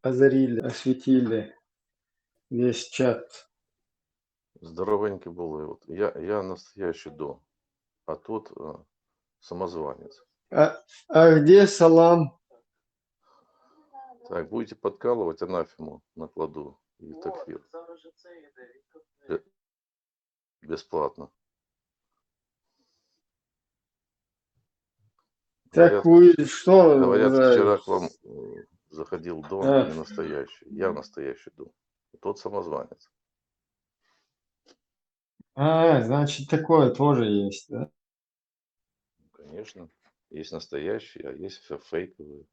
озарили, осветили весь чат. Здоровенький был. Вот. Я настоящий Дон, а тот самозванец. А где Салам? Так, будете подкалывать, анафему накладу и такфир. Бесплатно. Так вы что? Говорят, вчера к вам заходил Дон, не А, настоящий. Я настоящий Дон. Тот самозванец. значит, такое тоже есть, да? Конечно. Есть настоящие, а есть все фейковые.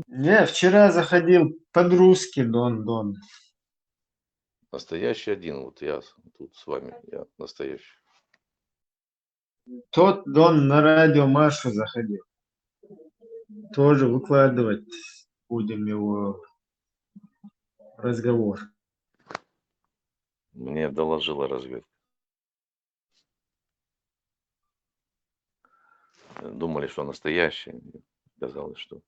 Я вчера заходил под-русски Дон. Настоящий один. Вот я тут с вами. Я настоящий. Тот Дон на радио Машу заходил. Тоже выкладывать будем его разговор. Мне доложила разведка. Думали, что настоящий. Казалось, что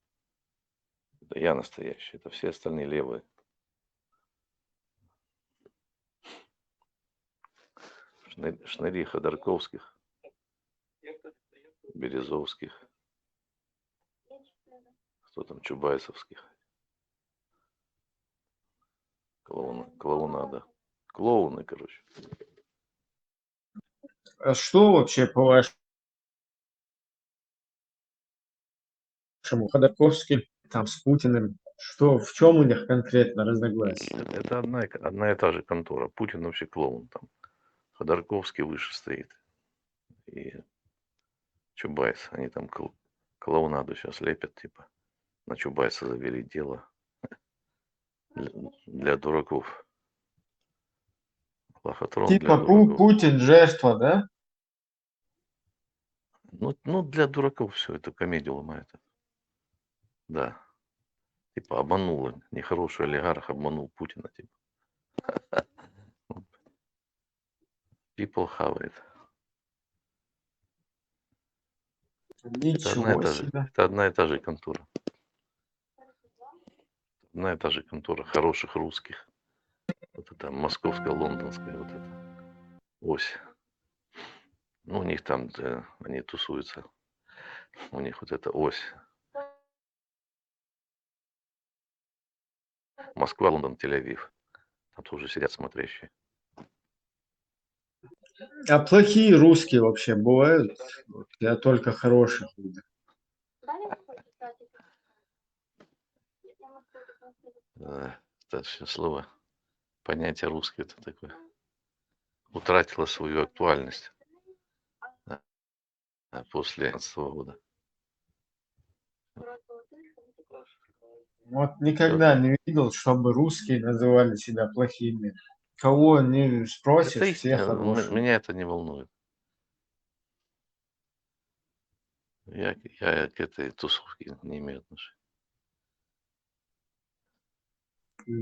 это я настоящий. Это все остальные левые. Шныри Ходорковских, Березовских, кто там, Чубайсовских. Клоунада. Клоуны, короче. А что вообще по-вашему Ходорковский там с Путиным? Что, в чем у них конкретно разногласия? Это одна и та же контора. Путин вообще клоун там. Ходорковский выше стоит. И Чубайс. Они там клоунаду сейчас лепят, типа. На Чубайса завели дело. Для дураков. Лохотрон для Типа дураков. Путин жертва, да? Ну, для дураков все это комедию ломает. Да. Типа обманул. Нехороший олигарх обманул Путина. Типа. People have it. Ничего себе. Это одна и та же контора. Одна и та же контора хороших русских. Вот это московская, лондонская вот эта ось. Ну, у них там, они тусуются. У них вот эта ось. Москва, Лондон, Тель-Авив. Там тоже сидят смотрящие. А плохие русские вообще бывают? Я только хороших видел. Это все слово. Понятие русское это такое. Утратило свою актуальность после 2015 года. Вот никогда не видел, чтобы русские называли себя плохими. Кого не спросишь, все хорошие. Меня это не волнует. Я к этой тусовке не имею отношения.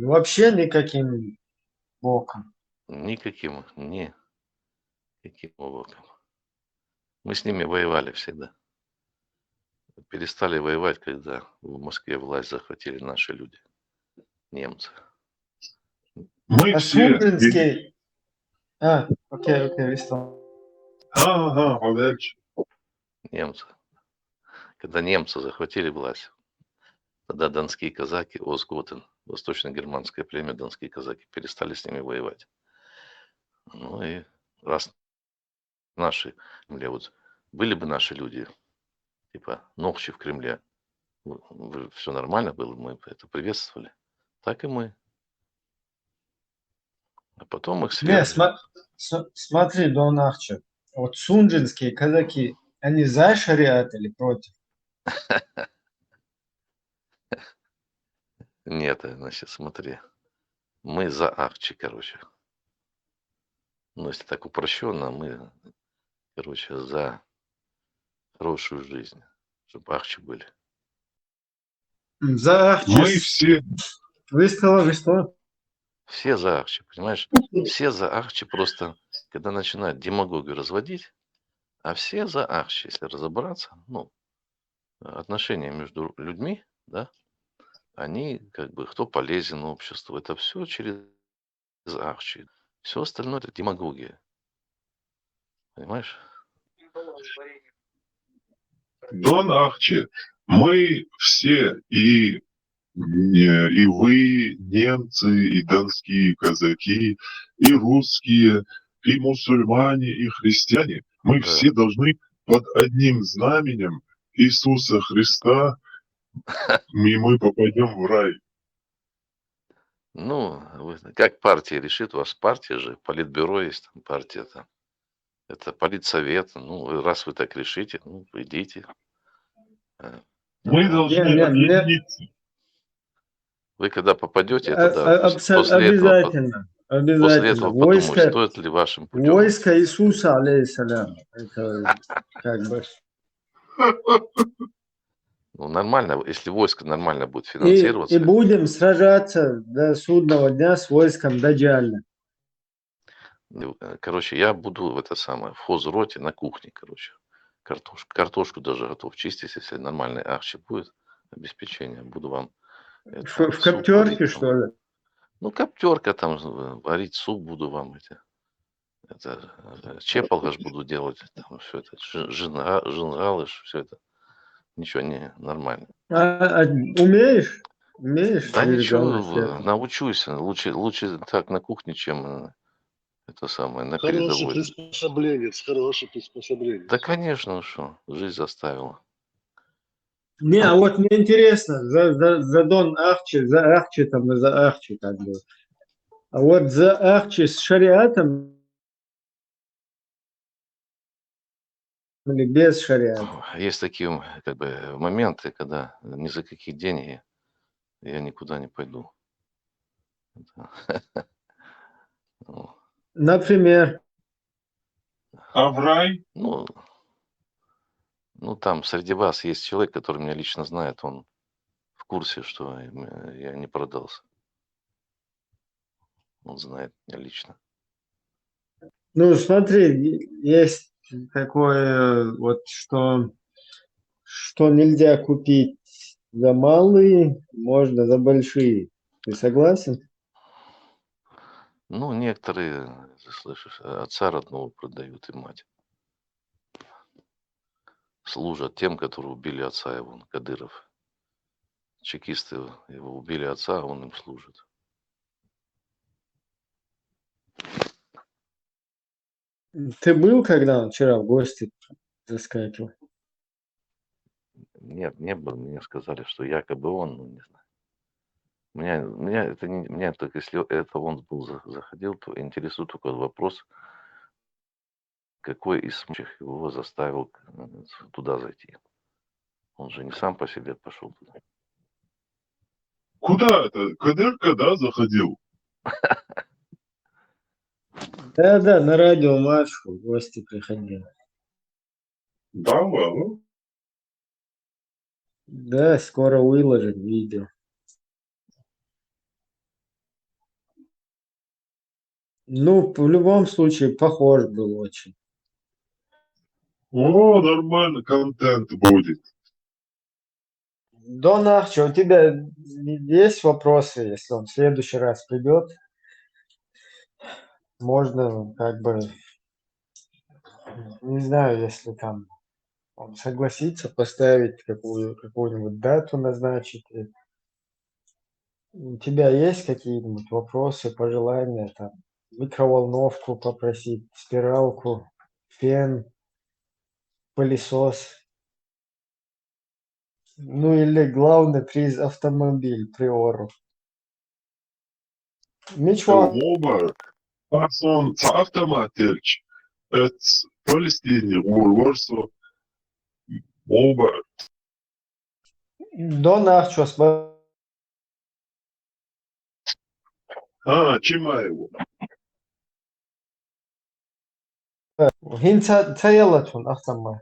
Вообще никаким боком. Никаким боком. Мы с ними воевали всегда. Перестали воевать, когда в Москве власть захватили наши люди, немцы. Мы все... Сундинский... окей, вистал. Удачи. Немцы. Когда немцы захватили власть, тогда донские казаки, Остготен, восточно-германское племя, донские казаки, перестали с ними воевать. Ну и раз наши, вот были бы наши люди, типа Нохчи в Кремле, все нормально было, мы это приветствовали. Так и мы. А потом их Не, свергли. смотри, Дон Ахча. Вот сунджинские казаки, они за шариат или против? Нет, значит, смотри. Мы за Ахчи, короче. Ну, если так упрощенно, мы, короче, за хорошую жизнь. Чтобы Ахчи были. За Ахчи. Мы все... Вистала. Все за Ахчи, понимаешь? Все за Ахчи просто, когда начинают демагогию разводить, а все за Ахчи, если разобраться, ну, отношения между людьми, да, Они как бы, кто полезен обществу, это все через Арчи. Все остальное это демагогия. Понимаешь? Дон Ахчи, мы все, и вы, немцы, и донские казаки, и русские, и мусульмане, и христиане, мы Да. все должны под одним знаменем Иисуса Христа, и мы попадем в рай. Ну, как партия решит, у вас партия же, политбюро есть, там партия там. Это политсовет. Ну, раз вы так решите, ну, идите. Мы Да. должны Не, объединиться. Вы когда попадете туда, после обязательно, после обязательно. этого подумать, стоит ли вашим путем. Войско Иисуса, алейхиссалям. Это как бы... Ну, нормально, если войско нормально будет И финансироваться. будем сражаться до судного дня с войском Даджаля. Короче, я буду в хозроте на кухне, короче. Картошку даже готов чистить, если нормальный арчи будет, обеспечение. Буду вам В суп коптерке, варить, там. что ли? Ну, коптерка там, варить суп буду вам чепалгаш буду делать, там все это, жингалыш, все это. Ничего, не, нормально. Умеешь? Умеешь? Да ничего, это? научусь. Лучше так на кухне, чем это самое, на Хороший передовой. приспособленец, хороший приспособленец. Да, конечно, что, жизнь заставила. Не, а вот мне интересно, за Дон Ахчи, за Ахчи там и за Ахчи как бы. А вот за Ахчи с шариатом или без шариата? Есть такие как бы моменты, когда ни за какие деньги я никуда не пойду. Ну, Например, А в рай? ну, там среди вас есть человек, который меня лично знает, он в курсе, что я не продался. Он знает меня лично. ну смотри, есть такое вот, что нельзя купить за малые, можно за большие. Ты согласен? Ну, некоторые, ты слышишь, отца родного продают и мать. Служат тем, которые убили отца его, Кадыров. Чекисты его убили отца, а он им служит. Ты был, когда он вчера в гости заскакивал? Нет, не было. Мне сказали, что якобы он, ну, не знаю. Меня это не, меня только если это он был заходил, то интересует только вопрос, какой из случаев его заставил туда зайти. Он же не сам по себе пошел туда. Куда это? Когда заходил? Да, на радио Машу в гости приходил. Да, ладно. Да, скоро выложит видео. Ну, в любом случае, похож был очень. О, нормально, контент будет. Дон Арчи, у тебя есть вопросы, если он в следующий раз придет? Можно как бы, не знаю, если там он согласится поставить какую-нибудь дату назначить. У тебя есть какие-нибудь вопросы, пожелания, там, микроволновку попросить, стиралку, фен, пылесос? Ну или главный приз автомобиль Приору. Ничего. Ober, Person автоматель, это Палестине, Warsaw, Ober. Дон Арчо, Чимаево. Hinter Zayalaton, автомат.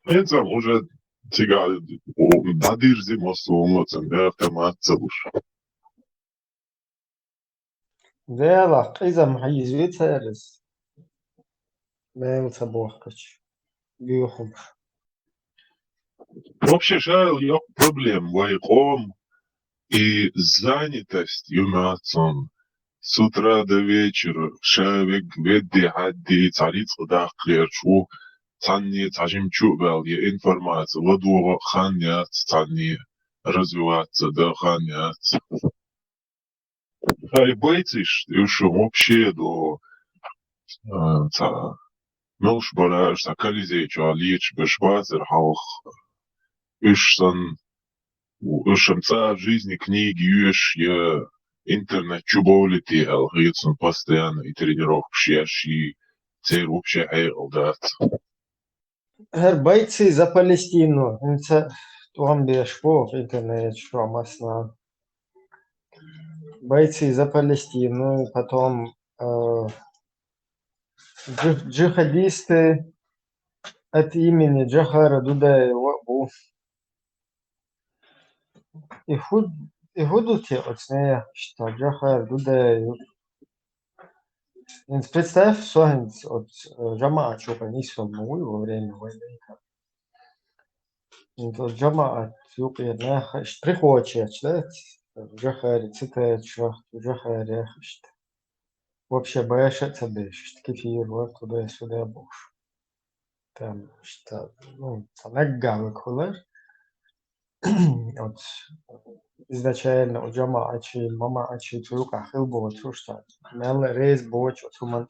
Это уже сега, дадир зимосумоцен, автомат целуш. Vela, إذا محيز ويتسالس ما يمسى بوحكش بيوحم. Вообще шайл yok проблем вайком и занятость юмацон. С утра до вечера шавек веди хадди цариц дахлер шу цанни цажимчу бал я информация ладуга ханят цанни развиваться да ханят. Ай бойциш, еще вообще до ца мелш бараш сакализе чалич бешвазер хаух ишсан ушамца в жизни книги юш я интернет чуболити алгоритм постоянно и тренировок шьящий цель вообще да. Бойцы за Палестину. Там бешпо в интернете, что масна. Бойцы за Палестину, потом джихадисты от имени Джахара Дудаева. Ихудути оцне, что Джахар Дудаев. Представь, что от Джамаа Чупанисова во время войны. Джамаа Чупанисова приходит, да? Джахари цитает шахт, Джахари что вообще боишься бешишь, кефир, вот туда-сюда буш. Там что, ну, там наггавы кулар. Вот изначально у Джама Ачи, мама Ачи, Туюка Хилбова, что мел рейс боч, вот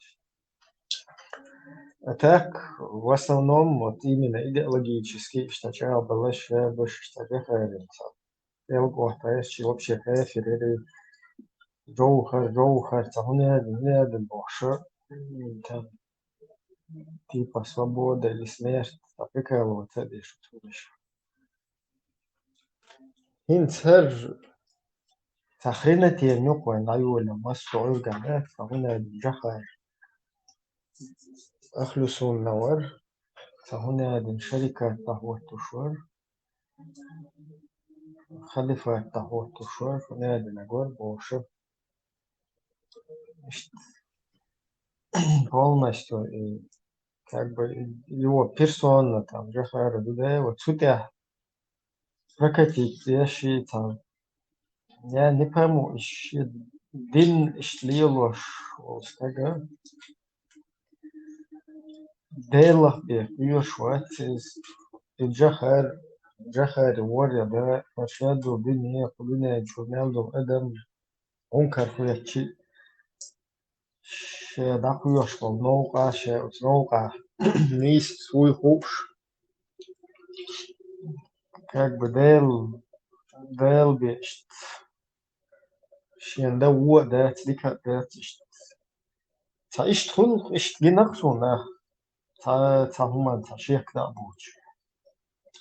а так, в основном, вот именно идеологически, что чао было больше, что Джахари. Элго, вообще кефир, Джоухар, там больше, там, типа свобода или смерть, а прикалываться лишь еще. Инцер تخرينا تيرنيوك وين عيولا مصر جماعة فهنا جخر أخلصوا النور فهنا دين شركة تهوى التشور خلفة تهوى التشور فهنا دين أجور بوشب полностью и как бы его персона там Джахара Дудаева цутя прокатить вещи там я не пойму еще дин шлило стага Дейла Юшват из Джахар Воря да Пашаду Биния Кулиния Чурнелду Эдем Ункар Хуячи да Хуешвал Наука Наука Нист свой хуш как бы Дейл бешт Шен да Уа да Цлика да Та ишт хул ишт генаксуна Та хуман та шех да буч.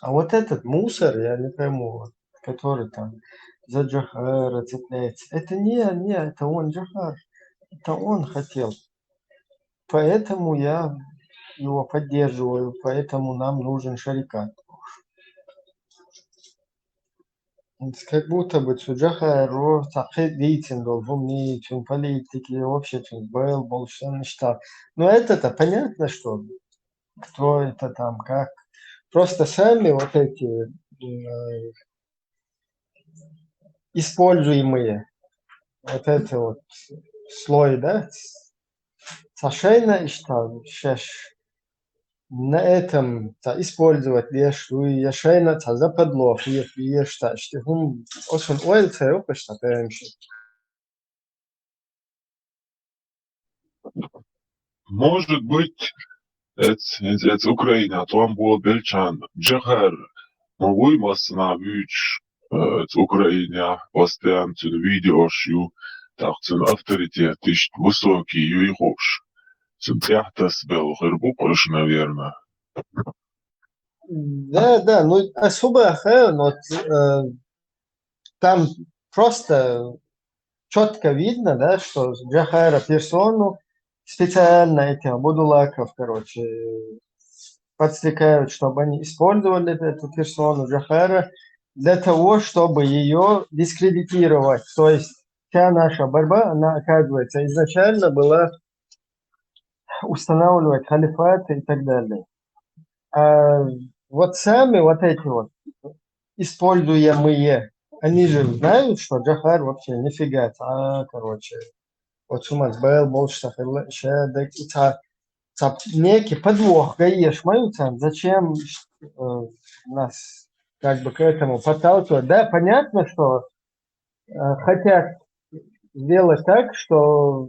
А вот этот мусор, я не пойму, который там за Джохара цепляется, это не, это он Джохар, это он хотел. Поэтому я его поддерживаю, поэтому нам нужен шарикат. Как будто бы Джохару такой деятель должен не чин политики, вообще чин был, большой штаб. Но это-то понятно, что кто это там, как. Просто сами вот эти используемые, вот это вот слой, да, совершенно что сейчас на этом использовать лишь и шейна западло, и что он очень уэльце, опять что Может быть, это Украина, а там был Бельчан, Джахар, могу им остановить это Украина, постоянно видишь, так авторитет, высокий, и хош. Сентяхтас был Хербукош, наверное. Да, ну особо но там просто четко видно, да, что Джахара персону специально этих будулаков, короче, подстрекают, чтобы они использовали эту персону Джахара для того, чтобы ее дискредитировать. То есть вся наша борьба, она, оказывается, изначально была устанавливать халифат и так далее. А Вот сами вот эти вот используемые, они же знают, что Джахар вообще нифига, короче. Вот шумать, был больше, некий подвох, гаешь мою цен, зачем нас как бы к этому подталкивать? Да, понятно, что хотят сделать так, что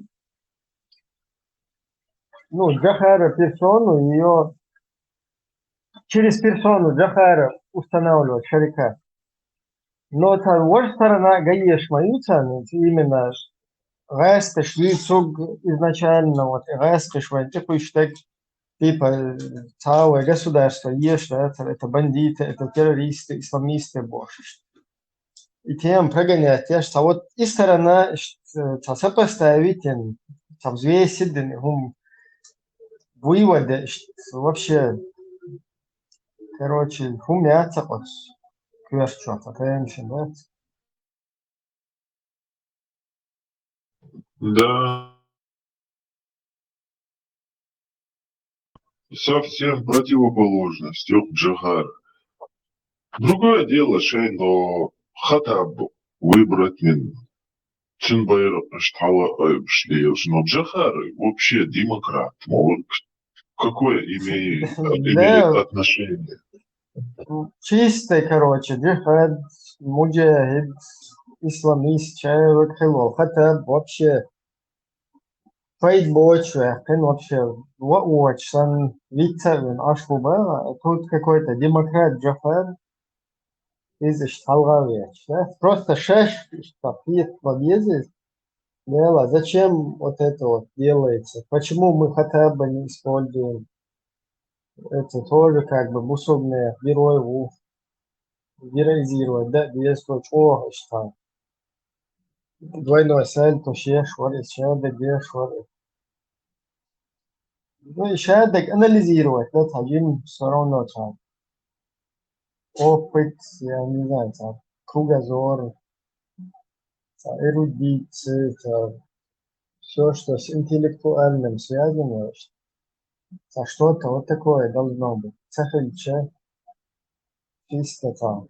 ну, Джахара персону, ее через персону Джахара устанавливать шарика. Но с другой стороны, гаешь мою цену, именно Рестеш, Вильцуг изначально, вот Рестеш, вот такой штег, типа целое государство, ешь, да, это бандиты, это террористы, исламисты, больше. И тем прогонять, а вот и сторона, сопоставить, взвесить, выводы, вообще, короче, умятся, вот, кверчу, да. Да, совсем противоположность от Джахара. Другое дело, что хотя бы выбрать мен Цинбайр Штала Шлеешь, но Джахар вообще демократ. Мол, какое имеет Да, отношение? чистый, короче, джихад, муджахид, исламист, человек хилов. Хотя вообще фейд больше, вообще очень вицевин ашхуба, тут какой-то демократ джихад из Шталгавия. Просто шесть папит победы. Дело, зачем вот это вот делается? Почему мы хотя бы не используем это тоже как бы бусубные герои героизировать, да, действовать, что двойной сальто, шешвар, шадек, дешвар. Ну и шадек анализировать, да, один все равно там опыт, я не знаю, там, кругозор, эрудиция, все, что с интеллектуальным связано, что-то вот такое должно быть. Цехельче, чисто там.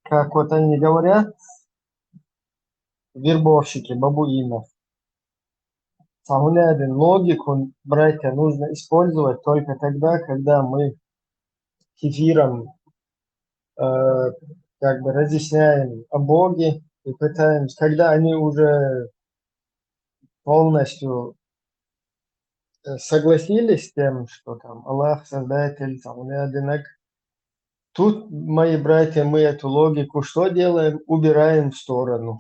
Как вот они говорят, вербовщики бабуинов. Самоляды логику, братья, нужно использовать только тогда, когда мы кефиром как бы разъясняем о Боге и пытаемся, когда они уже полностью согласились с тем, что там Аллах Создатель, самоляды, тут, мои братья, мы эту логику что делаем? Убираем в сторону.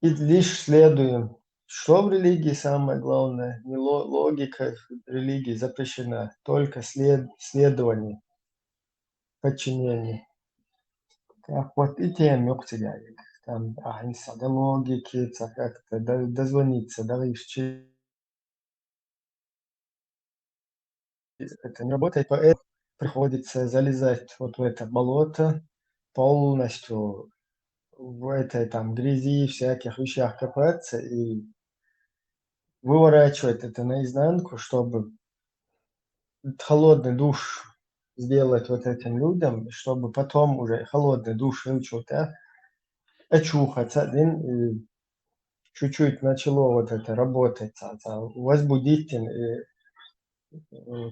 И лишь следуем. Что в религии самое главное? Не логика религии запрещена, только следование, подчинение. Как вот и тем юктиляек. Там инса, логики, как-то дозвониться, это не работает, поэтому приходится залезать вот в это болото, полностью в этой там грязи, всяких вещах копаться и выворачивать это наизнанку, чтобы холодный душ сделать вот этим людям, чтобы потом уже холодный душ вылечил, очухаться, и чуть-чуть начало вот это работать, возбудить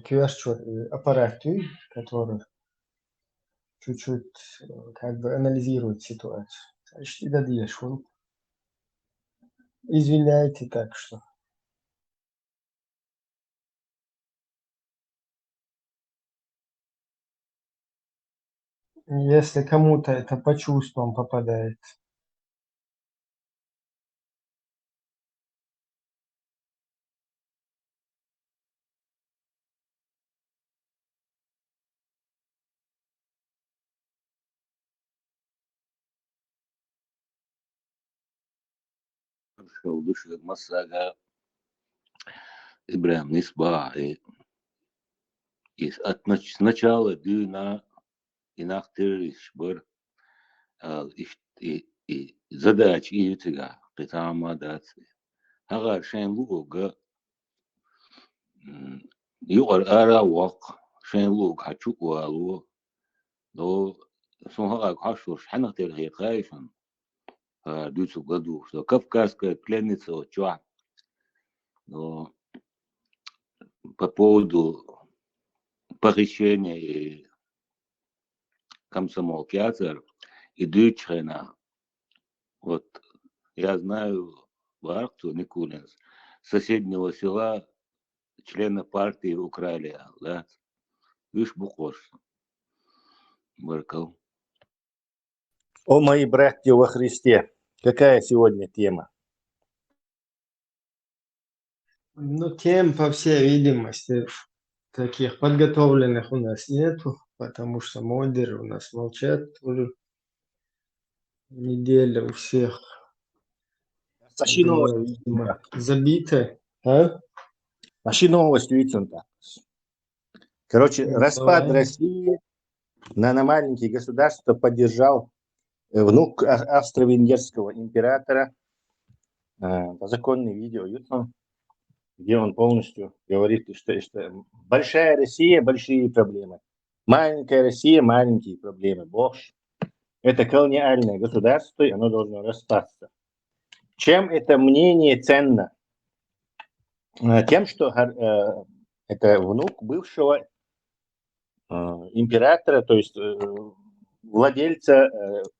кверчу аппарат, который чуть-чуть как бы анализирует ситуацию. Почти дадешь, извиняйте так что. Если кому-то это по чувствам попадает. Düşük masaga Ибрахим Нисба и сначала дюна и нахтыриш бар и задач и ютига питама даци. Ага шен луга يقر أرى وق شين لوك هتشوك والو لو سوها كاشوش حنا ترهي خايفن دوتو قدو سو Кавказская пленница чуа но по поводу похищения и комсомол театр и Дючрена. Вот я знаю в Аркту Никулинс, соседнего села члена партии украли, да, видишь, Бухош, Баркал. О, мои братья во Христе, какая сегодня тема? Ну, тем, по всей видимости, таких подготовленных у нас нету, потому что модеры у нас молчат уже неделя у всех. Наши Голова, новости, видимо, забита. А? наши новости, Вицунта. Короче, Ну, распад давай. России на маленькие государства поддержал внук австро-венгерского императора по законной видео YouTube, где он полностью говорит, что большая Россия, большие проблемы. Маленькая Россия, маленькие проблемы. Бог. Это колониальное государство, и оно должно распасться. Чем это мнение ценно? Тем, что это внук бывшего императора, то есть владельца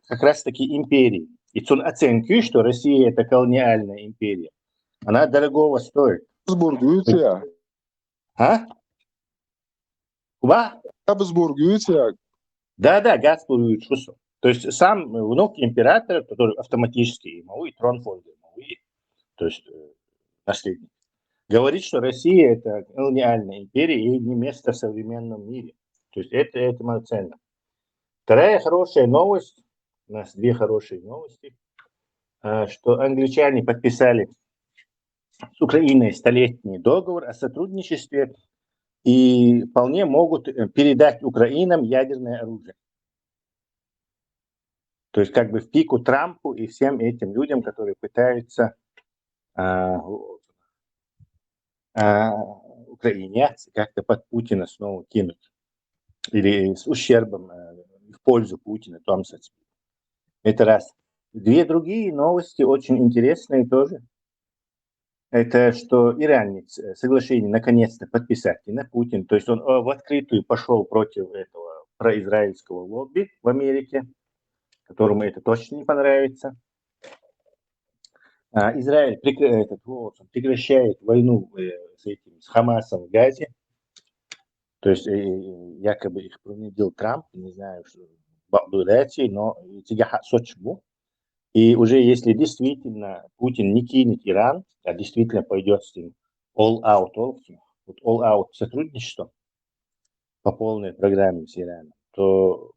как раз-таки империи. И он оценки, что Россия это колониальная империя. Она дорогого стоит. Habsburg Utrecht. А? Куда? Habsburg Utrecht. Да, Габсбург. То есть сам внук императора, который автоматически ему и трон фонда, то есть наследник, говорит, что Россия это колониальная империя и не место в современном мире. То есть это ценно. Вторая хорошая новость, у нас две хорошие новости, что англичане подписали с Украиной столетний договор о сотрудничестве и вполне могут передать Украинам ядерное оружие. То есть как бы в пику Трампу и всем этим людям, которые пытаются Украине как-то под Путина снова кинуть. Или с ущербом в пользу Путина. Это раз. Две другие новости, очень интересные тоже. Это что иранец соглашение наконец-то подписать на Путин. То есть он в открытую пошел против этого произраильского лобби в Америке, которому это точно не понравится. Израиль прекращает войну с Хамасом в Газе. То есть якобы их принудил Трамп, не знаю, что но и уже если действительно Путин не кинет Иран, а действительно пойдет с ним all-out сотрудничество по полной программе с Ираном, то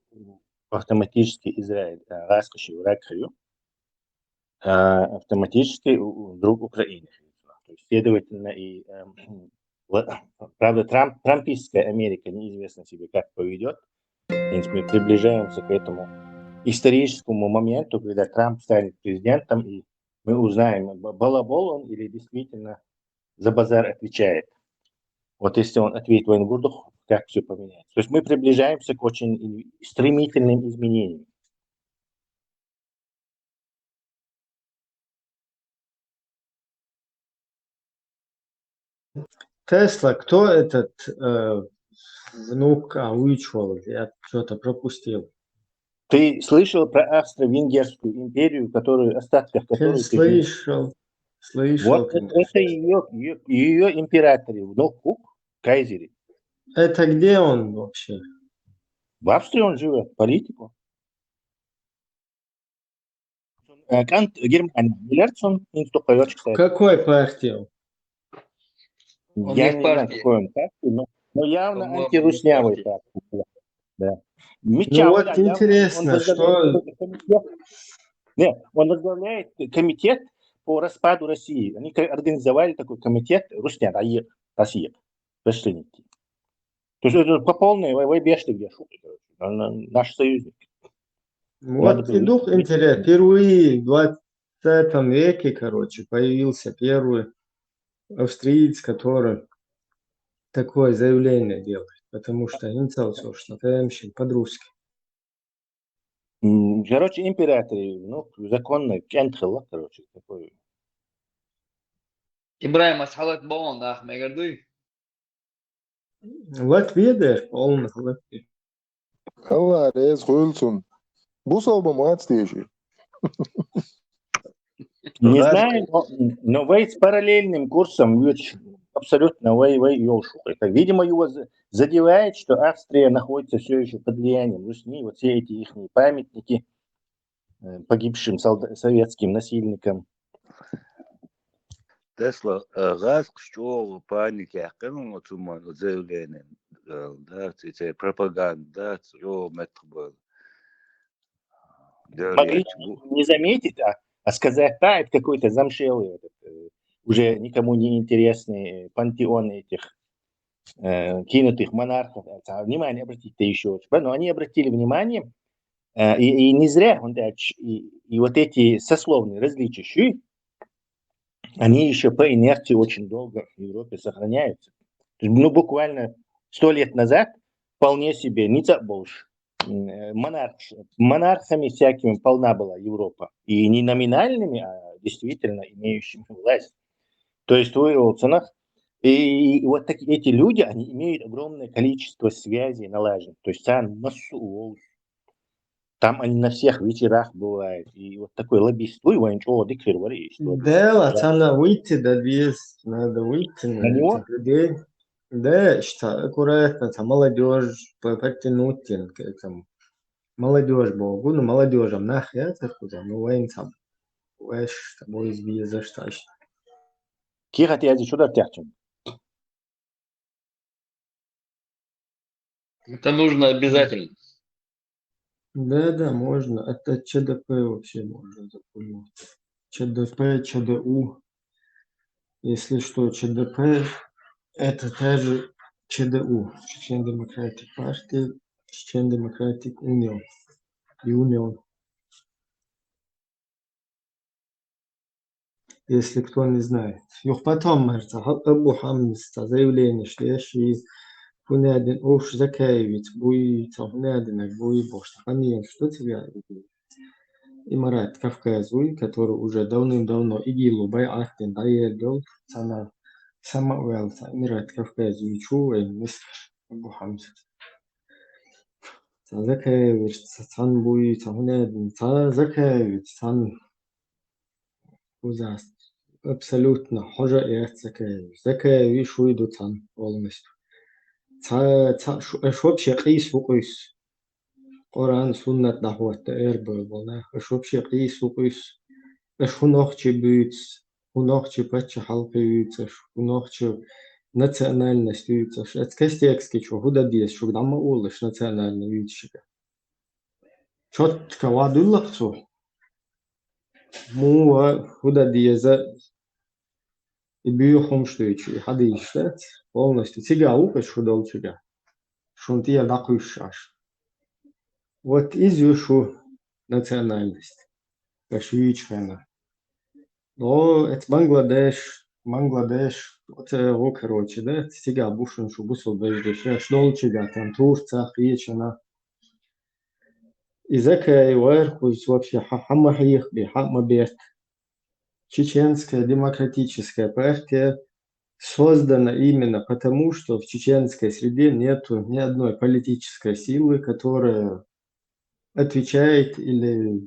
автоматически Израиль автоматически друг Украины. То есть, следовательно, и правда, трампистская Америка неизвестно себе как поведет. Мы приближаемся к этому историческому моменту, когда Трамп станет президентом, и мы узнаем, балабол он или действительно за базар отвечает. Вот если он ответит в воздух, как все поменяется. То есть мы приближаемся к очень стремительным изменениям. Тесла, кто этот внук Уичволл? Я что-то пропустил. Ты слышал про Австро-Венгерскую империю, остатков которой... Слышал. Вот это ее император, внук Кайзери. Это где он вообще? В Австрии он живет, политику. Германия. Миллиардсон, кстати. Какой партии? Я не знаю, какой он партии, но явно антируснявый партии. Да. Ну вот интересно, что... Нет, он возглавляет комитет по распаду России. Они организовали такой комитет Россия. Расчленники. То есть это по полной войбешке, где шутки, наш союзник. Вот и дух интересный. Впервые в 20 веке, появился первый австриец, который такое заявление делает, потому что им целсошно, тэмщин по-русски. Короче, император, ну, законно, кентхела, короче, такой. Ибраим асхалат бон, ах, мегарды. Латвия дэр, полных Латвия. Allah rez Хулсун. Бусалба мацтеши. Не знаю, но вы с параллельным курсом абсолютно вы ёлшу. Это, видимо, его задевает, что Австрия находится все еще под влиянием Русни, вот все эти их памятники погибшим советским насильникам. Тесла газ что паники, ну цуман заявление, да, это пропаганда, что метр. Могли не заметить, а сказать, да, это какой-то замшелый, уже никому не интересный пантеон этих кинутых монархов. Внимание обратите еще, но они обратили внимание, и не зря, и вот эти сословные различия, они еще по инерции очень долго в Европе сохраняются. Ну, буквально 100 лет назад вполне себе не больше. Монархами всякими полна была Европа. И не номинальными, а действительно имеющими власть. То есть в Уилсонах. И вот эти люди, они имеют огромное количество связей налаженных. То есть там они на всех вечерах бывают. И вот такой лоббист. Да, надо выйти, да, надо выйти на него. Людей. Да, что аккуратно, там молодежь подтянуть к этому. Молодежь богу, ну молодежам нахер куда, ну вайн там. Вэш, тобой избие за что. Кира, ты сюда тянем. Это нужно обязательно. Да, можно. Это ЧДП вообще можно запомнить. ЧДП, ЧДУ. Если что, ЧДП это также ЧДУ. Чечен Демократик Партия, Чечен Демократик Union. Union. Если кто не знает. Юх потом, Абу Хамста заявление, что я шиз Хунядин Уш Закаевич, Буи Хунядинок, Буи Бош. Они что тебя Имарат Кавказуй, который уже давным-давно Игилу Байахтин Айердол, Сана Самауэл, Имарат Кавказуй, Чувай, Мистер Абу Хамса. Закаевич, Сан Буи, Хунядин, Закаевич, Сан Узас. Абсолютно хожа яц Закаевич шуйду Сан полностью. Вообще قيس وقيس قرآن سنة دعوة إربل بنا вообще قيس وقيس هناخچه بيتس هناخچه بچه حلقه بيتس هناخچه национальность бيتس это костекски что худа диес что там улыш национальный бيتс четко вадуллахсу му худа диеза и бьюхом что и хадиштат полностью тига укаш худолчига шунтия дакушаш. Вот изюшу национальность. Кашвичхана. Но это Бангладеш, это короче, да, сега бушен шубусул беждеш, шдолчига, там Турция, Хречина. И закай вархуз вообще хамахих би хамаберт. Чеченская демократическая партия создана именно потому, что в чеченской среде нету ни одной политической силы, которая отвечает или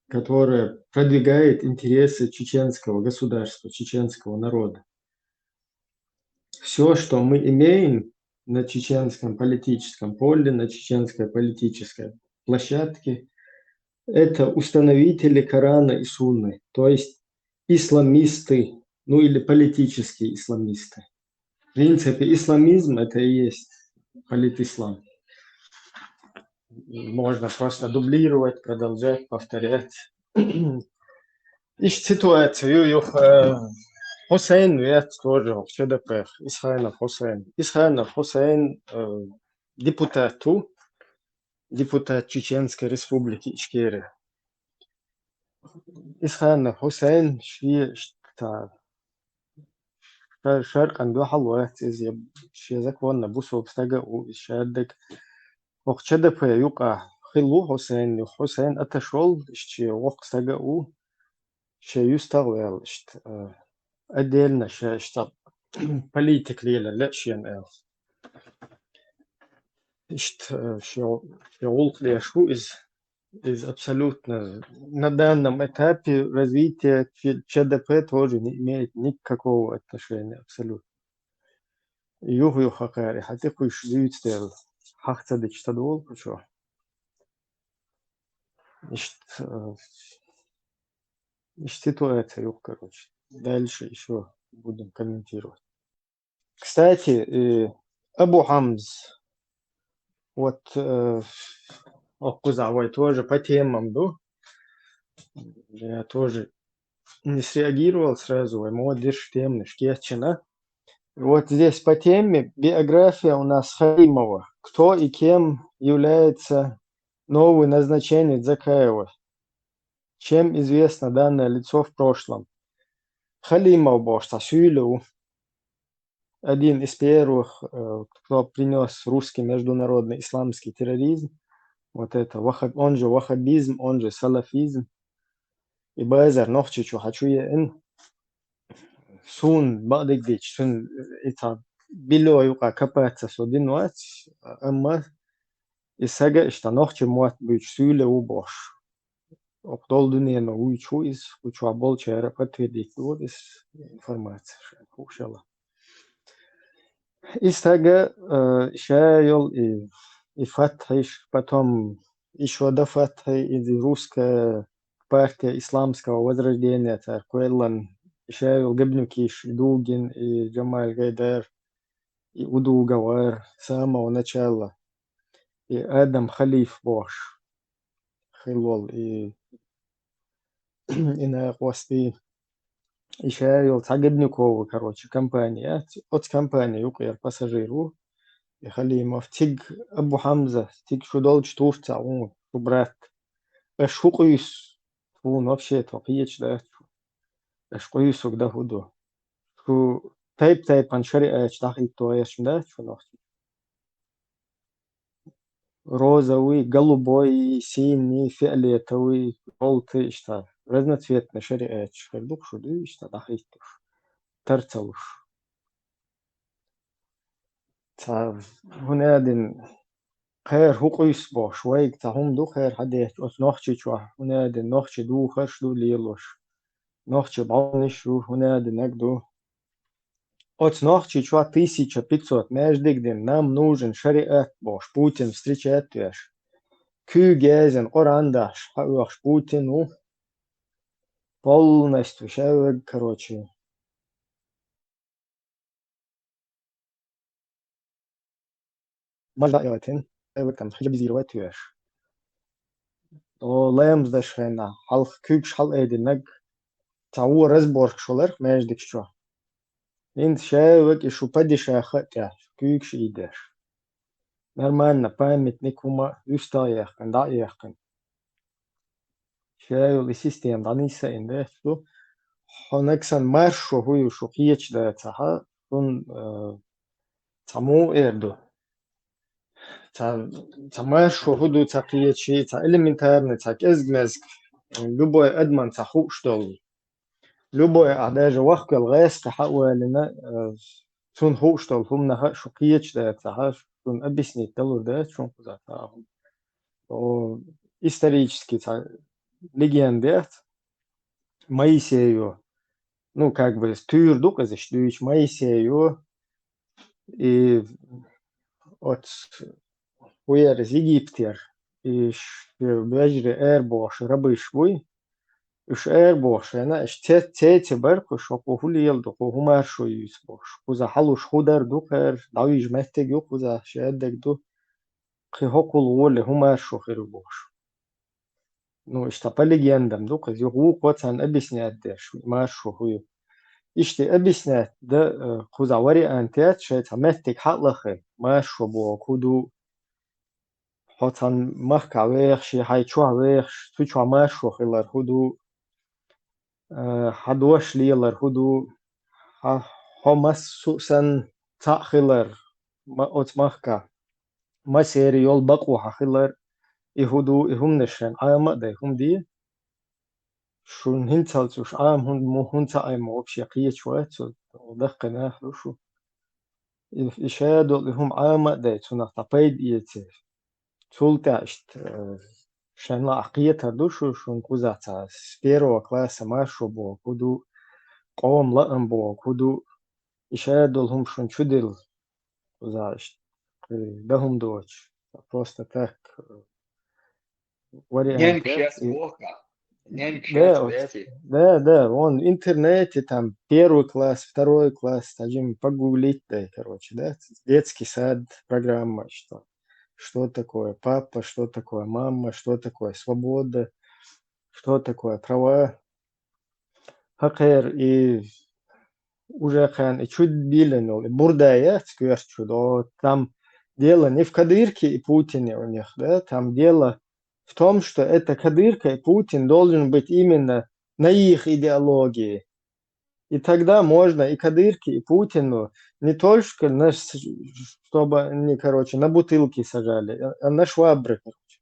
которая продвигает интересы чеченского государства, чеченского народа. Все, что мы имеем на чеченском политическом поле, на чеченской политической площадке, это установители Корана и Сунны, то есть исламисты, ну или политические исламисты. В принципе, исламизм это и есть политислам. Можно просто дублировать, продолжать, повторять. Ищ ситуацию, Хусейн вет тоже в ЧДП, Исханов Хусейн, депутат Чеченской Республики Ичкерия. Исханов Хусейн, شرقا دو حلوات إذ شيزك وانا بوسو بستاقا وشادك وقت يوقع خلو حسين وحسين أتشول اشتي وقت استاقا شي يستغل اشت أديلنا شي اشتغل politically لا شيء اشت شي غلط لي شو из абсолютно на данном этапе развития ЧДП тоже не имеет никакого отношения абсолютно. Югу хакари, хотя куш дьютстел, хахта дичтадол, почему? Ситуация, юг, короче. Дальше еще будем комментировать. Кстати, Абу Хамз, вот Окузавой тоже по темам, да? Я тоже не среагировал сразу, ему держишь темный, шкетчина. Вот здесь по теме биография у нас Халимова. Кто и кем является новое назначение Закаева? Чем известно данное лицо в прошлом? Халимов был Сасюлев, один из первых, кто принес русский международный исламский терроризм. Вот это, он же ваххабизм, он же салафизм. И Базар Нохчичу хочу я سون بعض سون إتا بلو يوقع كبات سودين وات أما إساقا إشتانوخ موات بيش سولة وبوش أقدال دنيا نووي شويس وشو عبال شهر فتوى ديكو ديس إنفورماتيا إن شاء الله إساقا شايل إفتحش потом еще до фатхи из русская партия исламского возрождения Куэллан شايل قبنكيش دوغين и جمال غيدر и Уду Гавар с самого начала и Адам Халиф Бош Хилол и на хвосты и شايل تعقبنكوا короче компания от компании يقير пассажиру и Халимов تيج أبو حمزة تيج شو دول شتوف تعون شو برات اش هو قيس هو вообще توقيتش ده اش قيسك ده هدو شو تايب عن شريعة تحقيق تويش ده شو نحكي розовый, голубой, синий, фиолетовый, желтый, что разноцветный шариат, шхердук шуды, что дахитуш, тарцалуш. هنا دين خير هو قيس باش ويك تهم دو خير حديت أس نخشي شو هنا دين نخشي دو خش دو ليلوش نخشي بعونش شو هنا دين نقدو от ночи 1500 между нам нужен шариат бош Путин встречает веш Кюгезен орандаш хаваш Путину полностью шевек короче маждаятин эвекам хижабизировать веш о лэмс дашена халх кюгш хал эдинаг тау разборг шолер между что Инт шевек и шупадиша хатя кюгш идеш Нормально, памятник ума юстаякын, даякын. Шейл и систем, да не сейнде, что хонексан маршо хуй шо хич да цаха, он цаму эрду. Ца маршо худу ца хичи, ца элементарный, ца кезгмезг, любой эдман ца хуштол. Любой, а даже вахкал гэс хауэлина, цун хуштол, хум наха шо хич да цаха, он объяснит, талур да, чон кузата. Исторически легенды Моисею, ну как бы стюрдук, это штуич Моисею и от уер из Египтер и бежре эрбош рабышвуй уж эрбош она те берку шо похулиел до хумаршо юсбош куза халуш худар дукер давиж меттег ю куза шедек ду хохул воле хумаршо хербош Ну, что по легендам, ну, козю вот он объясняет, да, маршу хуй. Ишти объясняет, да, кузавари антиат, что это местик хатлахе, маршу бо куду, вот он махкавех, ши хайчуавех, сучуа маршу хилар худу, хадош лилар худу, Homas san ta'khiller otmachka. Maseri yol baqwa khiller ihudu ihum nischen ayama da ihum di schon hinzalt so am hund mo hunza ayma вообще qiyat shwat so daqna rushu ishadu ihum ayama da tuna tapaid yete sulta ist шанла aqiyata dushu schon kuzata с первого класса машу бо kudu qom la'am bo kudu ishadu hum schon chudil kuzast дahum doch просто так Нянька вариант сейчас плохо. Нянька да сейчас вот вязи. да он в интернете там первый класс второй класс тажим погуглить да короче да детский сад программа что такое папа что такое мама что такое свобода что такое права хакер и уже хан и чуть билено бурдая скверчу да там дело не в Кадырке и Путине у них да там дело в том, что эта Кадырка и Путин должен быть именно на их идеологии. И тогда можно и Кадырке, и Путину не только чтобы они, короче, на бутылки сажали, а на швабры, короче.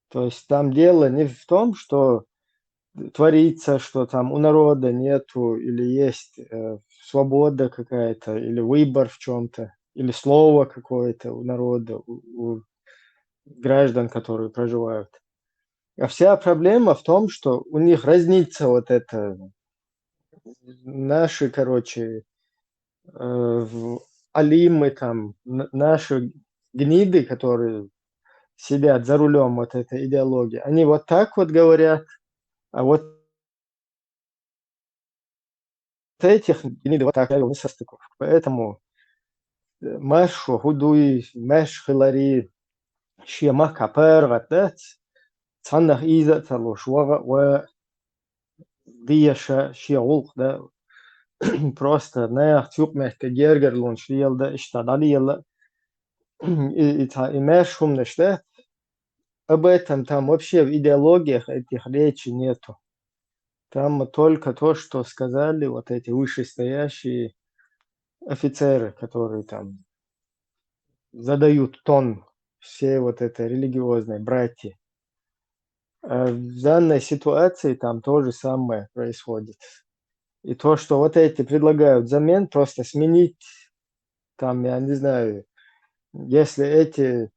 То есть там дело не в том, что творится, что там у народа нету или есть свобода какая-то, или выбор в чем-то, или слово какое-то у народа, у граждан, которые проживают. А вся проблема в том, что у них разница вот это наши, короче, алимы там, наши гниды, которые сидят за рулем вот этой идеологии, они вот так вот говорят, а вот этих гнидов вот так не состыковка. Поэтому машу худуй, маш хилари, шема капер, гатат, цаннах иза талош, ва дияша шиолк, да, просто наях тюкмехте гергерлун швиелда иштадалиела и мэшхум неште. Об этом там вообще в идеологиях этих речи нету. Там только то, что сказали вот эти вышестоящие офицеры, которые там задают тон всей вот этой религиозной братьи. А в данной ситуации там то же самое происходит. И то, что вот эти предлагают взамен, просто сменить, там, я не знаю, если эти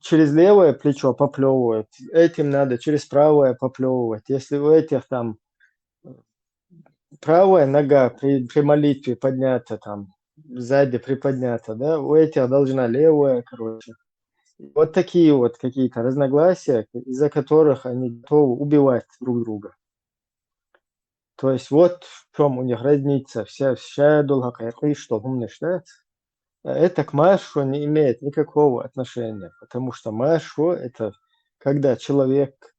через левое плечо поплевывают, этим надо через правое поплевывать. Если у этих там правая нога при молитве поднята, там, сзади приподнята, да, у этих должна левая, короче. Вот такие вот какие-то разногласия, из-за которых они готовы убивать друг друга. То есть вот в чем у них разница. Вся долгокайкы, что умный штат, это к машу не имеет никакого отношения, потому что машу это когда человек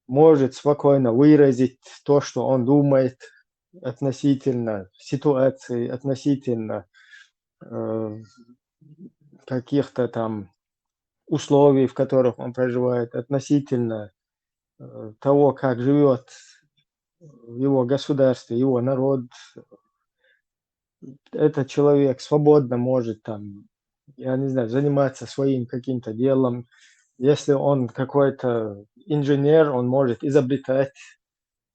может спокойно выразить то, что он думает относительно ситуации, относительно каких-то там условий, в которых он проживает, относительно того, как живет его государство, его народ. Этот человек свободно может там, я не знаю, заниматься своим каким-то делом. Если он какой-то инженер, он может изобретать,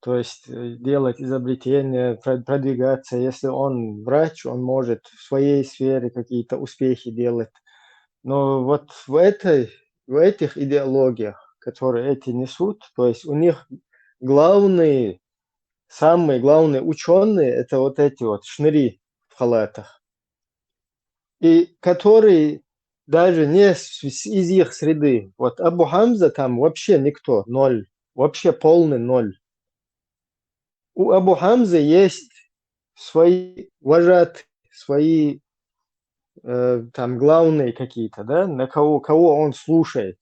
то есть делать изобретения, продвигаться. Если он врач, он может в своей сфере какие-то успехи делать. Но вот в этих идеологиях, которые эти несут, то есть у них самые главные ученые, это вот эти вот шныри в халатах, и которые даже не из их среды. Вот Абу Хамза там вообще никто, ноль, вообще полный ноль. У Абу Хамзы есть свои вожатые, свои там главные какие-то, да, на кого он слушает,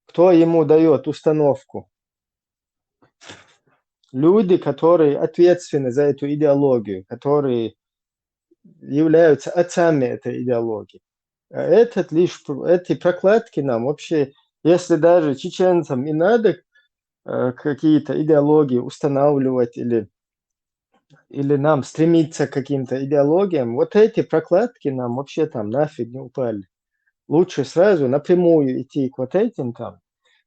кто ему дает установку. Люди, которые ответственны за эту идеологию, которые являются отцами этой идеологии. А эти прокладки нам вообще, если даже чеченцам и надо какие-то идеологии устанавливать или или нам стремиться к каким-то идеологиям, вот эти прокладки нам вообще там нафиг не упали. Лучше сразу напрямую идти к вот этим там,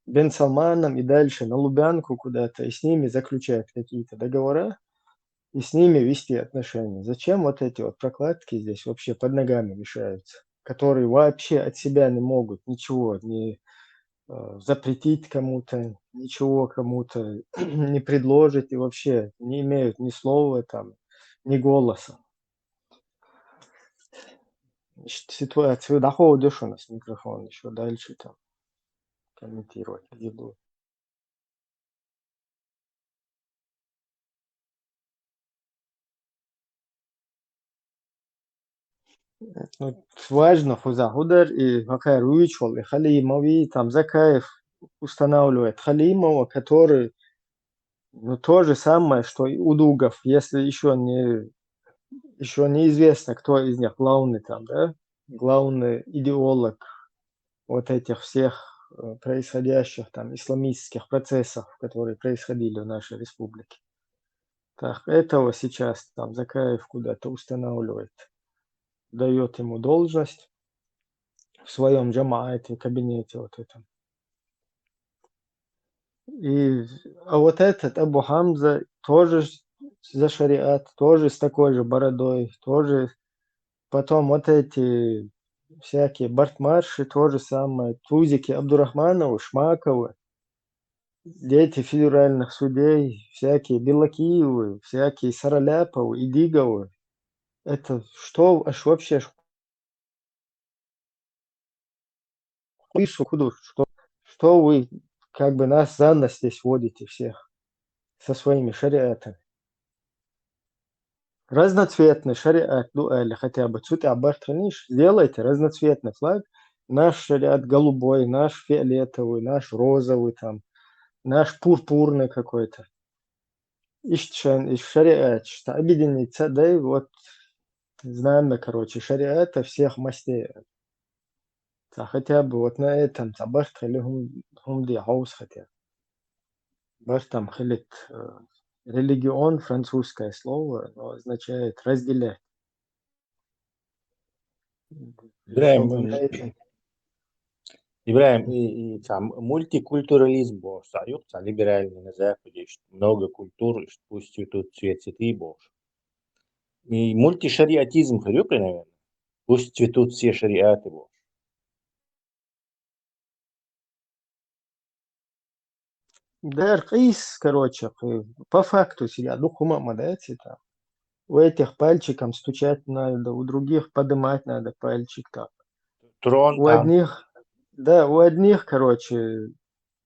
Бен Салманам и дальше на Лубянку куда-то, и с ними заключать какие-то договора, и с ними вести отношения. Зачем вот эти вот прокладки здесь вообще под ногами мешаются, которые вообще от себя не могут ничего не запретить кому-то, ничего кому-то не предложить и вообще не имеют ни слова там, ни голоса. Значит, ситуацию доходишь у нас микрофон еще дальше там комментировать не буду. Ну, важно Хузахудар и Хакаруич, и Халимови, там Закаев устанавливает Халимова, который, ну, то же самое, что и Удугов, если еще неизвестно, кто из них главный там, да, главный идеолог вот этих всех происходящих там исламистских процессов, которые происходили в нашей республике. Так, этого сейчас там Закаев куда-то устанавливает, дает ему должность в своем джамаате, кабинете вот этом. А вот этот Абу Хамза тоже за шариат, тоже с такой же бородой, тоже потом вот эти всякие бартмарши, то же самое, тузики Абдурахмановы, Шмаковы, дети федеральных судей, всякие Белакиевы, всякие Сараляповы, Идиговы. Это что аж вообще, что вы как бы нас за нос здесь водите всех со своими шариатами? Разноцветный шариат, или хотя бы цвета Бартханиш, сделайте разноцветный флаг. Наш шариат голубой, наш фиолетовый, наш розовый, там, наш пурпурный какой-то. Ищен, из шариат, что объединиться, да и вот знамя, короче, шариата всех мастей. Хотя бы вот на этом Бартхали хумди хаус хотя. Бартам хилит религион, французское слово, но означает разделять. Чтобы на этом Ибраим, и там мультикультурализм бож, саюк, там либеральный на Западе, что много культур, что пусть цветут цветы бож. И мультишариатизм, хрюк, наверное, пусть цветут все шариаты бож. да, ркис, короче, по факту себя, духума, да, там. У этих пальчиком стучать надо, у других поднимать надо пальчик так. Трон У там. одних, да, у одних, короче,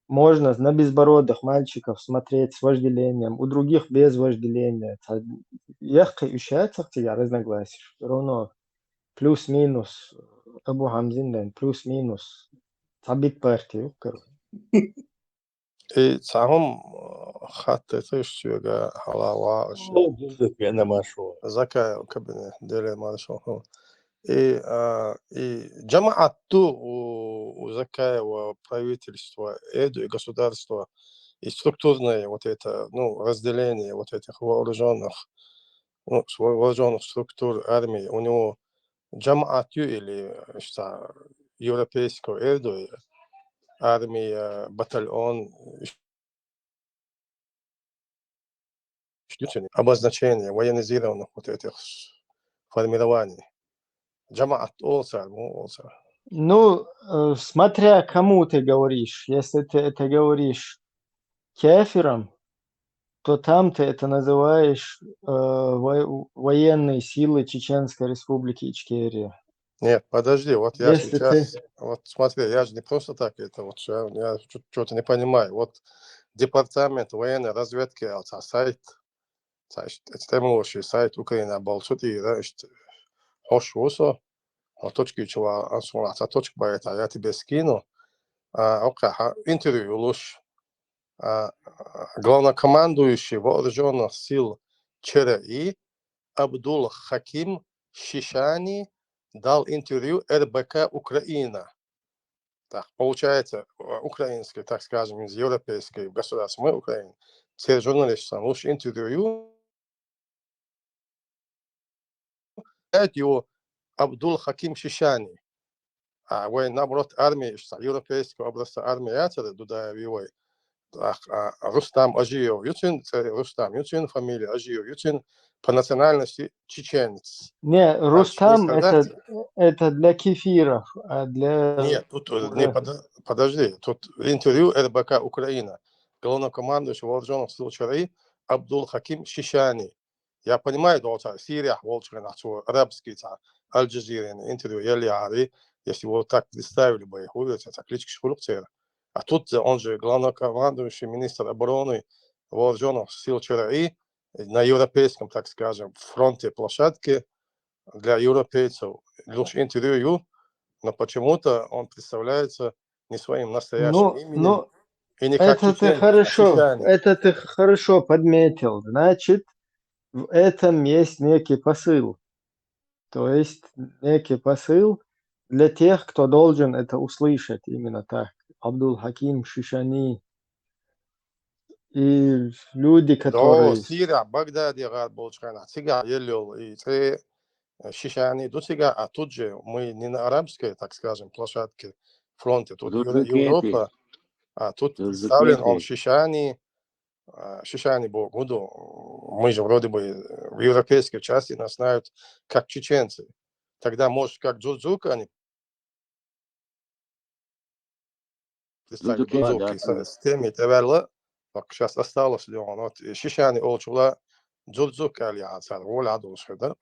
можно на безбородых мальчиков смотреть с вожделением, у других без вожделения. Ярко ощущается тебя разногласия. Все равно плюс-минус Абу Хамзин, плюс-минус Табит партию, короче. И самым хатты тыщуга халава О, буду я на машу. закая кабине деле маршал. И джамаатту у Закаева правительства, и государства, и структурное вот это, ну, разделение вот этих вооруженных структур армии, у него джамаатту или что, европейского эду, армия, батальон, обозначение военизированных вот этих формирований. Джамаат олса. Ну, смотря кому ты говоришь. Если ты это говоришь кефирам, то там ты это называешь военные силы Чеченской Республики Ичкерия. Нет, подожди, вот я Если ты... сейчас, вот смотри, я же не просто так это, вот я что-то не понимаю. Вот департамент военной разведки, сайт, темлоший сайт Украины болсути, да, хош усо, точки чего, точка байт, я тебе скину, интервью луч, главнокомандующий вооруженных сил ЧРИ Абдул Хаким Шишани дал интервью РБК Украина. Так, получается, украинский, так скажем, из европейской государства, мы Украина. Все журналисты лучше интервью его Абдул Хаким Шишани. А вы, наоборот, армия, европейского образца армия, туда его Рустам Ажиев, Ютин, Рустам, Ютин фамилия Ажиев, Ютин по национальности чеченец. Не, Рустам это для кефиров, а для... Нет, тут не, подожди, тут интервью РБК Украина, главнокомандующий вооруженных сил ЧРИ Абдул Хаким Шишани. Я понимаю, что Сирия, Волчина, арабский, Аль-Джазира, интервью, если его так представили бы, это кличка Шхулукцера. А тут он же главнокомандующий министр обороны вооруженных сил ЧРИ на европейском, так скажем, фронте, площадке для европейцев. Лучше интервью, но почему-то он представляется не своим настоящим именем. И не как это ты хорошо подметил. Значит, в этом есть некий посыл. То есть некий посыл для тех, кто должен это услышать именно так. Абдул Хаким Шишани. И люди, которые... Да, Сирия, Багдаде, Болчкана, Сига, Елил, и Шишани, до Сига, а тут же мы не на арабской, так скажем, площадке фронте, тут Европа, а тут представлен он Шишани Богуду. Мы же вроде бы в европейской части нас знают как чеченцы. Тогда, может, как Джудзука они представили Джудзуки с теми товарла, так сейчас осталось ли он. Вот Шишани Олчула Джудзука Алиаса, воля души, да?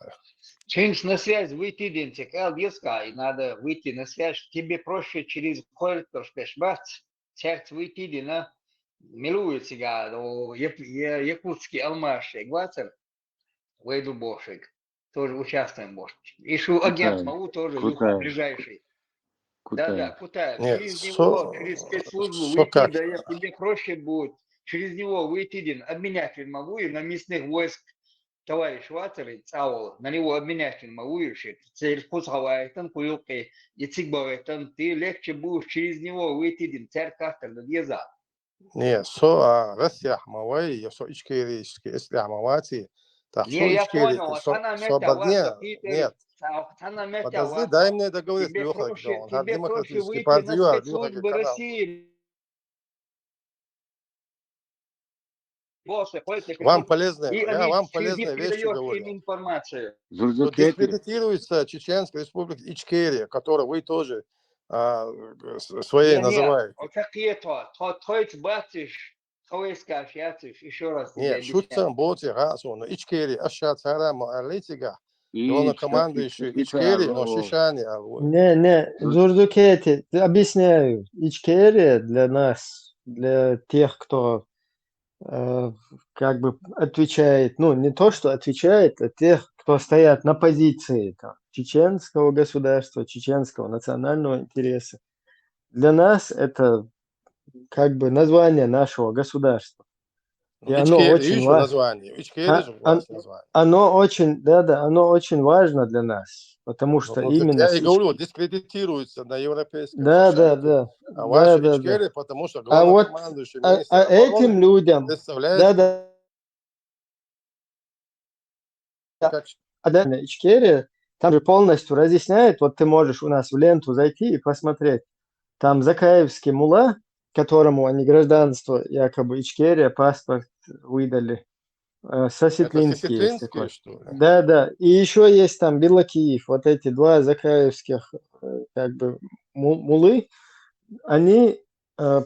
Чинш на связь выйти, Денчик, и надо выйти на связь. Тебе проще через кольцо, шпешбац, сердце выйти, на милует себя, якутский алмашек, гвацер, выйду бошек. Тоже участвуем, может. И шу агент могу тоже, Юха, ближайший. Да, Кутаев. Через него, через спецслужбу выйти, да, тебе проще будет. Через него выйти, обменять могу, и на местных войск товарищ Вацер, Цаул, на него обменять могу, и цель Кусхавайтан, Куюки, и Цигбавайтан, ты легче будешь через него выйти, царь Кастер, да, Дьеза. Не, Россия, Мавай, я ичкерийский, если Амавати, так что Не, я понял, нет. Подожди, дай мне договорить, тебе демократический проще выйти на спецслужбы России. Вам полезные вещи говорю. Информацию. Дискредитируется Чеченская республика Ичкерия, которую вы тоже своей называете. Еще раз. Нет, шутцам боте расу, но Ичкерия, Ашацара, Алетига, главнокомандующий Ичкерия, но Шишани. Не, Джурдукети, объясняю. Ичкерия для нас, для тех, кто как бы отвечает, ну, не то, что отвечает, а тех, кто стоят на позиции там, чеченского государства, чеченского национального интереса. Для нас это как бы название нашего государства. И оно очень важно. Оно очень, оно очень важно для нас, потому что именно... Я и говорю, дискредитируется на европейском да. А ваши Ичкерия, потому что главнокомандующий министр этим людям... представляет... Ичкерия там же полностью разъясняет, вот ты можешь у нас в ленту зайти и посмотреть. Там Закаевский мулла, которому они гражданство, якобы Ичкерия, паспорт выдали. Сосетлинский есть такой. Да. И еще есть там Белокиев. Вот эти два закаевских как бы муллы, они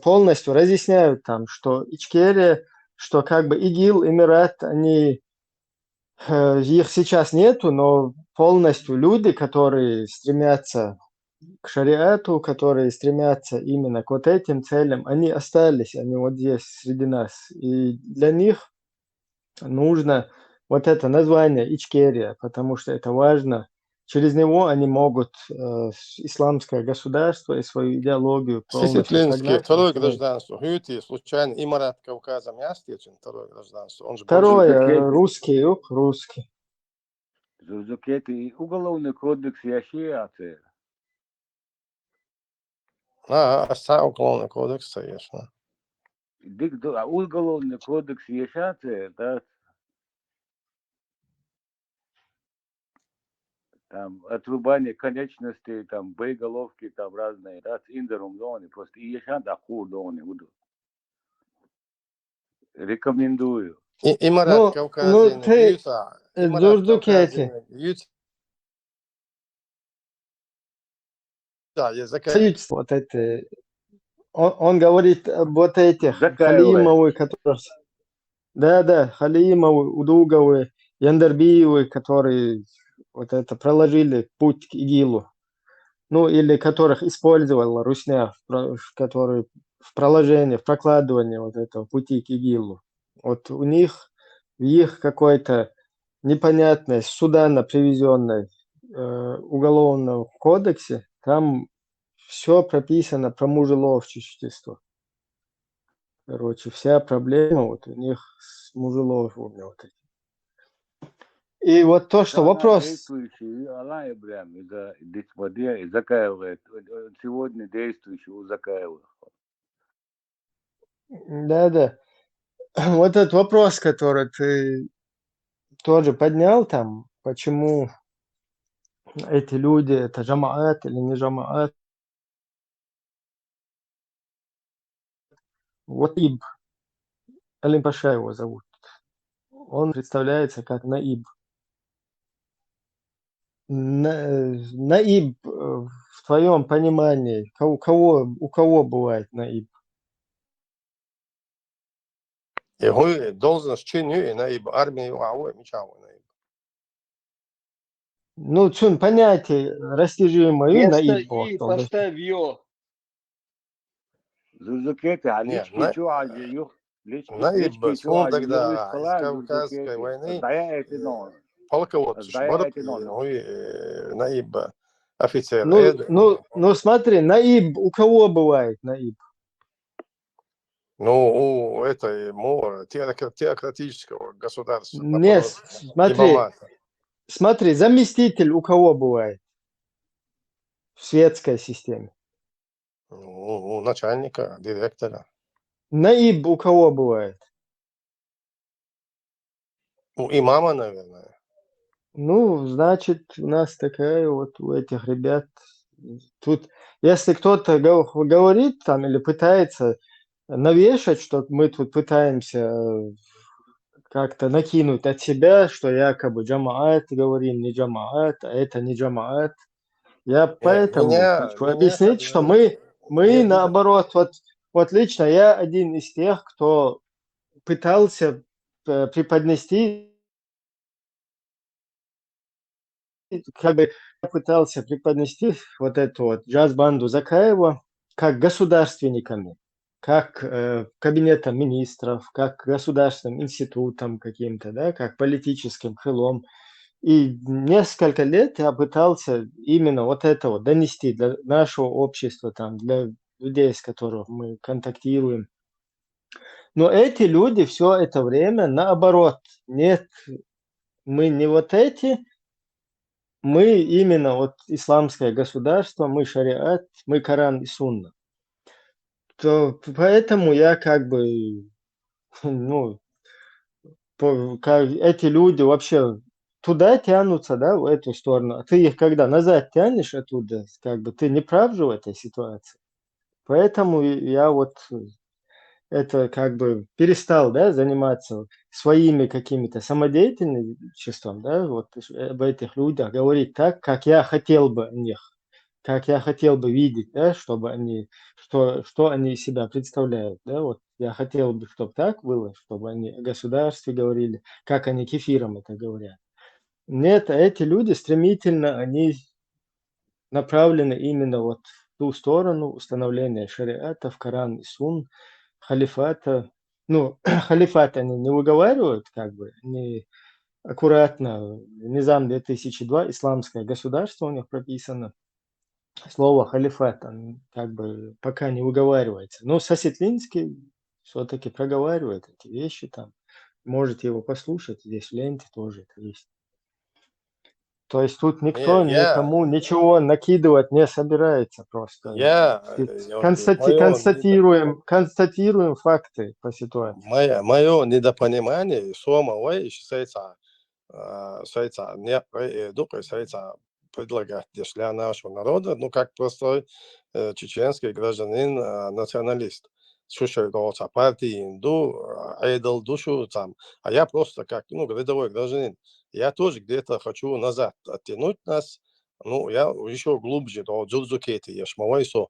полностью разъясняют там, что Ичкерия, что как бы ИГИЛ, Эмират, они их сейчас нету, но полностью люди, которые стремятся к шариату, которые стремятся именно к вот этим целям, они остались, они вот здесь среди нас. И для них нужно вот это название Ичкерия, потому что это важно. Через него они могут исламское государство и свою идеологию полностью согнать. Второе гражданство. Хьюти, случайно, Имарат Кавказа Мястичин, второе гражданство. Он же второе, русский. Зурзукети, уголовный кодекс Яшиаты. Уголовный кодекс, конечно. Уголовный кодекс Яшиаты, да. там отрубание конечностей, там боеголовки, там разные, да, с индером зоны, просто и еще да хур зоны будут. Рекомендую. Имарат Ну, Кавказин, ты, Юта, Имарат Дурдукети, Кавказин, Юта, языка. правительство вот это, он говорит об вот этих Закаевы. Халимовы, которые... Да, Халимовы, Удуговы, Яндарбиевы, которые вот это проложили путь к ИГИЛу. Ну, или которых использовала Русня, которые в проложении, в прокладывании вот этого пути к ИГИЛу. Вот у них, в их какой-то непонятной, с Судана привезенной уголовном кодексе, там все прописано про мужеловчество. Короче, вся проблема вот у них с мужеловством. Вот этим. И вот то, что вопрос... Действующий, Алан Ибрахим, из Закаева, сегодня действующий у Закаева. Да. Вот этот вопрос, который ты тоже поднял там, почему эти люди, это джамаат или не джамаат. Вот Иб, Алим Паша его зовут. Он представляется как Наиб. Наиб, в твоем понимании, у кого бывает Наиб? И он должен чинить наиб армию, а он мечтал наиб. Ну, чун, понятие растяжимое Вместо Наиб. «и» поставь «ё». Зузукеты, а Не, лички чуаджи, наиб с фон тогда из Кавказской войны полководец Барат, наиб офицер. Ну, смотри, Наиб, у кого бывает Наиб? Ну, у этой теократического государства. Нет, смотри, заместитель у кого бывает в светской системе? У начальника, директора. Наиб у кого бывает? У имама, наверное. Ну, значит, у нас такая вот у этих ребят. Тут, если кто-то говорит там или пытается навешать, что мы тут пытаемся как-то накинуть от себя, что якобы джамаат говорим, не джамаат, а это не джамаат. Я поэтому хочу объяснить, что мы наоборот, вот лично я один из тех, кто пытался преподнести, вот эту вот джаз-банду Закаева как государственниками, как кабинетом министров, как государственным институтом каким-то, да, как политическим крылом. И несколько лет я пытался именно вот это вот донести для нашего общества, там, для людей, с которыми мы контактируем. Но эти люди все это время наоборот. Нет, мы не вот эти, мы именно вот исламское государство, мы шариат, мы Коран и Сунна. То поэтому я как бы, ну, эти люди вообще туда тянутся, да, в эту сторону. А ты их когда назад тянешь оттуда, как бы ты не прав же в этой ситуации. Поэтому я вот это как бы перестал, да, заниматься своими какими-то самодеятельностью, да, вот об этих людях, говорить так, как я хотел бы о них, как я хотел бы видеть, да, чтобы они, что они из себя представляют, да, вот я хотел бы, чтобы так было, чтобы они о государстве говорили, как они кефиром это говорят. Нет, а эти люди стремительно, они направлены именно вот в ту сторону установления шариата в Коран и Сун, халифата. Ну, халифат они не выговаривают, как бы, не аккуратно. Низам 2002, исламское государство у них прописано. Слово халифат, он как бы пока не выговаривается. Но Сосетлинский все-таки проговаривает эти вещи там. Можете его послушать, здесь в ленте тоже это есть. То есть тут никто никому ничего накидывать не собирается просто. Констатируем факты по ситуации. Мое недопонимание самого не предлагать для нашего народа, ну, как простой чеченский гражданин, националист. Слушаю голоса партии, айдол душу там, а я просто как, ну, рядовой гражданин. Я тоже где-то хочу назад оттянуть нас, ну, я еще глубже до Джудзукети, я шмавайсо.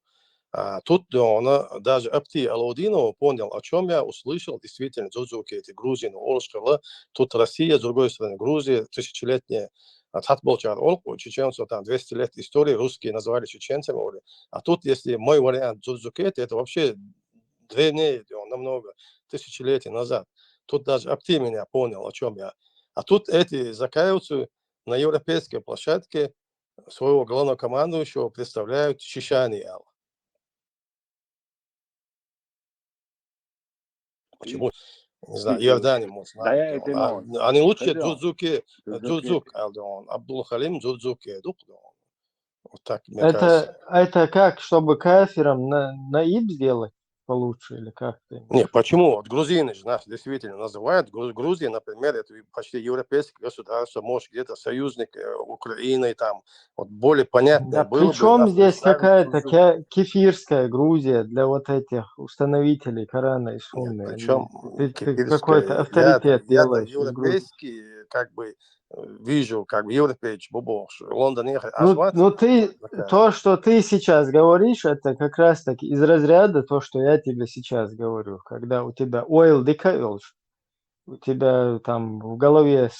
Тут он даже Апти Алаудинов понял, о чем я услышал, действительно, Джудзукети, Грузия, Олшкала, тут Россия, с другой стороны, Грузия, тысячелетняя Татболчар Олку, чеченцев там 200 лет истории, русские называли чеченцами, а тут, если мой вариант Джудзукети, это вообще древнее, он намного, тысячелетий назад. Тут даже Апти меня понял, о чем я. А тут эти закаиваются на европейской площадке своего главнокомандующего представляют чечане. Почему? Не знаю, Иордания, может, Да, я это они лучше Джудзукети. Джудзук, Абдул-Халим Джудзуки, вот так, мне кажется. Это как, чтобы кафирам наиб сделать получше, или как ты имеешь? Не, почему? Вот грузины же нас действительно называют. Грузия, например, это почти европейское государство, может, где-то союзник Украины, там, вот более понятное Да было бы причем нас здесь представить какая-то Джудзук. кефирская Грузия для вот этих установителей Корана и Нет, Сунны? причем Ты какой-то кипирская, авторитет я-то делаешь из Грузии. европейский, как бы, вижу, как бы, европейч, бубош, Лондон ехать, Ну ты, то, что ты сейчас говоришь, это как раз таки из разряда то, что я тебе сейчас говорю. Когда у тебя oil decayals, у тебя там в голове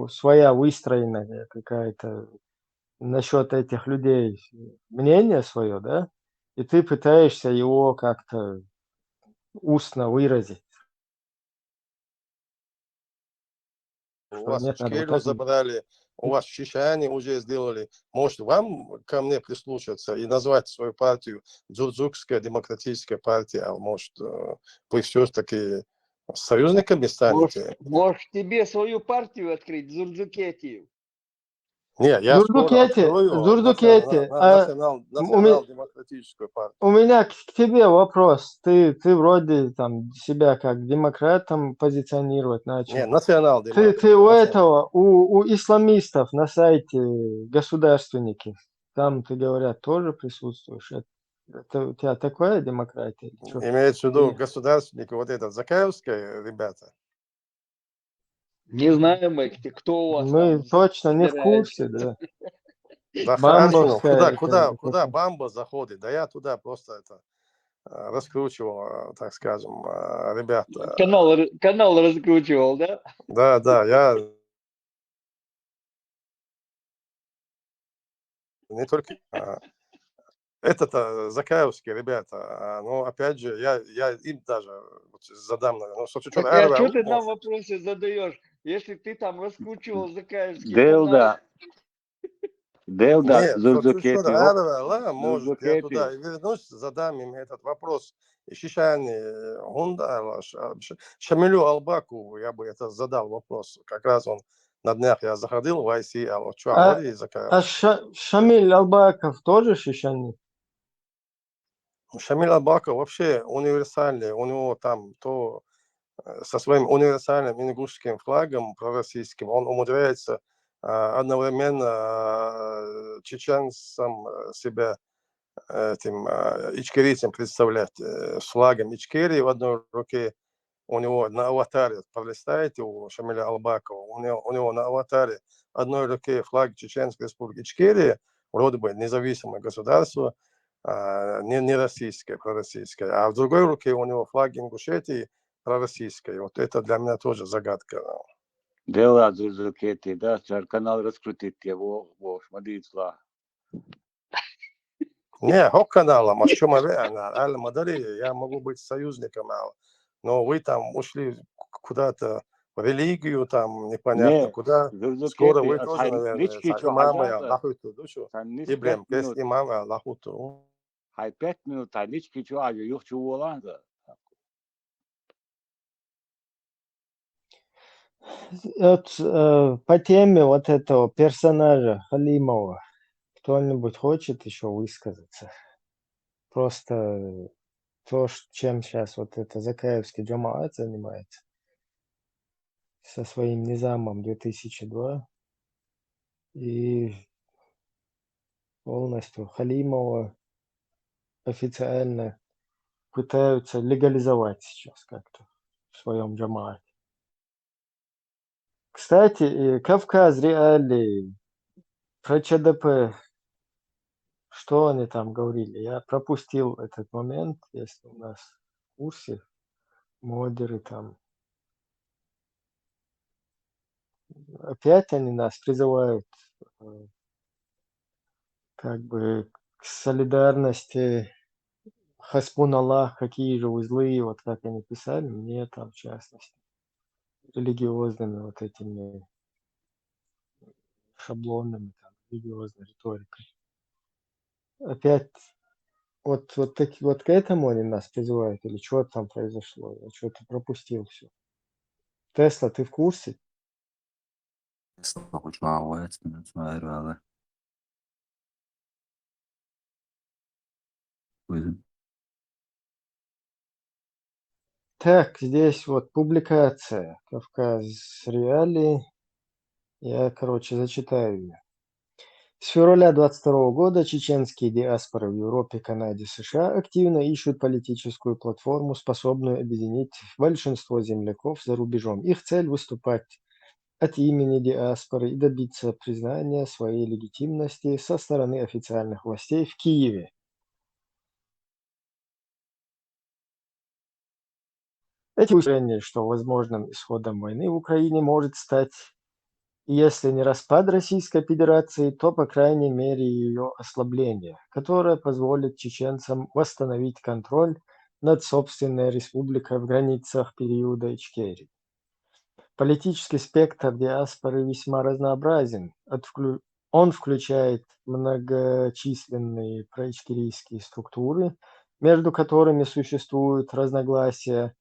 своя выстроенная какая-то насчет этих людей мнение свое, да, и ты пытаешься его как-то устно выразить. у Что вас нет, надо вот Ичкерию так. забрали, у вас чечане уже сделали. Может, вам ко мне прислушаться и назвать свою партию Джудзукская демократическая партия, а может, вы все-таки союзниками станете? Можешь тебе свою партию открыть, Зурдзукетию. Не, я скоро открою Зурдукете, у национал-демократическую партию. меня к тебе вопрос. Ты вроде там себя как демократом позиционировать начал. Не, национал-демократ. Ты у этого, у исламистов на сайте государственники, там, ты говорят, тоже присутствуешь. Это у тебя такая демократия? Или что? Имеется в виду государственники, вот это Закаевская, ребята? Не знаем мы, кто у вас Мы там точно не в собирается. курсе, да. Да хорошо, ну Бамбовская. куда Бамба заходит? Да я туда просто это раскручивал, так скажем, ребят. Канал раскручивал, да? Да, я не только это Закаевские ребята, но опять же, я им даже задам, наверное, что Так, а что ты нам вопросы задаешь? Если ты там раскручивал Закаевский канал... Делда, Нет, Зурдзукети, может, я туда и вернусь, задам им этот вопрос. Шишани Гунда, Шамилю Албаку, я бы это задал вопрос. Как раз он на днях я заходил в IC, что говори, Шамиль Албаков тоже шишани? Шамиль Албаков вообще универсальный, у него там то со своим универсальным ингушским флагом пророссийским, он умудряется одновременно чеченцам себя этим ичкерийцам представлять с флагом Ичкерии в одной руке. У него на аватаре, пролистаете у Шамиля Албакова, у него на аватаре одной руке флаг Чеченской республики Ичкерия, вроде бы независимое государство, не российское, пророссийское, а в другой руке у него флаг Ингушетии, пророссийское. Вот это для меня тоже загадка. Делда, Зурдзукети, да, канал раскрутить его, шмадицла. Не, каналом, а что Мадари, я могу быть союзником, но вы там ушли куда-то в религию, там непонятно куда. Скоро вы тоже, наверное, имамы Аллахуту душу. Ибрем, без имама Аллахуту. Хай 5 минут, а лички чего, юх чего ланза. По теме вот этого персонажа Халимова кто-нибудь хочет еще высказаться? Просто то, чем сейчас вот это Закаевский джамаат занимается со своим низамом 2002. И полностью Халимова официально пытаются легализовать сейчас как-то в своем джамаате. Кстати, Кавказ реалии про ЧДП, что они там говорили? Я пропустил этот момент, если у нас в курсе, модеры там. Опять они нас призывают как бы к солидарности. Хаспун Аллах, какие же вы злые, вот как они писали, мне там в частности, религиозными вот этими шаблонами, там, религиозной риторикой. Опять вот к этому они нас призывают, или что там произошло? Я что-то пропустил все. Тесла, ты в курсе? Так, здесь вот публикация Кавказ реалии. Я, зачитаю ее. С февраля 2022 года чеченские диаспоры в Европе, Канаде, США активно ищут политическую платформу, способную объединить большинство земляков за рубежом. Их цель – выступать от имени диаспоры и добиться признания своей легитимности со стороны официальных властей в Киеве. Эти устремления, что возможным исходом войны в Украине может стать, если не распад Российской Федерации, то, по крайней мере, ее ослабление, которое позволит чеченцам восстановить контроль над собственной республикой в границах периода Ичкерии. Политический спектр диаспоры весьма разнообразен. Он включает многочисленные проичкерийские структуры, между которыми существуют разногласия,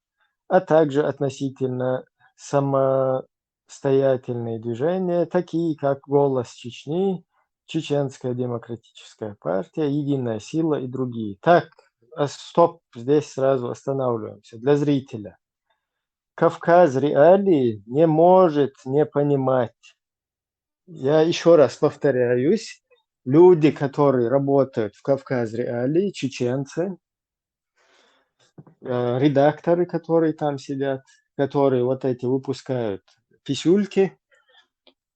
а также относительно самостоятельные движения, такие как «Голос Чечни», Чеченская демократическая партия, Единая сила и другие. Так, стоп, здесь сразу останавливаемся. Для зрителя. Кавказ реалии не может не понимать. Я еще раз повторяюсь. Люди, которые работают в Кавказ реалии, чеченцы, редакторы, которые там сидят, которые вот эти выпускают писюльки,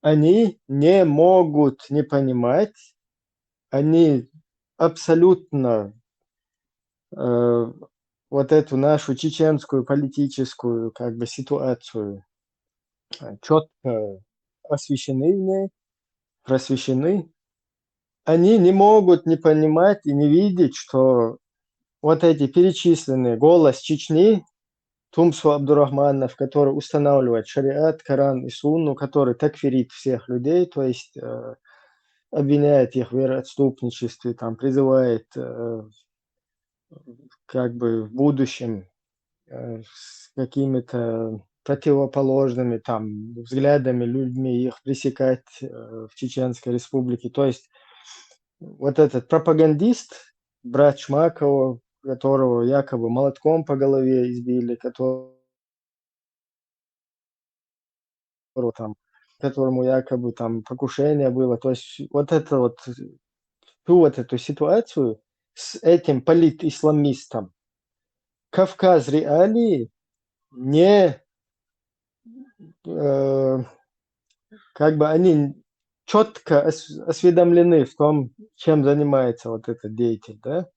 они не могут не понимать, они абсолютно вот эту нашу чеченскую политическую ситуацию четко освещены в ней, просвещены. Они не могут не понимать и не видеть, что вот эти перечисленные «Голос Чечни», Тумсу Абдурахманов, который устанавливает шариат, Коран и Сунну, который такфирит всех людей, то есть обвиняет их в вероотступничестве, там, призывает в будущем с какими-то противоположными там взглядами, людьми их пресекать в Чеченской Республике. То есть вот этот пропагандист, брат Шмакова, которого якобы молотком по голове избили, которому якобы там покушение было. То есть вот эту ситуацию с этим политисламистом Кавказ реалии не они четко осведомлены в том, чем занимается вот этот деятель, да?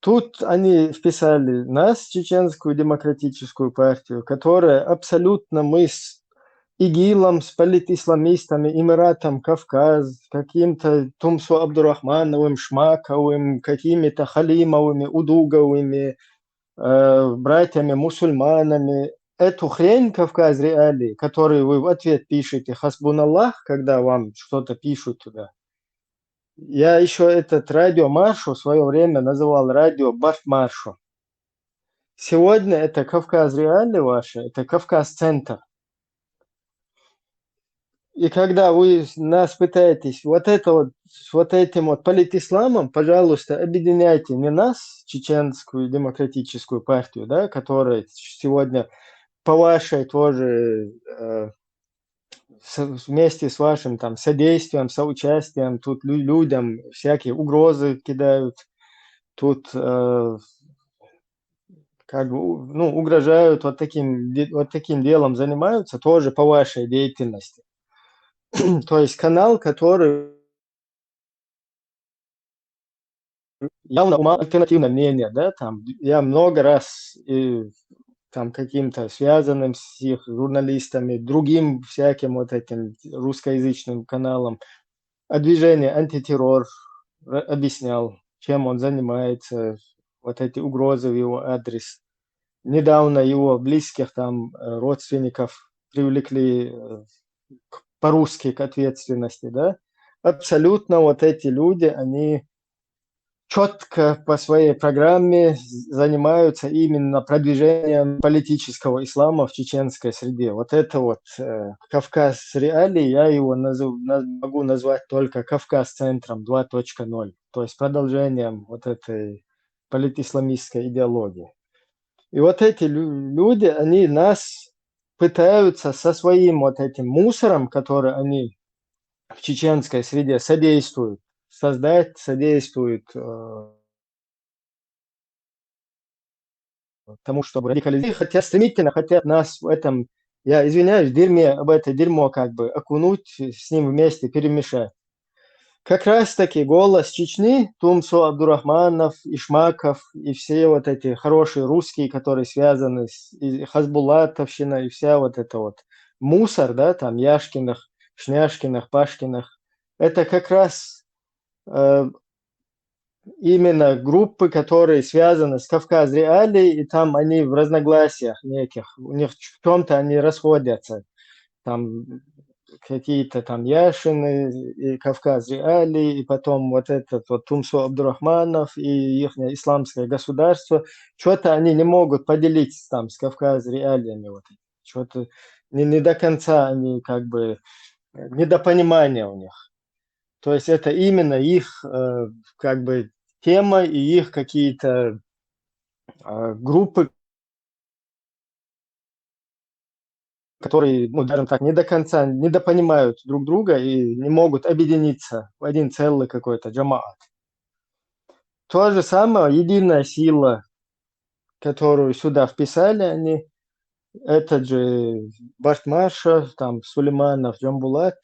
Тут они вписали нас, Чеченскую демократическую партию, которая абсолютно мы с ИГИЛом, с политисламистами, Эмиратом Кавказ, каким-то Тумсу Абдурахмановым, Шмаковым, какими-то Халимовыми, Удуговыми, братьями-мусульманами. Эту хрень Кавказ реалии, которую вы в ответ пишете «Хасбун Аллах», когда вам что-то пишут туда. Я еще этот радиомаршу в свое время называл радио Бафмаршу. Сегодня это Кавказ реалии ваше, это Кавказ-центр. И когда вы нас пытаетесь с этим политисламом, пожалуйста, объединяйте не нас, Чеченскую демократическую партию, да, которая сегодня по вашей тоже вместе с вашим там содействием, соучастием, тут людям всякие угрозы кидают, тут как бы, ну, угрожают, вот таким делом занимаются тоже по вашей деятельности. То есть канал, который явно альтернативное мнение, да, там я много раз там каким-то связанным с их журналистами, другим всяким вот этим русскоязычным каналом, о движении антитеррор объяснял, чем он занимается, вот эти угрозы в его адрес. Недавно его близких там родственников привлекли по-русски к ответственности, да. Абсолютно вот эти люди, они четко по своей программе занимаются именно продвижением политического ислама в чеченской среде. Вот это вот Кавказ реалии, я его могу назвать только Кавказ-центром 2.0, то есть продолжением вот этой политисламистской идеологии. И вот эти люди, они нас пытаются со своим вот этим мусором, который они в чеченской среде содействуют тому, чтобы радикализировать, хотят стремительно хотят нас в этом, я извиняюсь, об это дерьмо как бы окунуть, с ним вместе перемешать. Как раз таки голос Чечни, Тумсо Абдурахманов, Ишмаков и все вот эти хорошие русские, которые связаны с Хазбулатовщиной и вся вот это вот мусор, да, там Яшкиных, Шняшкиных, Пашкиных, это как раз именно группы, которые связаны с Кавказ реалией, и там они в разногласиях неких, у них в чем-то они расходятся, там какие-то там Яшины и Кавказ реалии, и потом вот этот вот Тумсо Абдурахманов и их исламское государство, что-то они не могут поделить там с Кавказ реалиями, вот, что-то не до конца они как бы, недопонимание у них. То есть это именно их как бы тема и их какие-то группы, которые, ну, скажем так, не до конца недопонимают друг друга и не могут объединиться в один целый какой-то джамаат. То же самое, единая сила, которую сюда вписали они, этот же Бартмаша, там Сулейманов, Джамбулат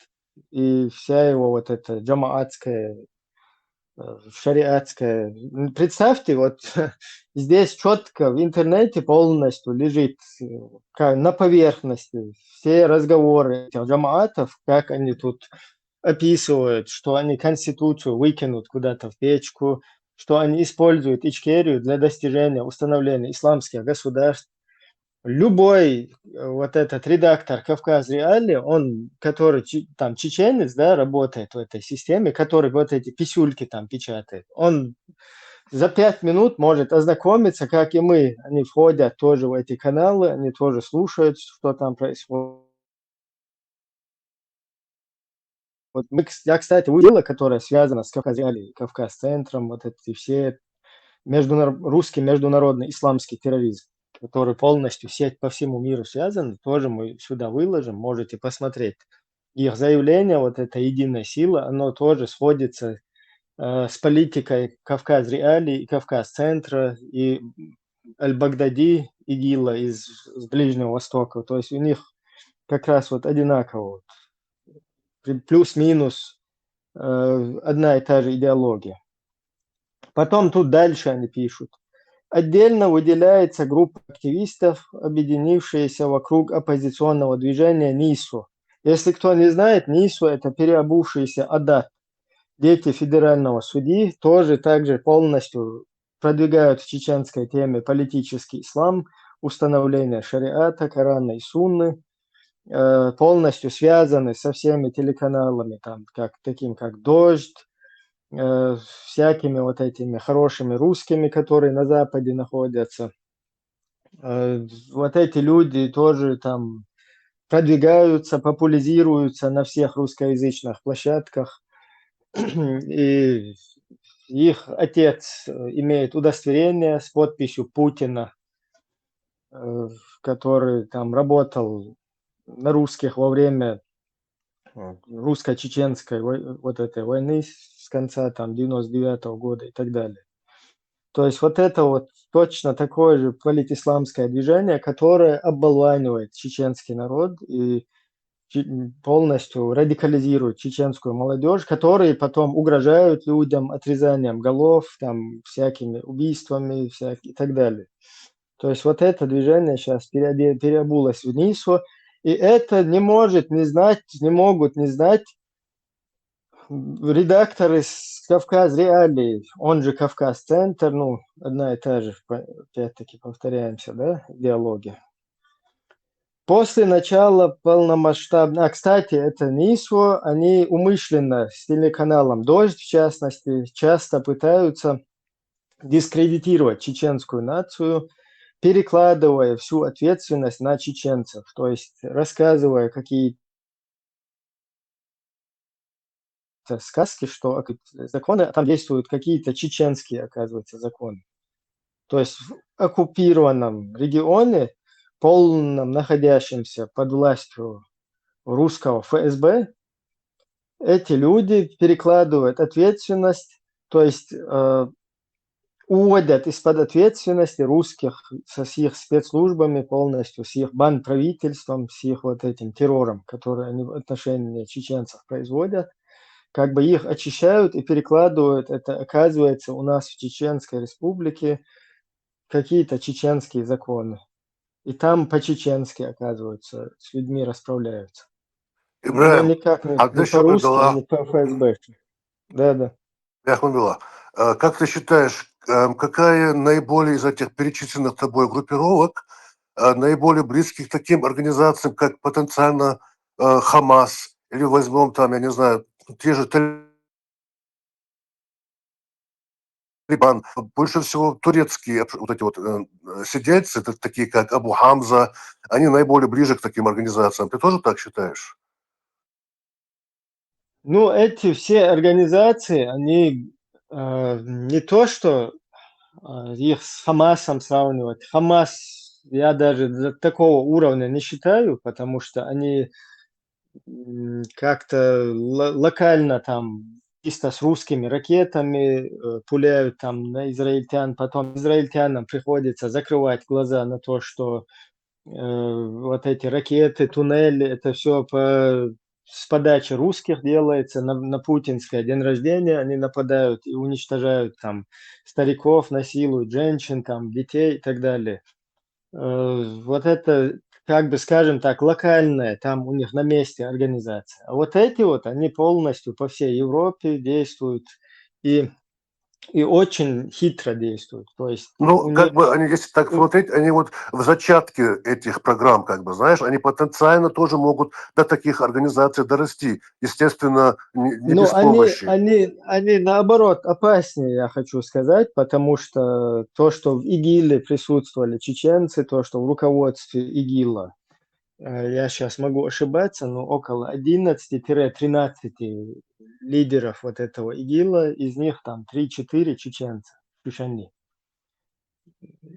и вся его вот эта джамаатская, шариатская. Представьте, вот здесь четко в интернете полностью лежит на поверхности все разговоры этих джамаатов, как они тут описывают, что они конституцию выкинут куда-то в печку, что они используют Ичкерию для достижения установления исламских государств. Любой вот этот редактор Кавказ Реали, он, который там чеченец, да, работает в этой системе, который вот эти писюльки там печатает, он за 5 минут может ознакомиться, как и мы. Они входят тоже в эти каналы, они тоже слушают, что там происходит. Вот я, кстати, увидела, которая связана с Кавказ Реали, Кавказ-центром, вот эти все русский международный исламский терроризм, который полностью сеть по всему миру связан, тоже мы сюда выложим, можете посмотреть. Их заявление, вот эта единая сила, оно тоже сходится с политикой Кавказ Реалии, Кавказ-центра и Аль-Багдади, ИГИЛа из Ближнего Востока. То есть у них как раз вот одинаково, плюс-минус одна и та же идеология. Потом тут дальше они пишут. Отдельно выделяется группа активистов, объединившаяся вокруг оппозиционного движения НИСУ. Если кто не знает, НИСУ – это переобувшиеся Адат, дети федерального судьи, тоже также полностью продвигают в чеченской теме политический ислам, установление шариата, Корана и Сунны, полностью связаны со всеми телеканалами, там, таким как «Дождь», всякими вот этими хорошими русскими, которые на Западе находятся. Вот эти люди тоже там продвигаются, популяризируются на всех русскоязычных площадках. И их отец имеет удостоверение с подписью Путина, который там работал на русских во время русско-чеченской вот этой войны с конца там 99-го года и так далее. То есть вот это вот точно такое же политисламское движение, которое оболванивает чеченский народ и полностью радикализирует чеченскую молодежь, которые потом угрожают людям отрезанием голов, там, всякими убийствами и так далее. То есть вот это движение сейчас переобулось в НИСО, и это не могут не знать редакторы с Кавказ Реалии, он же Кавказ Центр, ну, одна и та же, опять-таки повторяемся, да, диалоги. После начала полномасштабного... кстати, это НИСО, они умышленно с телеканалом «Дождь», в частности, часто пытаются дискредитировать чеченскую нацию, перекладывая всю ответственность на чеченцев, то есть рассказывая какие-то сказки, что законы, там действуют какие-то чеченские, оказывается, законы. То есть в оккупированном регионе, полном находящемся под властью русского ФСБ, эти люди перекладывают ответственность, то есть уводят из-под ответственности русских со с их спецслужбами полностью, с их банправительством, с их вот этим террором, который они в отношении чеченцев производят, как бы их очищают и перекладывают. Это оказывается у нас в Чеченской Республике какие-то чеченские законы. И там по-чеченски, оказывается, с людьми расправляются. Но Ибраим, никак не Агдыш по-русски и Абдулла, не по-ФСБ. Да. Яхмадулла, как ты считаешь, какая наиболее из этих перечисленных тобой группировок наиболее близких к таким организациям, как потенциально Хамас, или возьмем там, я не знаю, те же Талибан, больше всего турецкие вот эти вот сидельцы, это такие как Абу Хамза, они наиболее ближе к таким организациям. Ты тоже так считаешь? Ну, эти все организации, они не то, что их с Хамасом сравнивать. Хамас я даже до такого уровня не считаю, потому что они как-то локально там чисто с русскими ракетами пуляют там на израильтян, потом израильтянам приходится закрывать глаза на то, что вот эти ракеты, туннели, это все с подачи русских делается на путинское день рождения, они нападают и уничтожают там стариков, насилуют женщин, там детей и так далее. Вот это, как бы скажем так, локальная, там у них на месте организация. А вот эти вот, они полностью по всей Европе действуют и, и очень хитро действуют. То есть у Ну, как них... бы они, если так смотреть, они вот в зачатке этих программ, как бы, знаешь, они потенциально тоже могут до таких организаций дорасти. Естественно, не Ну, без помощи. они наоборот опаснее, я хочу сказать, потому что то, что в ИГИЛе присутствовали чеченцы, то, что в руководстве ИГИЛа, я сейчас могу ошибаться, но около 11-13 лидеров вот этого ИГИЛа, из них там 3-4 чеченца, чечени.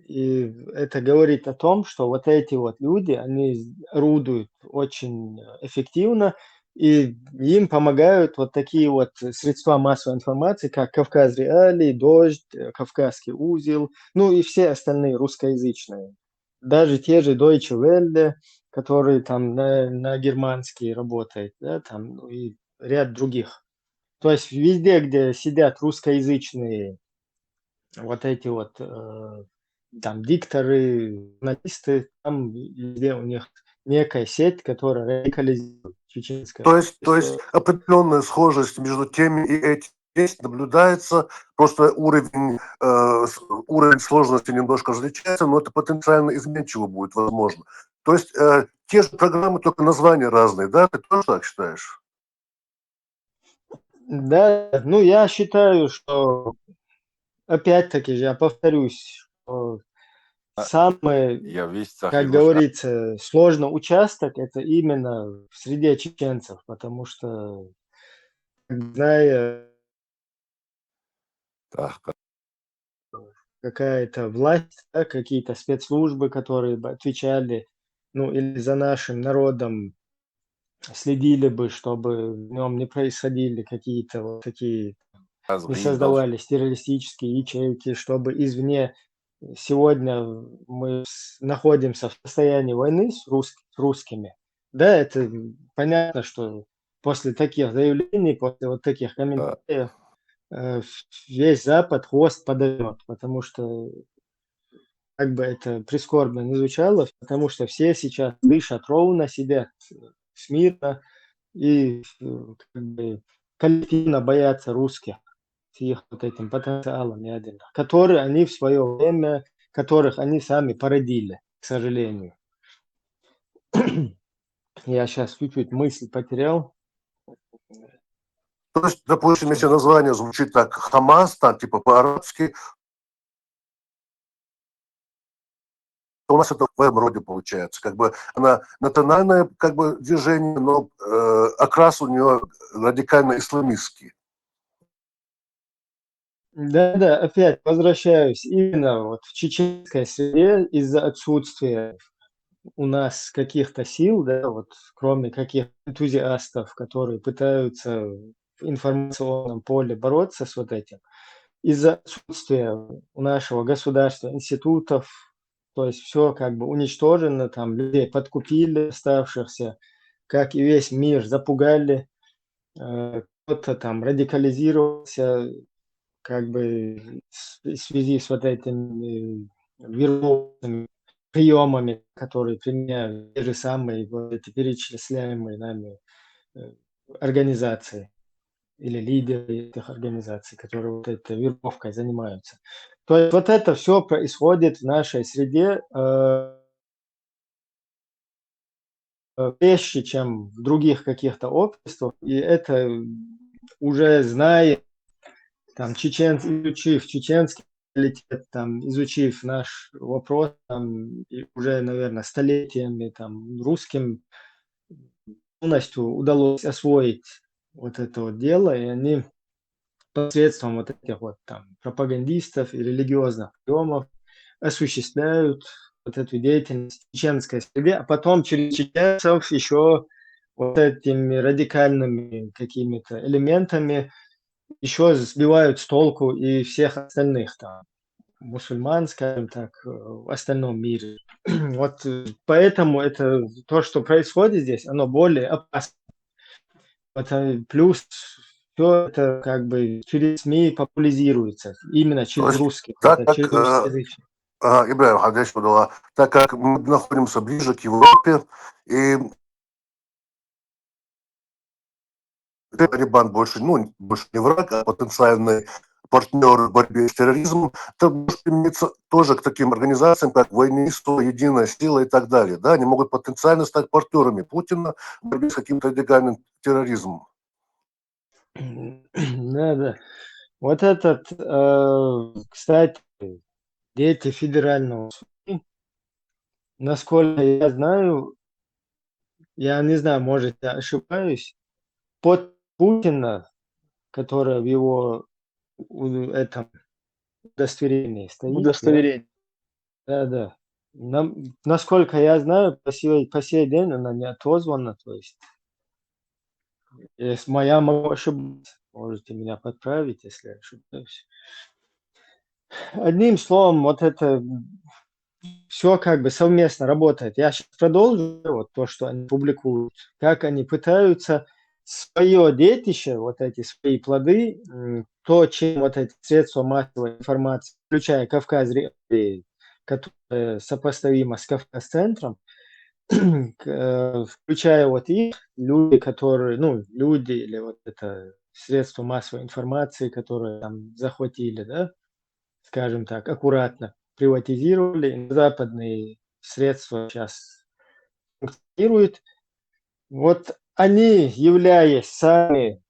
И это говорит о том, что вот эти вот люди, они орудуют очень эффективно, и им помогают вот такие вот средства массовой информации, как «Кавказ Реалии», «Дождь», «Кавказский узел», ну и все остальные русскоязычные. Даже те же Deutsche Welle, которые там на германский работает, да, там, ну и ряд других. То есть везде, где сидят русскоязычные вот эти вот там дикторы, журналисты, там везде у них некая сеть, которая радикализирует чеченское То есть общество. определенная схожесть между теми и этим есть, наблюдается, просто уровень сложности немножко различается, но это потенциально изменчиво будет возможно. То есть те же программы, только названия разные, да? Ты тоже так считаешь? Да, ну я считаю, что опять-таки я повторюсь, что самый, Я весь как Сахилуш. говорится, сложный участок это именно в среде чеченцев, потому что, зная какая-то власть, да, какие-то спецслужбы, которые бы отвечали, ну, или за нашим народом следили бы, чтобы в нем не происходили какие-то вот такие, не создавались террористические ячейки, чтобы извне. Сегодня мы находимся в состоянии войны с русскими. Да, это понятно, что после таких заявлений, после вот таких комментариев весь Запад хвост подает, потому что, как бы это прискорбно не звучало, потому что все сейчас дышат ровно, сидят смирно и как бы коллективно боятся русских с их вот этим потенциалом ядерным, которые они в свое время, которых они сами породили, к сожалению. Я сейчас чуть-чуть мысль потерял. То есть, допустим, если название звучит так Хамас, так типа по-арабски, то у нас это в этом роде получается. Как бы она национальное как бы движение, но окрас у нее радикально исламистский. Да, опять возвращаюсь именно вот в чеченской среде из-за отсутствия у нас каких-то сил, да, вот кроме каких энтузиастов, которые пытаются в информационном поле бороться с вот этим, из-за отсутствия у нашего государства институтов, то есть все как бы уничтожено, там людей подкупили оставшихся, как и весь мир запугали, кто-то там радикализировался, как бы в связи с вот этими вербовыми приемами, которые применяют те же самые вот эти перечисляемые нами организации или лидеры этих организаций, которые вот этой вербовкой занимаются. То есть вот это все происходит в нашей среде чаще, чем в других каких-то обществах, и это уже зная, там, чеченцы, изучив чеченский менталитет, там, изучив наш вопрос, там, и уже, наверное, столетиями, там, русским полностью удалось освоить вот это вот дело, и они посредством вот этих вот там пропагандистов и религиозных приемов осуществляют вот эту деятельность в чеченской среде, а потом через чеченцев еще вот этими радикальными какими-то элементами еще сбивают с толку и всех остальных там мусульман, скажем так, в остальном мире. Вот поэтому это то, что происходит здесь, оно более опасно. Плюс все это как бы через СМИ популяризируется, именно То через есть, русских, так это как, через русскоязычных. Ибраим Хадеш подала, так как мы находимся ближе к Европе, и Талибан больше не враг, а потенциальный партнер в борьбе с терроризмом, это может примениться тоже к таким организациям, как Воинисту, Единая сила и так далее. Да, они могут потенциально стать партнерами Путина в борьбе с каким-то радикальным терроризмом. Да. Вот этот, кстати, дети федерального суда, насколько я знаю, я не знаю, может, я ошибаюсь, под Путина, которая в его этом удостоверении стоит, Удостоверение. да. Насколько я знаю, по сей день она не отозвана, то есть, если моя могу ошибаться, можете меня подправить, если я ошибаюсь. Одним словом, вот это все как бы совместно работает. Я сейчас продолжу вот то, что они публикуют, как они пытаются свое детище, вот эти свои плоды, то, чем вот эти средства массовой информации, включая Кавказ, которое сопоставимо с Кавказ-центром, включая вот их, люди, которые, люди или вот это средства массовой информации, которые там захватили, да, скажем так, аккуратно приватизировали, западные средства сейчас функционируют. Вот они, являясь сами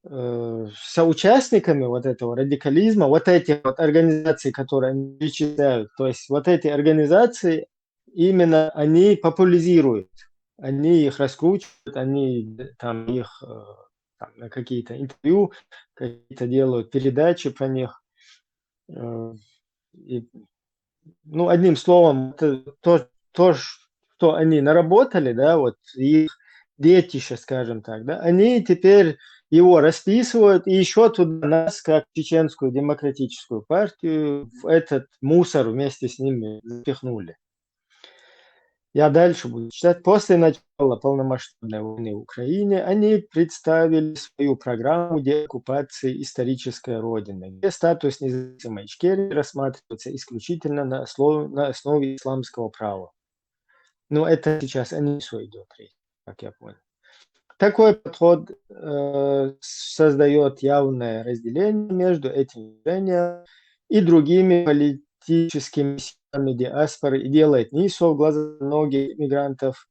соучастниками вот этого радикализма, вот этих вот организаций, которые они перечисляют, то есть вот эти организации, именно они популяризируют, они их раскручивают, они там их там, на какие-то интервью, какие-то делают передачи про них. И, одним словом, это то, что они наработали, да, вот их детище, скажем так, да, они теперь его расписывают и еще туда нас, как чеченскую демократическую партию, в этот мусор вместе с ними запихнули. Я дальше буду читать. После начала полномасштабной войны в Украине они представили свою программу деоккупации исторической родины, где статус независимой Ичкерии рассматривается исключительно на основе исламского права. Но это сейчас о НИСу идет речь, как я понял. Такой подход создает явное разделение между этим движением и другими политическими силами диаспоры и делает НИСу в глаза многих мигрантов.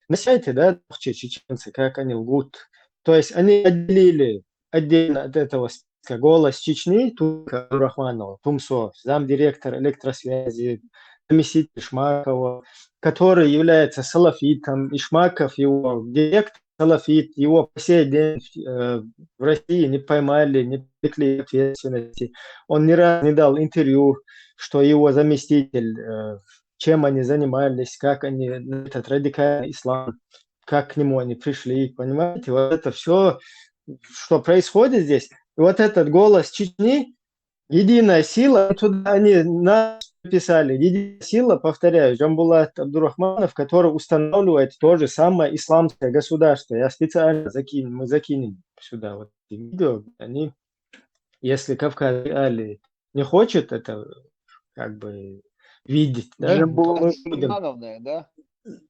На сайте, да, чеченцы, как они лгут. То есть они отделили отдельно от этого списка «Голос Чечни» Тука Абдурахманова, Тумсо, замдиректор электросвязи, заместитель Шмакова, который является салафитом, и Шмаков его директор салафит, его по сей день в России не поймали, не привлекли к ответственности. Он ни разу не дал интервью, что его заместитель, чем они занимались, как они, этот радикальный ислам, как к нему они пришли, понимаете? Вот это все, что происходит здесь. И вот этот голос Чечни, единая сила, туда они нас писали, единая сила, повторяю, Джамбулат Абдурахманов, который устанавливает то же самое исламское государство. Я специально мы закинем сюда вот эти видео, они, если Кавказ Али не хочет это как бы видеть, да, то мы будем, Джамбулановна, да?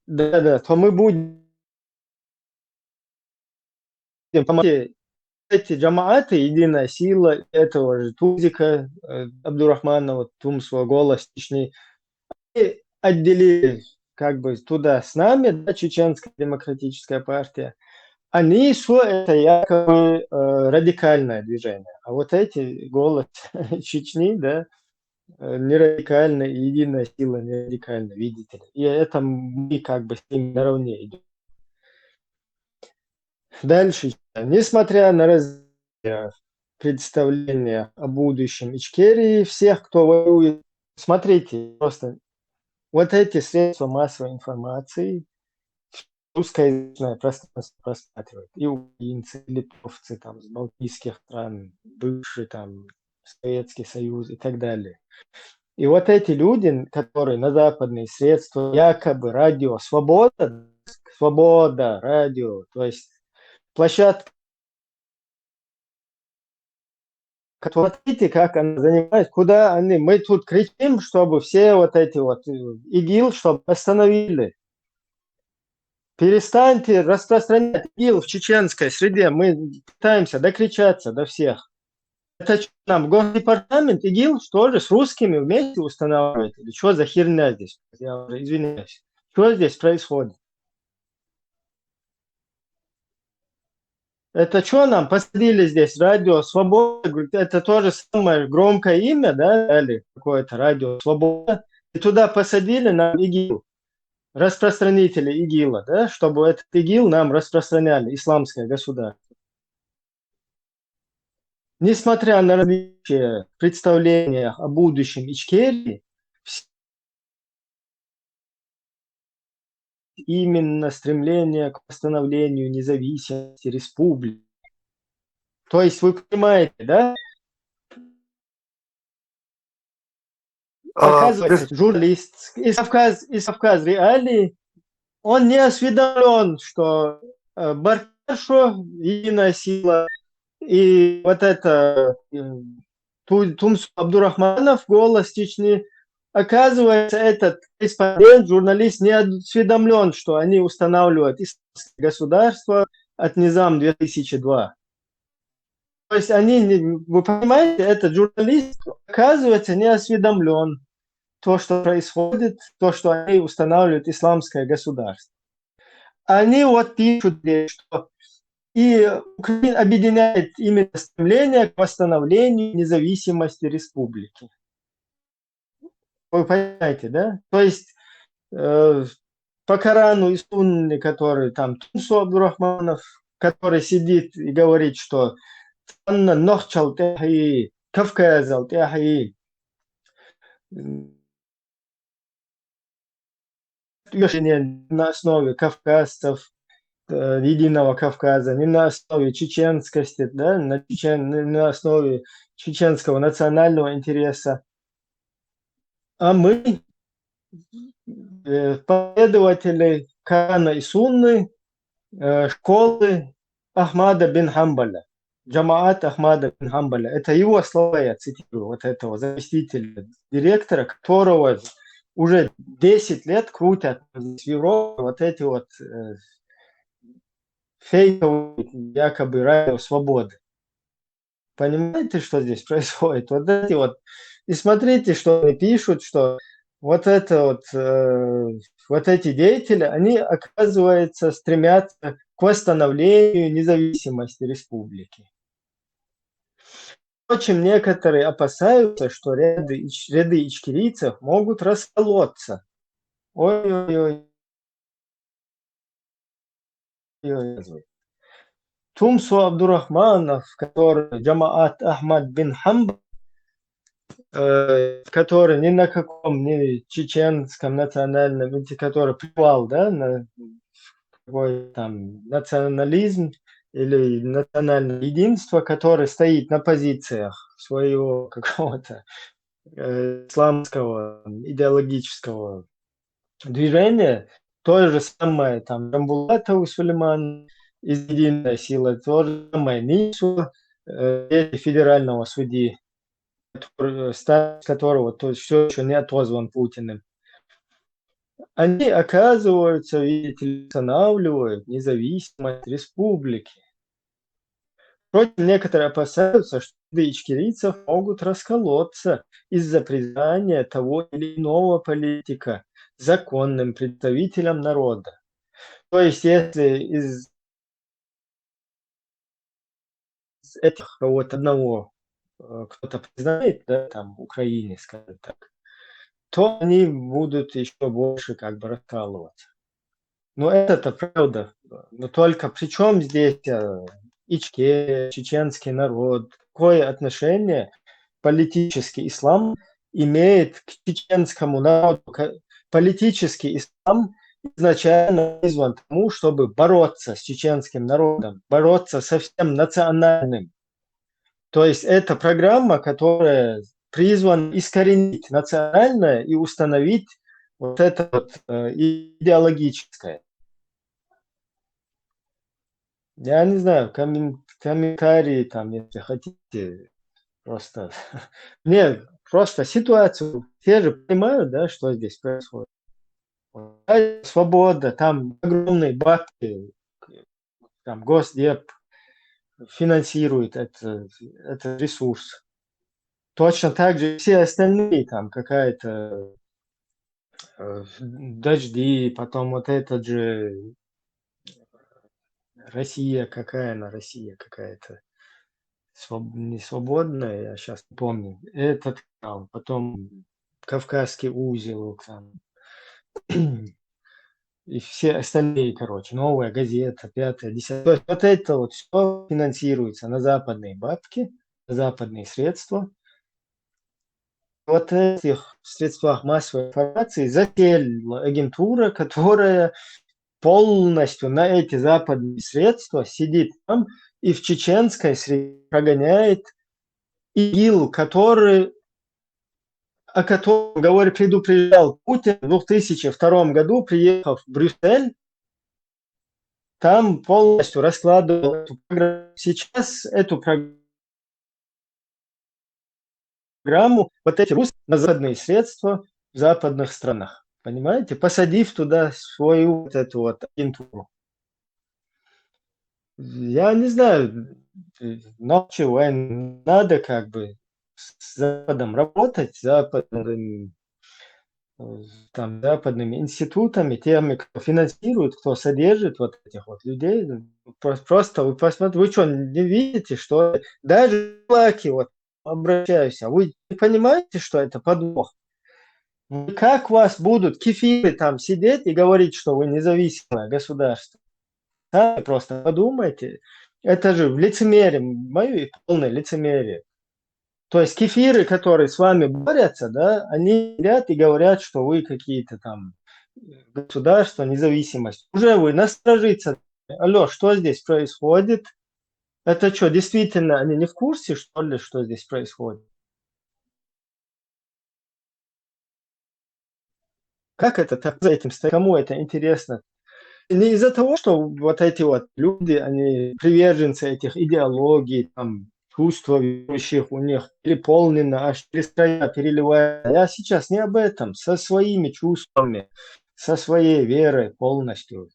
да, то мы будем эти джамааты, единая сила этого же Тузика, Абдурахманова, Тумсова, голос Чечни, и отделили как бы туда с нами, да, Чеченская демократическая партия. Они что это якобы радикальное движение. А вот эти голос Чечни, да, не радикально, и единая сила не радикально, видите ли. И это мы как бы с ними наравне идем. Дальше. Несмотря на разные представления о будущем Ичкерии, всех, кто воюет, смотрите, просто вот эти средства массовой информации русскоязычное пространство просматривают. И украинцы, и литовцы там, с балтийских стран, бывший там Советский Союз и так далее. И вот эти люди, которые на западные средства, якобы радио «Свобода», «Свобода», радио, то есть площадка, смотрите, как она занимает, куда они, мы тут кричим, чтобы все вот эти вот ИГИЛ, чтобы остановили. Перестаньте распространять ИГИЛ в чеченской среде, мы пытаемся докричаться до всех. Это что нам, Госдепартамент ИГИЛ, что же, с русскими вместе устанавливает? Или что за херня здесь? Я уже извиняюсь. Что здесь происходит? Это что нам посадили здесь? Радио «Свобода», говорит, это то же самое громкое имя, да, или какое-то радио «Свобода». И туда посадили нам ИГИЛ, распространители ИГИЛа, да, чтобы этот ИГИЛ нам распространяли, исламское государство. Несмотря на различия представления о будущем Ичкерии, именно стремление к восстановлению независимости республики. То есть вы понимаете, да? Оказывается, журналист из Кавказ Реалии, он не осведомлен, что Барташо, единая сила, и вот это Тумс Абдурахманов, голос Чечни, оказывается, этот корреспондент, журналист не осведомлен, что они устанавливают исламское государство от Низам 2002. То есть вы понимаете, этот журналист, оказывается, не осведомлен то, что происходит, то, что они устанавливают исламское государство. Они вот пишут здесь, что и Украина объединяет именно стремление к восстановлению независимости республики. Вы понимаете, да? То есть по Корану и Сунне, который там Тумсо Абдурахманов, который сидит и говорит, что Нохчал Техи, Кавказал Техи, решение на основе кавказцев, единого Кавказа, не на основе чеченскости, да, на основе чеченского национального интереса. А мы, последователи Корана и Сунны, школы Ахмада бин Хамбаля, Джамаат Ахмада бин Хамбаля. Это его слова, я цитирую, вот этого заместителя директора, которого уже 10 лет крутят в Европе вот эти вот фейковые якобы радио свободы. Понимаете, что здесь происходит? Вот эти вот. И смотрите, что они пишут, что вот это вот, вот эти деятели, они, оказывается, стремятся к восстановлению независимости республики. Впрочем, некоторые опасаются, что ряды ичкерийцев могут расколоться. Ой-ой-ой. Тумсу Абдурахманов, который Джамаат Ахмад бин Хамбаль, который ни на каком ни чеченском национальном, который плевал, да, на какой там национализм или национальное единство, который стоит на позициях своего какого-то исламского идеологического движения, то же самое там Рамбулатов Сулейман из «Единой силы», то же самое НИСУ, федерального судьи, статус которого все еще не отозван Путиным. Они, оказывается, видите, устанавливают независимость республики. Впрочем, некоторые опасаются, что ичкерийцев могут расколоться из-за признания того или иного политика законным представителем народа. То есть, если из этих вот одного кто-то признает, да, там, Украине, скажем так, то они будут еще больше как бы раскалываться. Но это правда. Но только при чем здесь Ичкерия, чеченский народ? Какое отношение политический ислам имеет к чеченскому народу? Политический ислам изначально призван к тому, чтобы бороться с чеченским народом, бороться со всем национальным. То есть это программа, которая призвана искоренить национальное и установить вот это вот идеологическое. Я не знаю, комментарии там, если хотите, просто... Мне просто ситуацию, все же понимают, да, что здесь происходит. Свобода, там огромные бабки, там Госдеп финансирует этот ресурс. Точно так же все остальные, там какая-то дожди, потом вот этот же Россия, какая она Россия какая-то не свободная, я сейчас не помню. Этот там, потом Кавказский узел, там, и все остальные, короче, Новая газета, 5-я, 10-я. То есть вот это вот все финансируется на западные бабки, на западные средства. Вот этих средствах массовой информации засела агентура, которая полностью на эти западные средства сидит там и в чеченской среде прогоняет ИГИЛ, о котором предупреждал Путин в 2002 году, приехав в Брюссель, там полностью раскладывал эту программу. Сейчас эту программу, вот эти русские западные средства в западных странах, понимаете, посадив туда свою вот эту вот агентуру. Я не знаю, ночью надо как бы с Западом работать, западными институтами, теми, кто финансирует, кто содержит вот этих вот людей. Просто вы посмотрите, вы что, не видите, что даже лаки, вот обращаюсь, а вы не понимаете, что это подвох? Как вас будут кефиры там сидеть и говорить, что вы независимое государство? Сами просто подумайте. Это же в лицемерие, мое полное лицемерие. То есть кефиры, которые с вами борются, да, они сидят и говорят, что вы какие-то там государство, независимость. Уже вы насторожиться. Алло, что здесь происходит? Это что, действительно, они не в курсе, что ли, что здесь происходит? Как это так за этим стоит? Кому это интересно? Не из-за того, что вот эти вот люди, они приверженцы этих идеологий, там, чувства верующих у них переполнено, аж через края переливается. Я сейчас не об этом, со своими чувствами, со своей верой полностью.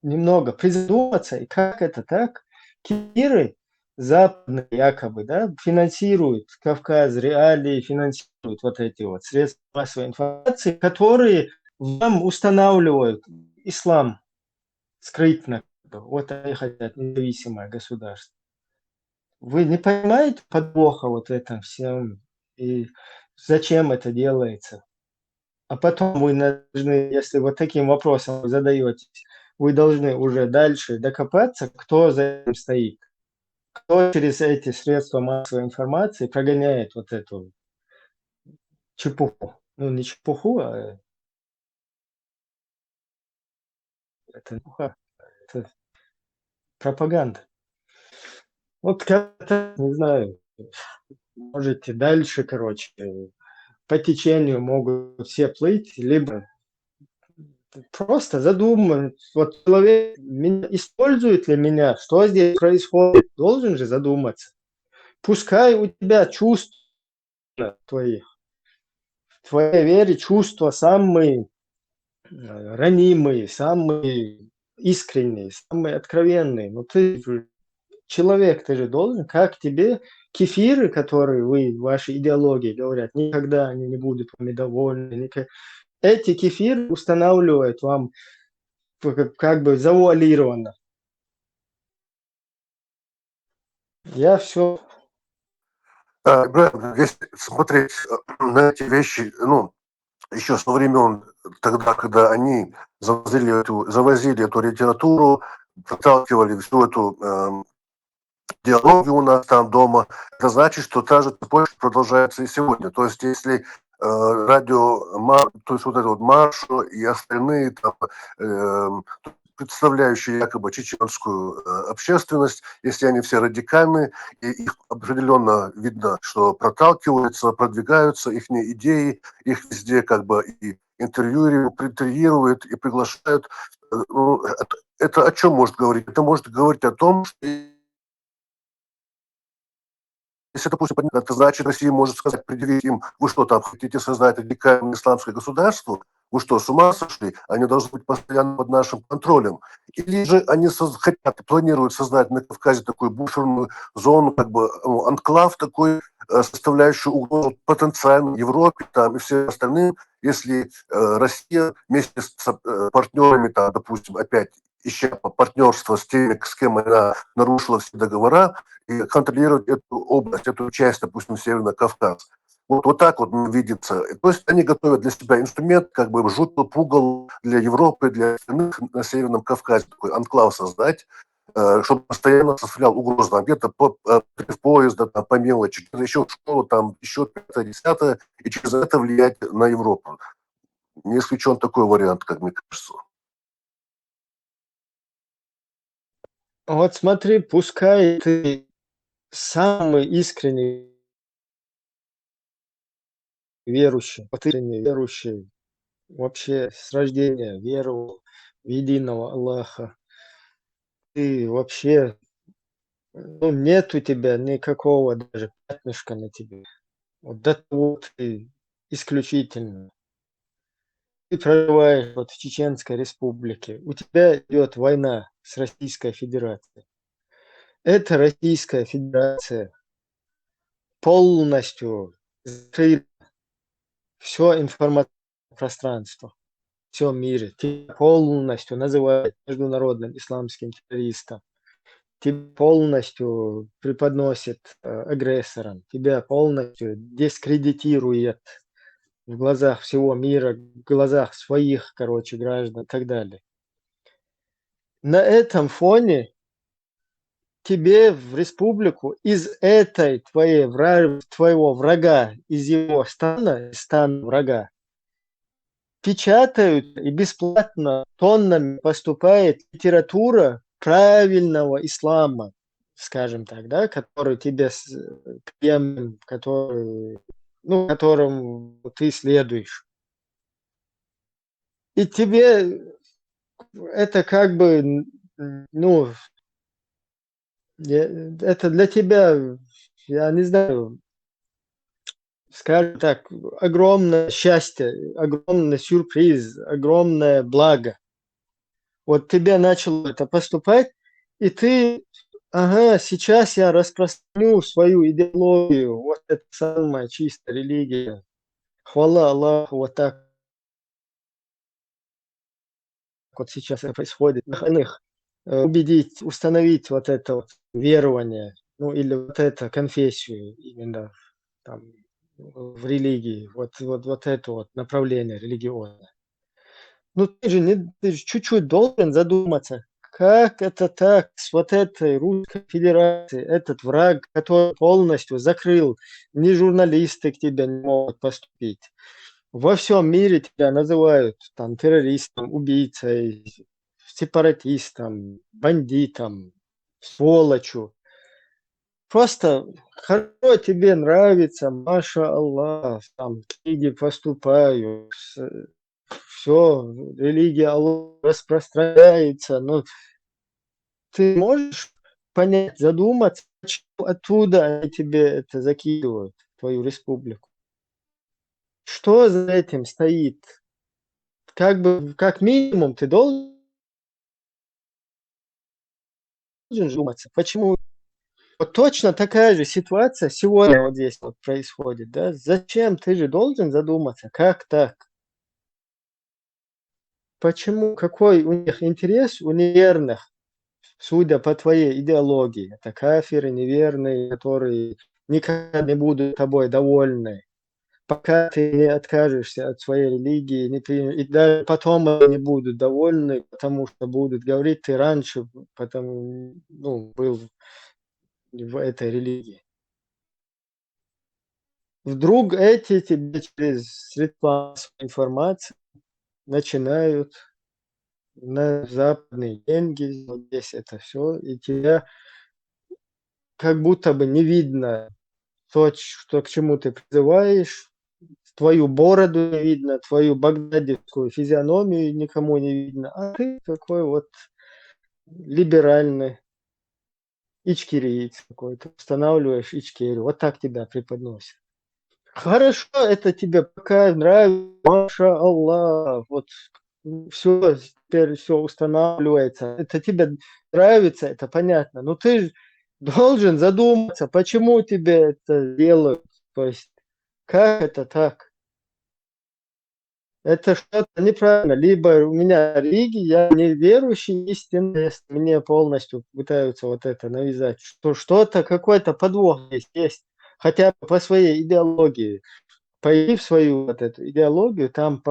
Немного призадуматься, и как это так? Киры западные якобы, да, финансируют Кавказ, реалии, финансируют вот эти вот средства массовой информации, которые вам устанавливают ислам скрытно. Вот они хотят независимое государство. Вы не понимаете подвоха вот в этом всем? И зачем это делается? А потом вы должны, если вот таким вопросом вы задаетесь, вы должны уже дальше докопаться, кто за этим стоит. Кто через эти средства массовой информации прогоняет вот эту чепуху. Ну, не чепуху, а это чепуха, это пропаганда. Вот как-то, не знаю, можете дальше, короче, по течению могут все плыть, либо просто задумать, вот человек использует ли меня, что здесь происходит, должен же задуматься. Пускай у тебя чувства твоих, в твоей вере чувства самые ранимые, самые искренние, самые откровенные. Но ты же человек, ты же должен, как тебе кефиры, которые вы, ваши идеологии говорят, никогда они не будут вами довольны. Эти кефиры устанавливают вам как бы завуалированно. Я все. Брат, если смотреть на эти вещи, ну, еще со времен тогда, когда они завозили эту литературу, проталкивали всю эту диалогию у нас там дома, это значит, что та же цепочка продолжается и сегодня. То есть, если то есть вот это вот Маршо и остальные там, представляющие якобы чеченскую общественность, если они все радикальны, и их определенно видно, что проталкиваются, продвигаются их идеи, их везде как бы и интервьюируют и приглашают. Ну, это о чем может говорить? Это может говорить о том, что если, допустим, это значит, Россия может сказать, предъявить им, вы что там хотите создать радикальное исламское государство? Вы что, с ума сошли? Они должны быть постоянно под нашим контролем. Или же они хотят, планируют создать на Кавказе такую буферную зону, как бы анклав такой, составляющий угрозу потенциально Европе там, и всем остальным, если Россия вместе с партнерами, там, допустим, опять ища партнерство с теми, с кем она нарушила все договора, и контролировать эту область, эту часть, допустим, Северный Кавказ. Вот так вот видится. То есть они готовят для себя инструмент, как бы жуткий пугал для Европы, для остальных на Северном Кавказе, такой анклав создать, чтобы постоянно составлял угрозу, там, где-то против поезда, там, по мелочи, где-то еще в школу, там, еще 5-10, и через это влиять на Европу. Не исключен такой вариант, как мне кажется. Вот смотри, пускай ты самый искренний верующий, вот искренний верующий, вообще с рождения веровал в единого Аллаха. Ты вообще, ну, нет у тебя никакого даже пятнышка на тебе. Вот до того ты исключительно. Ты проживаешь вот в Чеченской Республике. У тебя идет война с Российской Федерацией. Эта Российская Федерация полностью закрыла все информационное пространство в всем мире. Тебя полностью называют международным исламским террористом. Тебя полностью преподносит агрессором. Тебя полностью дискредитирует в глазах всего мира, в глазах своих, короче, граждан и так далее. На этом фоне тебе в республику из этой твоего врага, из его стана врага, печатают и бесплатно тоннами поступает литература правильного ислама, скажем так, да, который тебе приемлем, который, ну, которому ты следуешь. И тебе это как бы, ну, это для тебя, я не знаю, скажем так, огромное счастье, огромный сюрприз, огромное благо. Вот тебе начало это поступать, и ты, ага, сейчас я распространю свою идеологию, вот это самая чистая религия. Хвала Аллаху, вот так вот сейчас это происходит. Их убедить, установить вот это вот верование, ну или вот это конфессию именно там в религии, вот это вот направление религиозное. Ну ты же чуть-чуть должен задуматься, как это так с вот этой Русской Федерацией, этот враг, который полностью закрыл, ни журналисты к тебе не могут поступить. Во всем мире тебя называют там террористом, убийцей, сепаратистом, бандитом, сволочью. Просто хорошо тебе нравится, маша Аллах, там книги поступают, все, религия Аллаха распространяется, но ты можешь понять, задуматься, почему оттуда они тебе это закидывают, твою республику? Что за этим стоит? Как бы, как минимум, ты должен задуматься, почему вот точно такая же ситуация сегодня вот здесь вот происходит, да? Зачем? Ты же должен задуматься, как так? Почему? Какой у них интерес у неверных, судя по твоей идеологии? Это кафиры неверные, которые никогда не будут тобой довольны, пока ты не откажешься от своей религии, и даже потом они не будут довольны, потому что будут говорить, ты раньше потому, ну, был в этой религии. Вдруг эти тебе через средства массовой информации начинают на западные деньги вот здесь это все, и тебя как будто бы не видно то, что к чему ты призываешь, твою бороду не видно, твою багдадевскую физиономию никому не видно, а ты такой вот либеральный ичкериец какой-то, устанавливаешь Ичкерию, вот так тебя преподносят. Хорошо, это тебе пока нравится, маша Аллах, вот все, теперь все устанавливается, это тебе нравится, это понятно, но ты ж должен задуматься, почему тебе это делают, то есть как это так? Это что-то неправильно. Либо у меня религия, я неверующий, истинный, если мне полностью пытаются вот это навязать, что что-то, какой-то подвох здесь есть, хотя бы по своей идеологии. Пойди в свою вот эту идеологию, там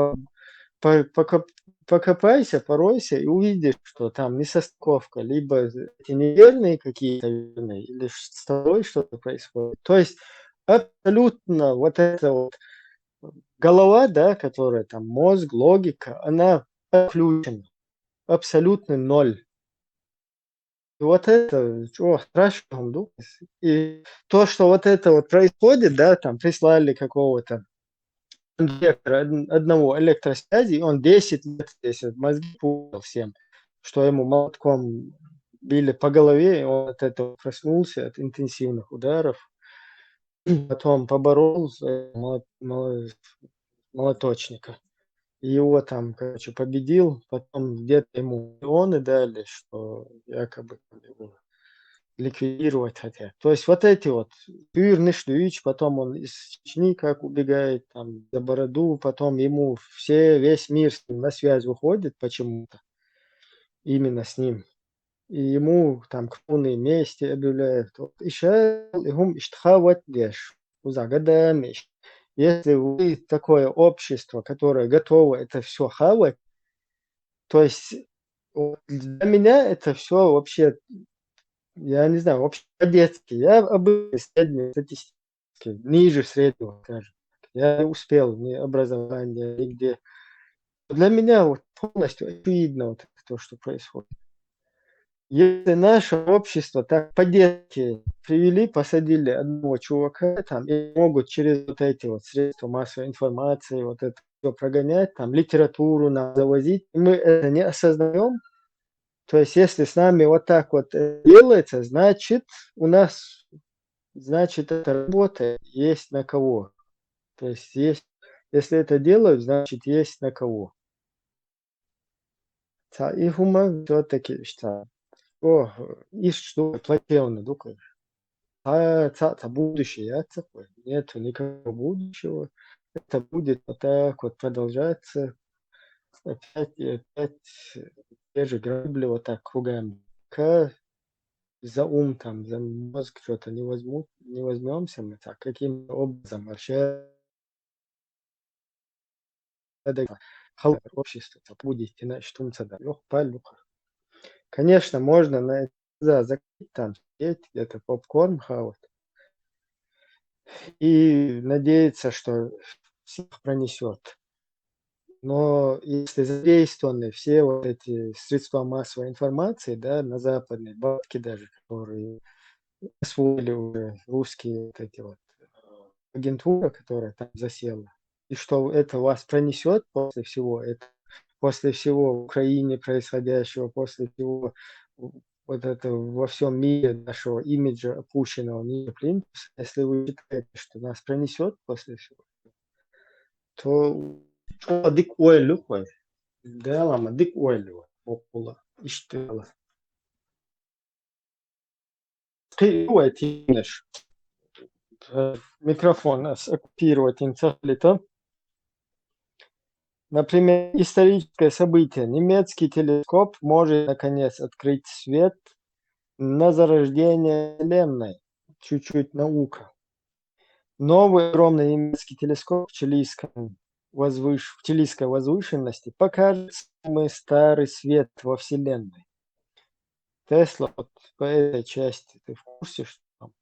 покопайся, поройся и увидишь, что там несостыковка, либо эти неверные какие-то верные, или с тобой что-то происходит. То есть абсолютно вот это вот голова, да, которая там мозг, логика, она отключена, абсолютный ноль. И вот это, о, страшно вам думать. И то, что вот это вот происходит, да, там прислали какого-то директора одного электросвязи, и он 10 лет здесь мозги путал всем, что ему молотком били по голове, и он от этого проснулся, от интенсивных ударов. Потом поборол молоточника. Его там, короче, победил, потом где-то ему миллионы дали, что якобы его ликвидировать хотят. То есть вот эти вот Нышлюич, потом он из Чечни как убегает там за бороду, потом ему весь мир с ним на связь выходит почему-то, именно с ним. И ему там кровные мести объявляют. Вот, если вы такое общество, которое готово это все хавать, то есть для меня это все вообще, я не знаю, вообще по-детски. Я обычный средний статистически, ниже среднего, скажем. Я не успел ни образования, нигде. Для меня вот полностью очевидно вот то, что происходит. Если наше общество так по-детски привели, посадили одного чувака там, и могут через вот эти вот средства массовой информации вот это все прогонять, там литературу нам завозить, и мы это не осознаем, то есть если с нами вот так вот делается, значит у нас, значит это работает, есть на кого. То есть есть, если это делают, значит есть на кого. И хума все-таки что, и что платевно, дука. Будущее такое. Нету никакого будущего. Это будет вот так вот продолжаться. Опять и опять те же грабли вот так кругами. Пока за ум там, за мозг что-то не возьмемся мы так, каким образом вообще общество будет иначе тумца да палюха. Конечно, можно на это закрыть там, сидеть, где-то попкорн хавать и надеяться, что всех пронесет. Но если задействованы все вот эти средства массовой информации, да, на западные бабки даже, которые освоили уже русские вот эти вот агентура, которая там засела, и что это вас пронесет после всего этого, после всего в Украине происходящего, после всего вот это во всем мире нашего имиджа опущенного ниже плинтуса, если вы считаете, что нас пронесет после всего, то дик ойлу кой. Делама дик ойлу попула. İşte Кривой тянешь. Микрофон нас оккупировать инцелита. Например, историческое событие. Немецкий телескоп может наконец открыть свет на зарождение Вселенной. Чуть-чуть наука. Новый огромный немецкий телескоп в чилийской возвышенности покажет самый старый свет во Вселенной. Тесла, вот по этой части ты в курсе, что там?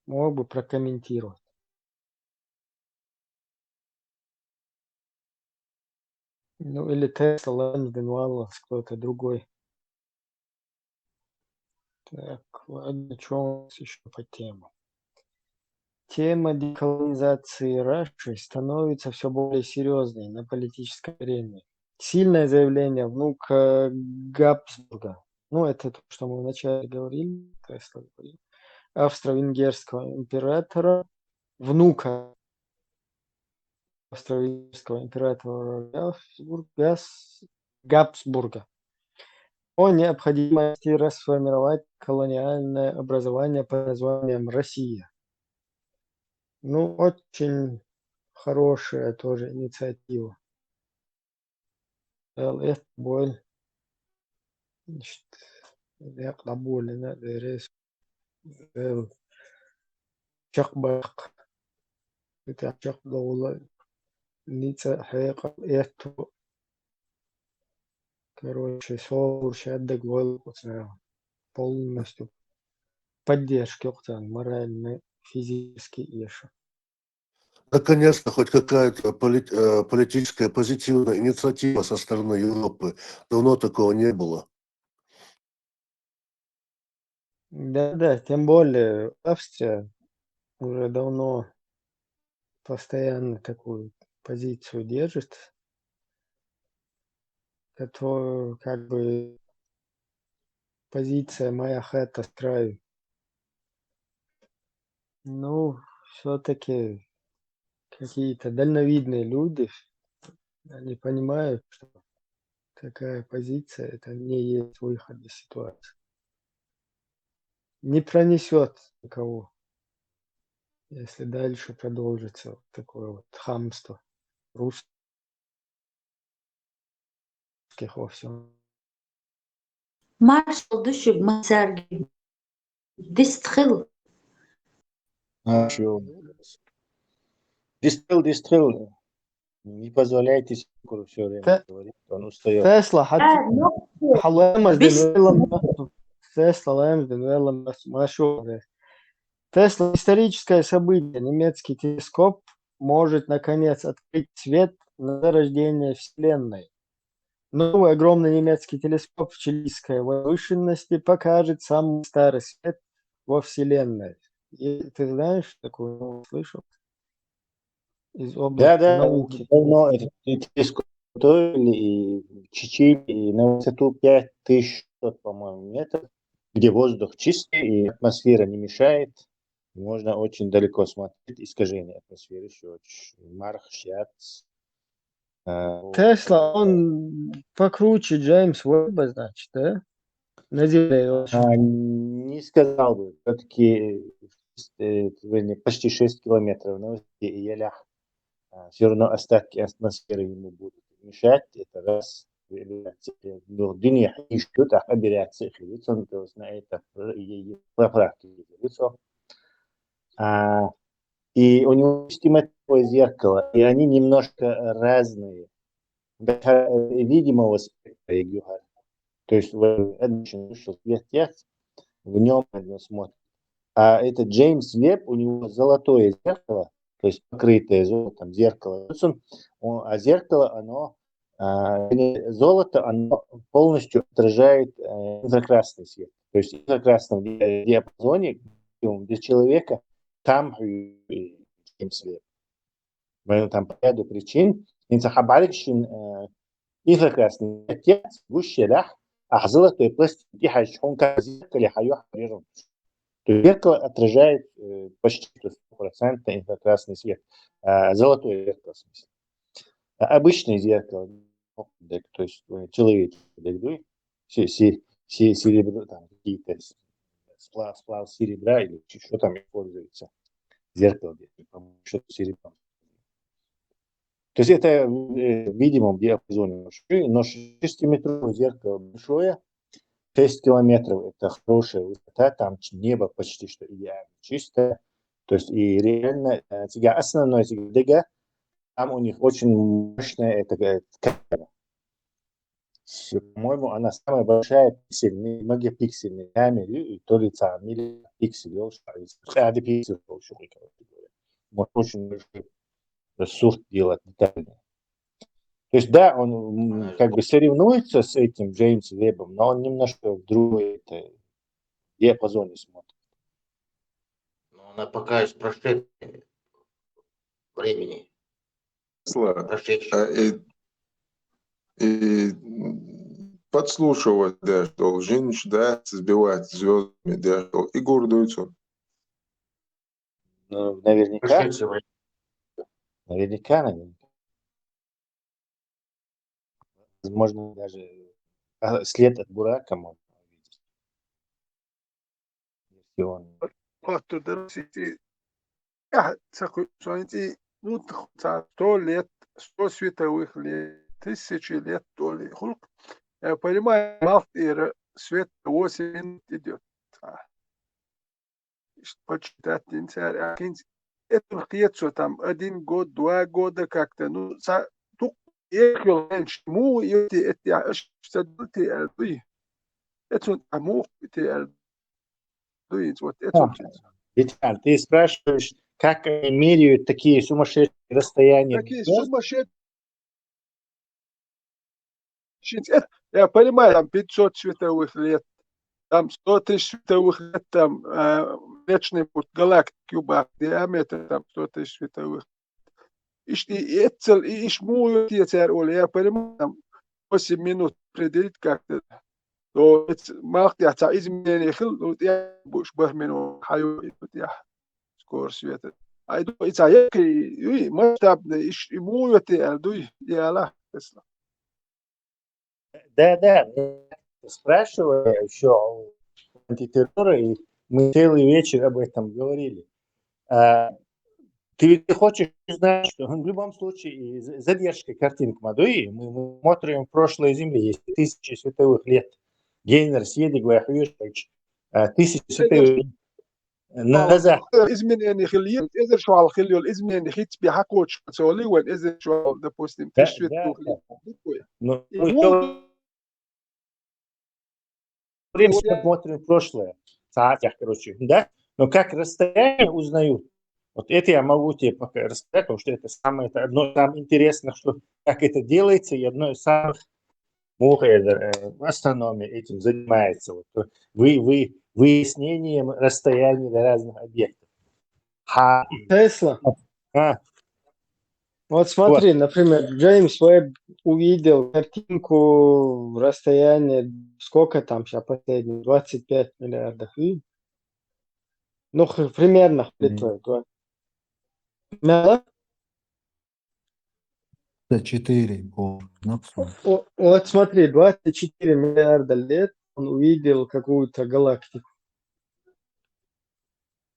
Мог бы прокомментировать. Ну, или Тесла, Лэндон Уоллес, кто-то другой. Так, ладно, что у нас еще по теме? Тема деколонизации Раши становится все более серьезной на политической арене. Сильное заявление внука Габсбурга. Ну, это то, что мы вначале говорили, Тесла говорил. Австро-венгерского императора, внука австро-венгерского императора Габсбурга о необходимости расформировать колониальное образование под названием Россия. Ну, очень хорошая тоже инициатива. Это боль. Значит, я боль, чакбак. Это чакбак. Ница хайка. Это, короче, совершенно гвоздь полностью поддержки моральной, физически и Наконец-то хоть какая-то политическая позитивная инициатива со стороны Европы. Давно такого не было. Да, тем более Австрия уже давно постоянно такую позицию держит, которая как бы позиция моя хата с краю. Ну, все-таки какие-то дальновидные люди, они понимают, что такая позиция это не есть выход из ситуации. Не пронесет никого, если дальше продолжится вот такое вот хамство русских во всем. Маршал düşük sergi. Дистрил. Дистрил. Не позволяйте Сикуру все время говорить, он устает. Тесла Тесла историческое событие. Немецкий телескоп может наконец открыть свет на зарождение Вселенной. Новый огромный немецкий телескоп в чилийской возвышенности покажет самый старый свет во Вселенной. И ты знаешь, такое слышал? Из области Да, науки. давно этот телескоп готовили и в Чили, и на высоту 5600, по-моему, метров, где воздух чистый и атмосфера не мешает. Можно очень далеко смотреть искажение атмосферы, еще очень Марх, Шац. Тесла, он покруче Джеймс Уэбба, значит, да? На Земле очень. Не сказал бы, все-таки почти 6 километров на высоте и елях. Все равно остатки атмосферы ему будут мешать. Это раз. Дунья ищут, а оберяться лицом, то есть на это поправки лицо. И у него систематическое зеркало, и они немножко разные. Видимого спектра. То есть вышел свет, в нем одно смотрит. А это Джеймс Веб, у него золотое зеркало, то есть покрытое золотом зеркало. А зеркало, золото, оно полностью отражает инфракрасный свет. То есть в инфракрасном диапазоне для человека там Джеймс Веб. Там по ряду причин. Инфракрасный отец, гущелях, а золотой пластик, и хачхон как зеркало, хаю харирон. То есть зеркало отражает почти 100% инфракрасный свет. Золотое зеркало, в смысле. Обычное зеркало, то есть человеческое, серебро, там какие-то сплав серебра или что там используется. Зеркало, что-то серебро. То есть это в видимом диапазоне большое, но 6-метровое зеркало большое, 6 километров – это хорошая высота, там небо почти что идеально чистое. То есть и реально основное дега, там у них очень мощная эта камера. По-моему, она самая большая пиксельная, многопиксельная камера, и то ли миллион пикселей, может очень большой ресурс делать детально. То есть, да, он как бы соревнуется с этим Джеймсом Вебом, но он немножко в другой диапазоне смотрит. Но она пока из прошедшего времени. И подслушивать, да, что женщин, да, сбивать звездами, да, что и гордуются. Ну, наверняка. Наверняка. Возможно, даже след от Бурака можно увидеть. Если он... Сто лет, 100 световых лет, 1000 лет, то ли. Я понимаю, Малтира свет 8 минут идет. Почитать это где-то там 1 год, 2 года как-то. Ну, ехал раньше, му эти садуты альбы. Это амух эти альбы. Вот это. Виталь, ты спрашиваешь, как они меряют такие сумасшедшие расстояния? Такие сумасшедшие. Я понимаю, там 500 световых лет, там 100 тысяч световых лет, там Млечный путь галактики, диаметр там 100 тысяч световых. И шмую я понимаю, там 8 минут определить как-то. То малхтя изменение хил, я буш бахмену хаю я скоро света. Айду ицаяки масштабный шмую дуй яла Тесла. Да, спрашиваю еще о антитерроре, и мы целый вечер об этом говорили. Ты хочешь знать, что в любом случае задержка картинок Мадуи, мы смотрим в прошлое Земли, есть 1000 световых лет. Гейнер, Съедик, Вахюшевич, 1000 световых лет назад. Изменение хильет, إذا شو على الخلية الإزمنة хит بحكوش تسولي وين إذا شو допустим тысячу Но мы время смотрим в прошлое, короче, да? Но как расстояние узнают, Вот это я могу тебе пока рассказать, потому что это одно из самых интересных, что как это делается, и одно из самых астрономия этим занимается. Вот, выяснением расстояний до разных объектов. Тесла. Вот смотри, например, Джеймс Уэбб увидел картинку расстояния, сколько там сейчас последний, 25 миллиардов. Ну, примерно. Да? 4. Вот смотри, 24 миллиарда лет он увидел какую-то галактику.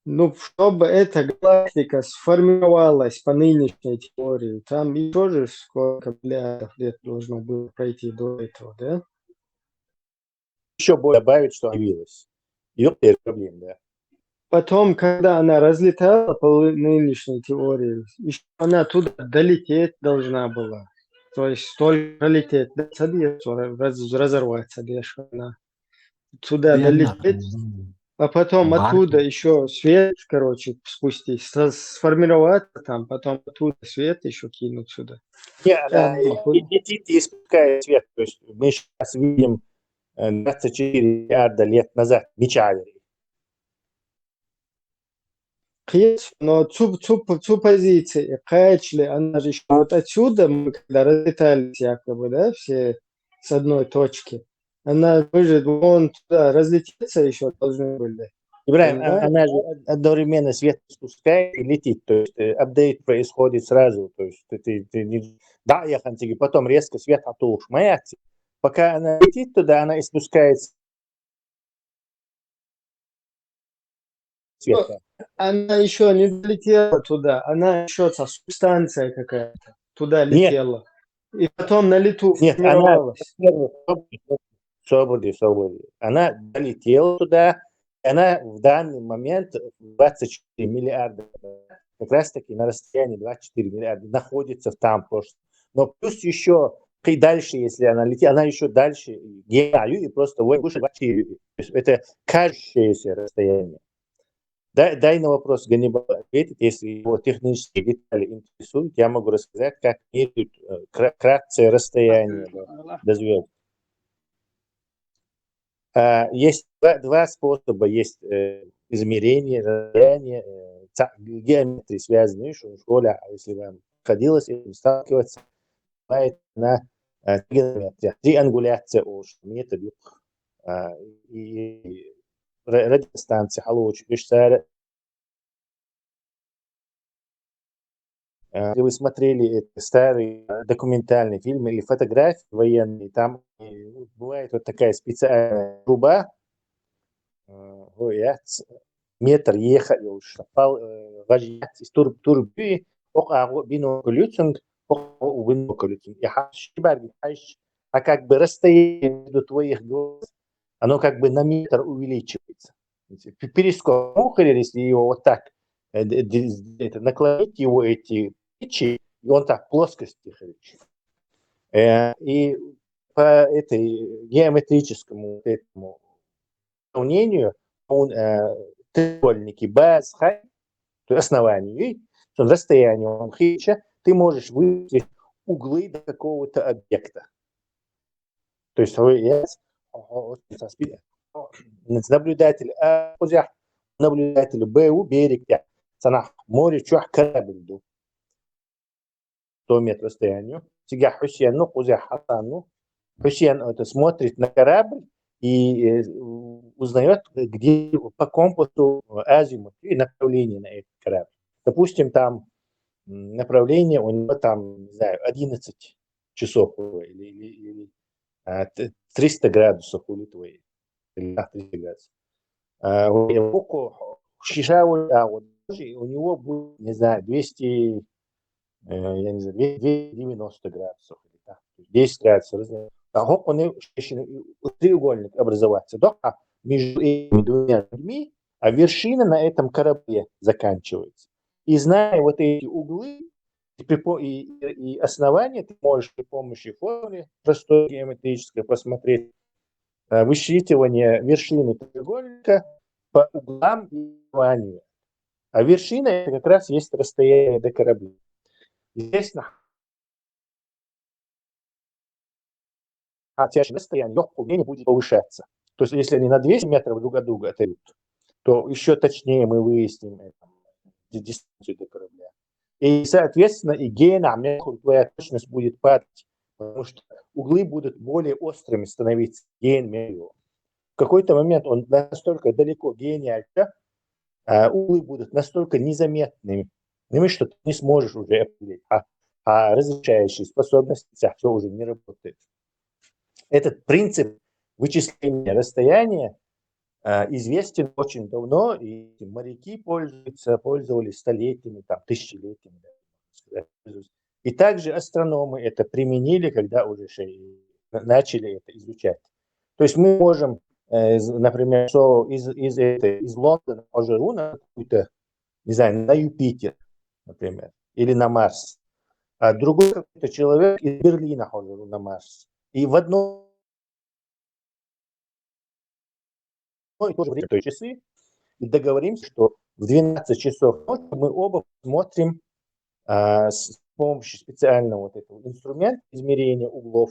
Ну, чтобы эта галактика сформировалась по нынешней теории, там и тоже сколько миллиардов лет должно было пройти до этого, да? Еще более добавить, что появилось. Ее проблем, да. Потом, когда она разлетала по нынешней теории, еще она туда долететь должна была. То есть столько пролететь, разорваться, она туда долететь, а потом оттуда еще свет, короче, спустить, сформироваться там, потом оттуда свет еще кинуть сюда. Не, она летит и испускает свет. То есть мы сейчас видим 24 миллиарда лет назад Мичавере. Но цу позиции, Кайчли, она же еще вот отсюда, мы когда разлетались якобы, да, все с одной точки, мы же вон туда разлететься еще должны были. Ибрахим, она же одновременно свет спускает и летит, то есть апдейт происходит сразу, то есть да, я хантиги, потом резко свет отушмается, пока она летит туда, она испускает свет. Она еще не долетела туда, она еще субстанция какая-то туда летела. Нет. И потом на лету формировалась. Свободы. Она долетела туда, она в данный момент 24 миллиарда, как раз таки на расстоянии 24 миллиарда, находится там просто. Но плюс еще и дальше, если она летит, она еще дальше и просто выше 24. То есть это кажущееся расстояние. Дай на вопрос Ганнибал ответить, если его технические детали интересуют, я могу рассказать, как меряют краткое расстояние до звезд. Есть два способа, есть измерение расстояния, геометрии связанные, что в школе, если вам приходилось сталкиваться, на геометрия, триангуляция метод и радиостанция Халуч, Бешсара. Если вы смотрели старый документальный фильм или фотографии военные, там бывает вот такая специальная труба, метр ехал, из турбы, а как бы расстояние между твоих глаз, оно как бы на метр увеличивается. Перископ мухарь, если его вот так наклонить, его эти печи, и он так плоскости. И по этой геометрическому этому уравнению треугольники баз, хай, то есть основание, расстояние он хича, ты можешь вычислить углы до какого-то объекта. То есть наблюдатель Б берег, море, корабль, 100 метров расстоянию. Сега Хусейн, Хусейн это смотрит на корабль и узнает, где по компасу азимут и направление на этот корабль. Допустим, там направление у него там, не знаю, 11 часов или 300 градусов у Литвы. Или 300 градусов. У него будет, не знаю, 200, я не знаю, 290 градусов. 10 градусов. Он треугольник образоваться. Между этими двумя людьми, а вершина на этом корабле заканчивается. И зная вот эти углы и основания, ты можешь при помощи формулы простой геометрической посмотреть высчитывание вершины треугольника по углам и основанию. А вершина это как раз есть расстояние до корабля. Естественно, расстояние легкого не будет повышаться. То есть, если они на 200 метров друг от друга отойдут, то еще точнее мы выясним дистанцию до корабля. И, соответственно, и твоя точность будет падать, потому что углы будут более острыми становиться. В какой-то момент он настолько далеко гениальный, углы будут настолько незаметными, что ты не сможешь уже определить. А разрешающие способности все уже не работают. Этот принцип вычисления расстояния известен очень давно, и моряки пользовались столетиями, тысячелетиями. И также астрономы это применили, когда уже начали это изучать. То есть мы можем, например, из Лондона пожару на какую-то, не знаю, на Юпитер, например, или на Марс. А другой какой-то человек из Берлина пожару на Марс. И в одно и то же время, то есть часы, и договоримся, что в 12 часов ночи мы оба смотрим с помощью специального вот этого инструмента измерения углов,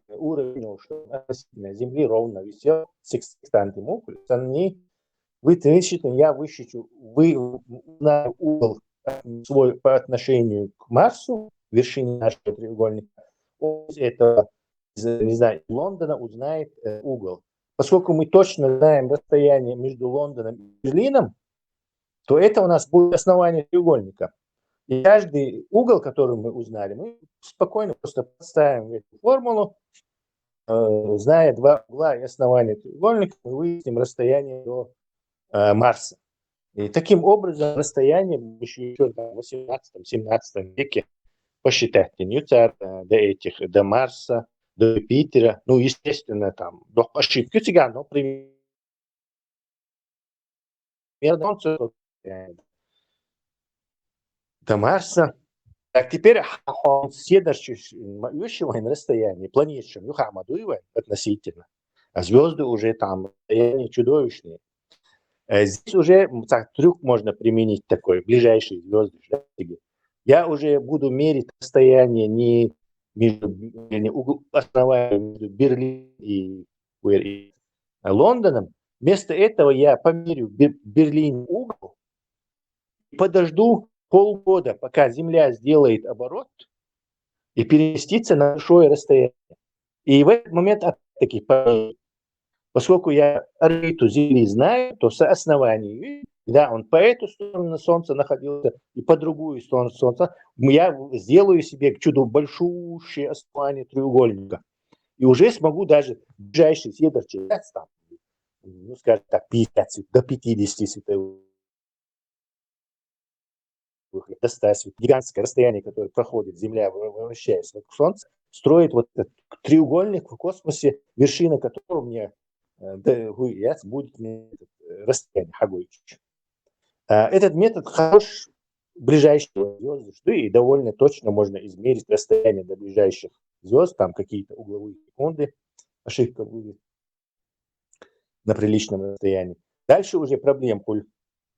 уровень относительно Земли ровно висел, секстантом окулюс, они высчитаны, я высчитаю, узнаю угол свой по отношению к Марсу, вершине нашего треугольника, это, не знаю, Лондона узнает угол. Поскольку мы точно знаем расстояние между Лондоном и Берлином, то это у нас будет основание треугольника. И каждый угол, который мы узнали, мы спокойно просто подставим в эту формулу, зная два угла и основания треугольника, мы выясним расстояние до Марса. И таким образом расстояние еще в 18-17 веке посчитать до Марса, до Юпитера, ну, естественно, там, до ошибки всегда, но примерно до Марса. Так, теперь следующее расстояние, планетчим, относительно, а звезды уже там расстояние чудовищные. Здесь уже трюк можно применить такой, ближайшие звезды. Я уже буду мерить расстояние не между основанием между Берлином и Лондоном. Вместо этого я померю Берлин угол и подожду полгода, пока Земля сделает оборот и переместится на большое расстояние. И в этот момент, опять-таки, поскольку я орбиту Земли знаю, то со основанием, когда он по эту сторону Солнца находился и по другую сторону Солнца, я сделаю себе чудо большущее основание треугольника. И уже смогу даже ближайший следующий раз, ну, скажем так, 50, до 50 световых до 100 световых, гигантское расстояние, которое проходит Земля, вращаясь вокруг Солнца, строит вот этот треугольник в космосе, вершина которого мне будет расстояние Хагойчич. Этот метод хорош ближайшего звезды, и довольно точно можно измерить расстояние до ближайших звезд, там какие-то угловые секунды, ошибка будет на приличном расстоянии. Дальше уже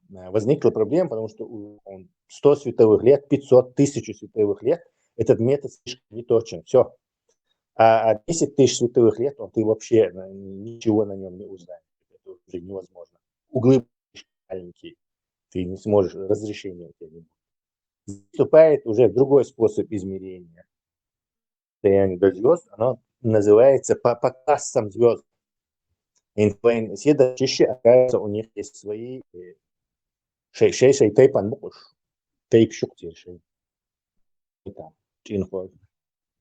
возникла проблема, потому что 100 световых лет, 500, 1000 световых лет, этот метод слишком неточен. Все. А 10 тысяч световых лет ты вообще ничего на нем не узнаешь. Это уже невозможно. Углы маленькие. Ты не сможешь, разрешение у тебя не будет. Вступает уже другой способ измерения расстояния до звезд. Оно называется по классам звезд. Следующие, оказывается, у них есть свои То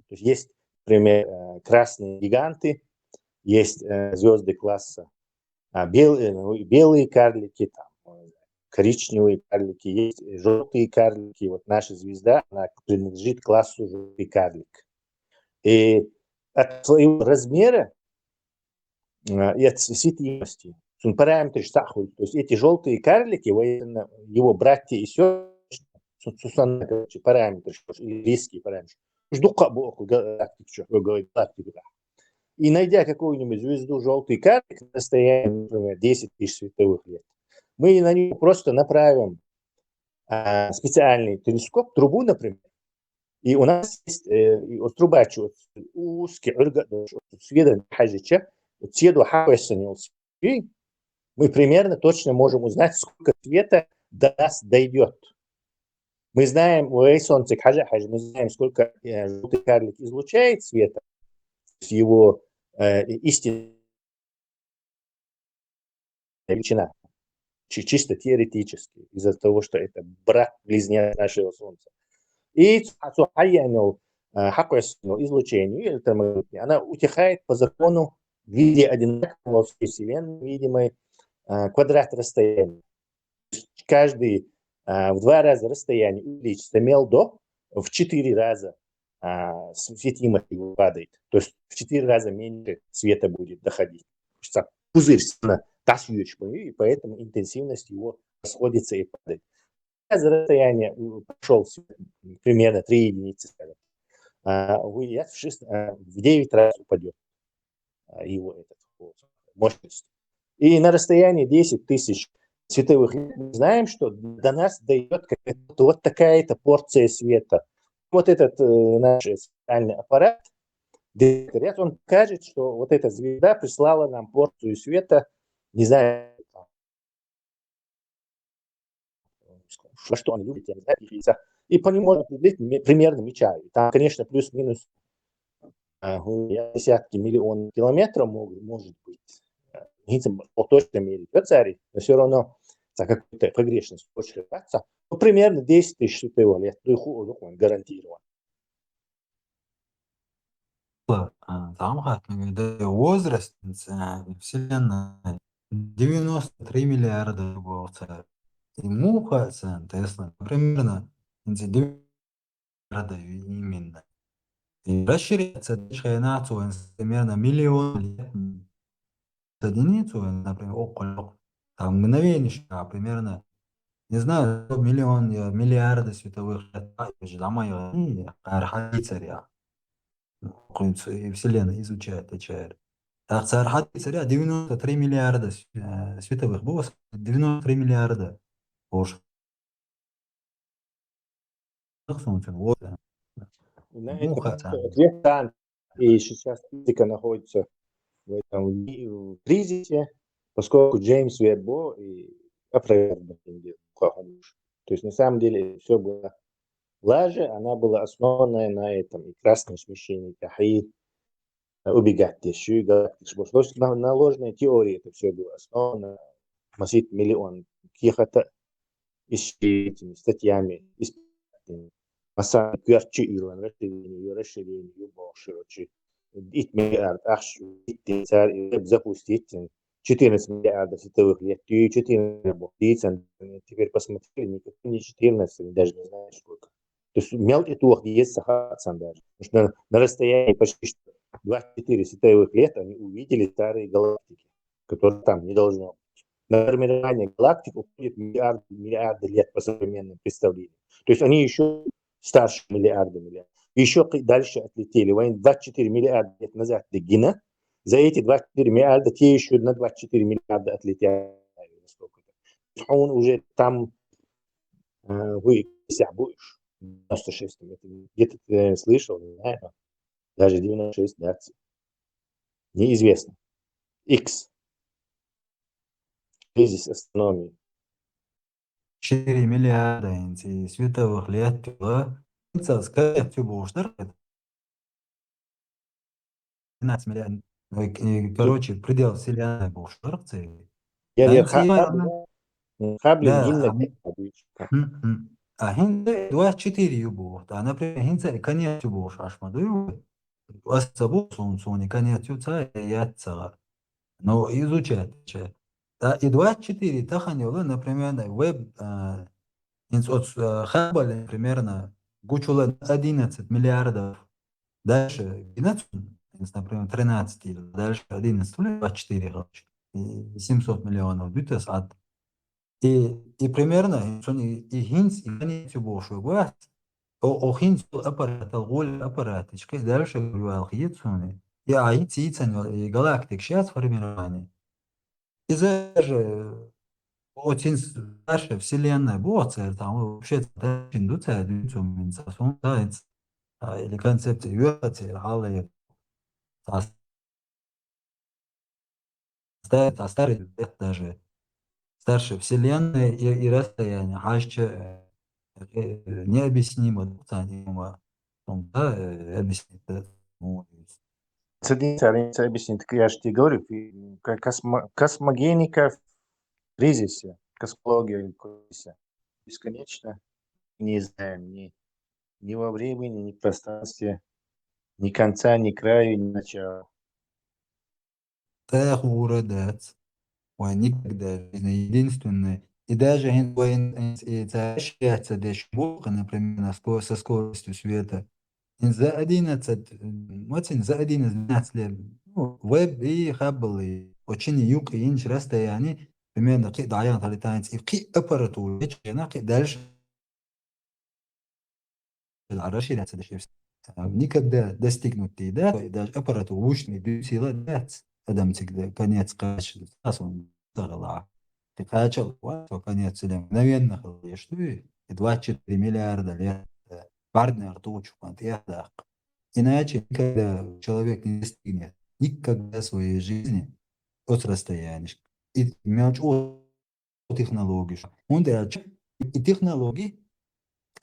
есть, например, красные гиганты, есть звезды класса белые карлики, коричневые карлики, есть желтые карлики. Вот наша звезда, она принадлежит классу желтый карлик. И от своего размера и от светимости, то есть эти желтые карлики, его братья и сестры, параметры, близкие параметры. И найдя какую-нибудь звезду желтый карлик на расстоянии, например, 10 тысяч световых лет, Мы на него просто направим специальный телескоп, трубу, например, и у нас есть труба, узкий, сведен хажича, цеду хавесанил, и мы примерно точно можем узнать, сколько света до нас дойдет. Мы знаем, солнце, мы знаем, сколько желтый карлик излучает света, его истинная величина, чисто теоретически, из-за того, что это брат-близнец нашего Солнца. И излучение, она утихает по закону в виде одинакового во всей Вселенной, видимой квадрат расстояния. Каждый в 2 раза расстояние увеличится, до в 4 раза светимость его падает. То есть в 4 раза меньше света будет доходить. Пузырь сильно тасуешь, и поэтому интенсивность его расходится и падает. За расстояние пошел примерно 3 единицы, скажем, в 9 раз упадет его мощность. И на расстоянии 10 тысяч световых лет мы знаем, что до нас дойдет вот такая-то порция света. Вот этот наш специальный аппарат, он покажет, что вот эта звезда прислала нам порцию света, не знаю, что он любит, я не знаю, и по нему можно определить примерно меча. Там, конечно, плюс-минус десятки миллионов километров может быть. По точной мере, но все равно какая-то погрешность очень кажется. Ну, примерно 10 тысяч световых лет, гарантированно. Возраст Вселенной 93 миллиарда года. И муха, Тесла, примерно 9 миллиардов именно. И расширяется примерно миллион лет. Единицу, например, около там мгновение, примерно, не знаю, миллиарды световых лет, Вселенная изучает, отвечает. 93 миллиарда световых, 93 миллиарда. И сейчас физика находится в этом кризисе, поскольку Джеймс Веббо и опроверг. То есть на самом деле все было лажа, она была основана на этом и красном смещении Тахи, убегать еще на ложной теории это все было основано. Масит миллион каких-то этими статьями, масса кверчи Илон, расширение, широче. 1 миллиард, запустить 14 миллиардов световых лет, 14 теперь посмотрели, никаких не 14, даже не знаю сколько. То есть мелкий тух есть сахарцам даже. Потому что на расстоянии почти 24 световых лет они увидели старые галактики, которые там не должно быть. На формирование галактик уходит миллиарды лет по современным представлениям. То есть они еще старше миллиарда. Еще дальше отлетели. 24 миллиарда лет назад до Гина. За эти 24 миллиарда те еще на 24 миллиарда отлетели. Он уже там вы будешь. 96. Где-то ты, наверное, слышал, не знаю. Даже 96, да. Неизвестно. X. Кризис астрономии. 4 миллиарда световых лет. Сказать, 15 миллиардов. Короче, предел Вселенной был шарцы. А хинзе 24 юбов. А, например, хинзе конец юбов ашмаду. Асабу солнцу конец юца яца. Но изучать. Да, и 24 таханёла, например, веб от Хаббля примерно гучула 11 миллиардов. Дальше 12, например, 13 или дальше 11, 24, 700 миллионов битес от. И примерно и хинс и конец больше будет. О хинс аппарат, аппарат, и дальше говорю, хитсуны. И аити и галактик сейчас формирование. И же очень старшая вселенная боцер, там вообще индуция, или концепция юэцер, але старый даже старшая вселенная и расстояние, аж необъяснимо, объяснить. Цадица объяснит, я же тебе говорю, космогеника в кризисе, космология в кризисе. Бесконечно не знаем ни во времени, ни в пространстве, ни конца, ни края, ни начала. Уродец. Никогда в жизни единственное. И даже например, со скоростью света. За 11, очень за 11 лет. Ну, веб и Хаббл, и очень юг и инш расстояние, примерно даян талитанец, и аппаратуру, дальше расширяться никогда достигнут да, даже аппаратуру лучшими сила дать. Адам всегда конец качества, он загала. Ты качал, конец или мгновенно, что и 24 миллиарда лет. Партнер тучу, иначе никогда человек не достигнет никогда своей жизни от расстояния. И мяч от технологий. Он и технологии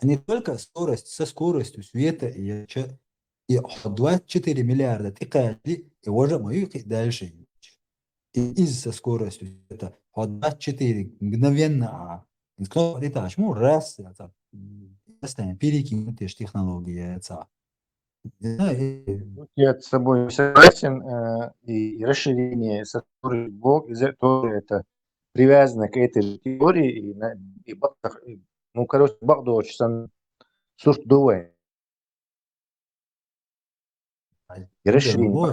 не только скорость, со скоростью света и 24 миллиарда тыкали, и уже мою дальше. И из-за скорости это 24 мгновенно, это раз, перекинуть технологии. Я с тобой согласен, и расширение, тоже это привязано к этой теории, ну, короче, Багдо сурт думает. И расширение.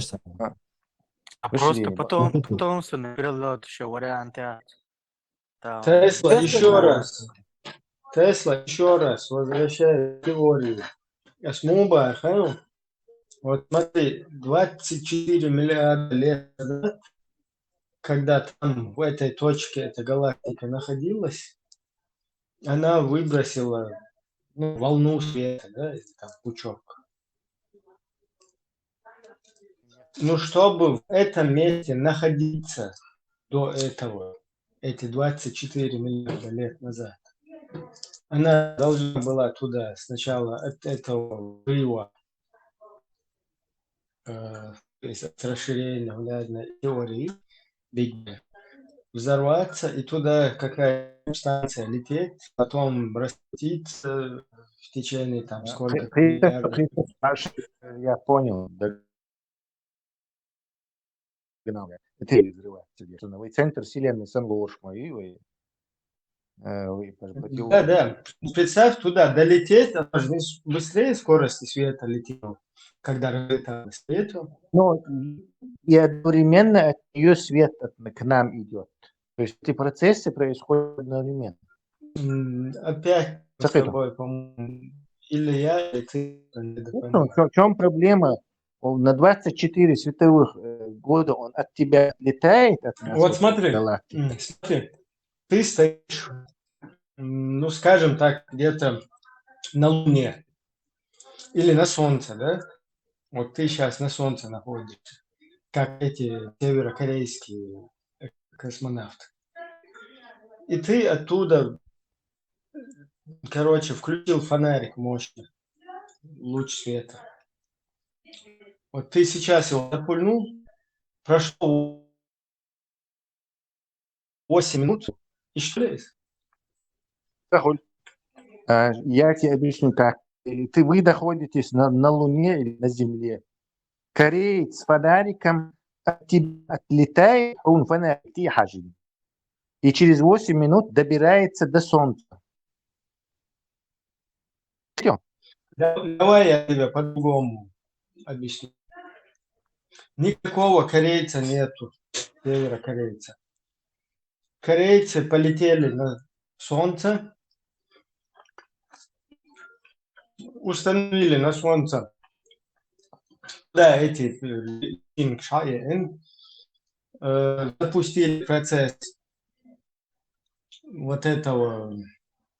А просто потомственный перелет еще варианты. Тесла еще раз возвращает теорию. Смуба, вот смотри, 24 миллиарда лет назад, когда там в этой точке эта галактика находилась, она выбросила волну света, да, или там пучок. Ну, чтобы в этом месте находиться до этого, эти 24 миллиарда лет назад, она должна была туда сначала от этого взрыва, то есть от расширения глядной теории взорваться, и туда какая станция лететь, потом раститься в течение там сколько миллиардов. Я понял. Это взрывается. Центр вселенной Сан-Лошма. Да. Представь, туда долететь, а должны быстрее скорости света лететь, когда разлетает свет. Ну, и одновременно от нее свет к нам идет. То есть эти процессы происходят одновременно. Опять с тобой, по-моему, или я, или ты. В чем проблема? Он на 24 световых года он от тебя летает. Вот смотри, ты стоишь, ну, скажем так, где-то на Луне или на Солнце, да? Вот ты сейчас на Солнце находишься, как эти северокорейские космонавты. И ты оттуда, короче, включил фонарик мощный, луч света. Вот ты сейчас его запульнул, прошло 8 минут, и что есть? Я тебе объясню, как. Вы находитесь на Луне или на Земле. Кореец с фонариком от тебя отлетает, он фонарик тихажин. И через 8 минут добирается до Солнца. Все. Давай я тебе по-другому объясню. Никакого корейца нету, северокорейца. Корейцы полетели на Солнце, установили на Солнце, да, эти запустили процесс вот этого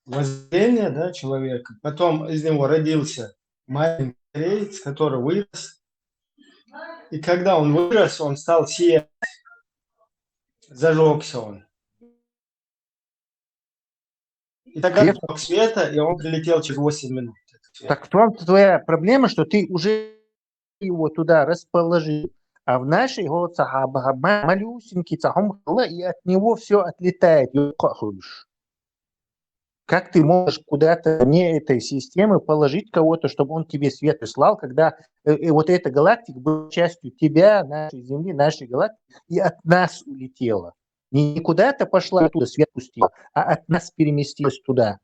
воззрения, да, человека. Потом из него родился маленький кореец, который вырос. И когда он вырос, он стал сиять. Зажегся он. И тогда зажег света, и он прилетел через 8 минут. Так в том твоя проблема, что ты уже его туда расположил. А в нашей его сахаба малюсенький цахом, и от него все отлетает. Как ты можешь куда-то вне этой системы положить кого-то, чтобы он тебе свет прислал, когда вот эта галактика была частью тебя, нашей Земли, нашей галактики, и от нас улетела. Не куда-то пошла оттуда свет пустила, а от нас переместилась туда.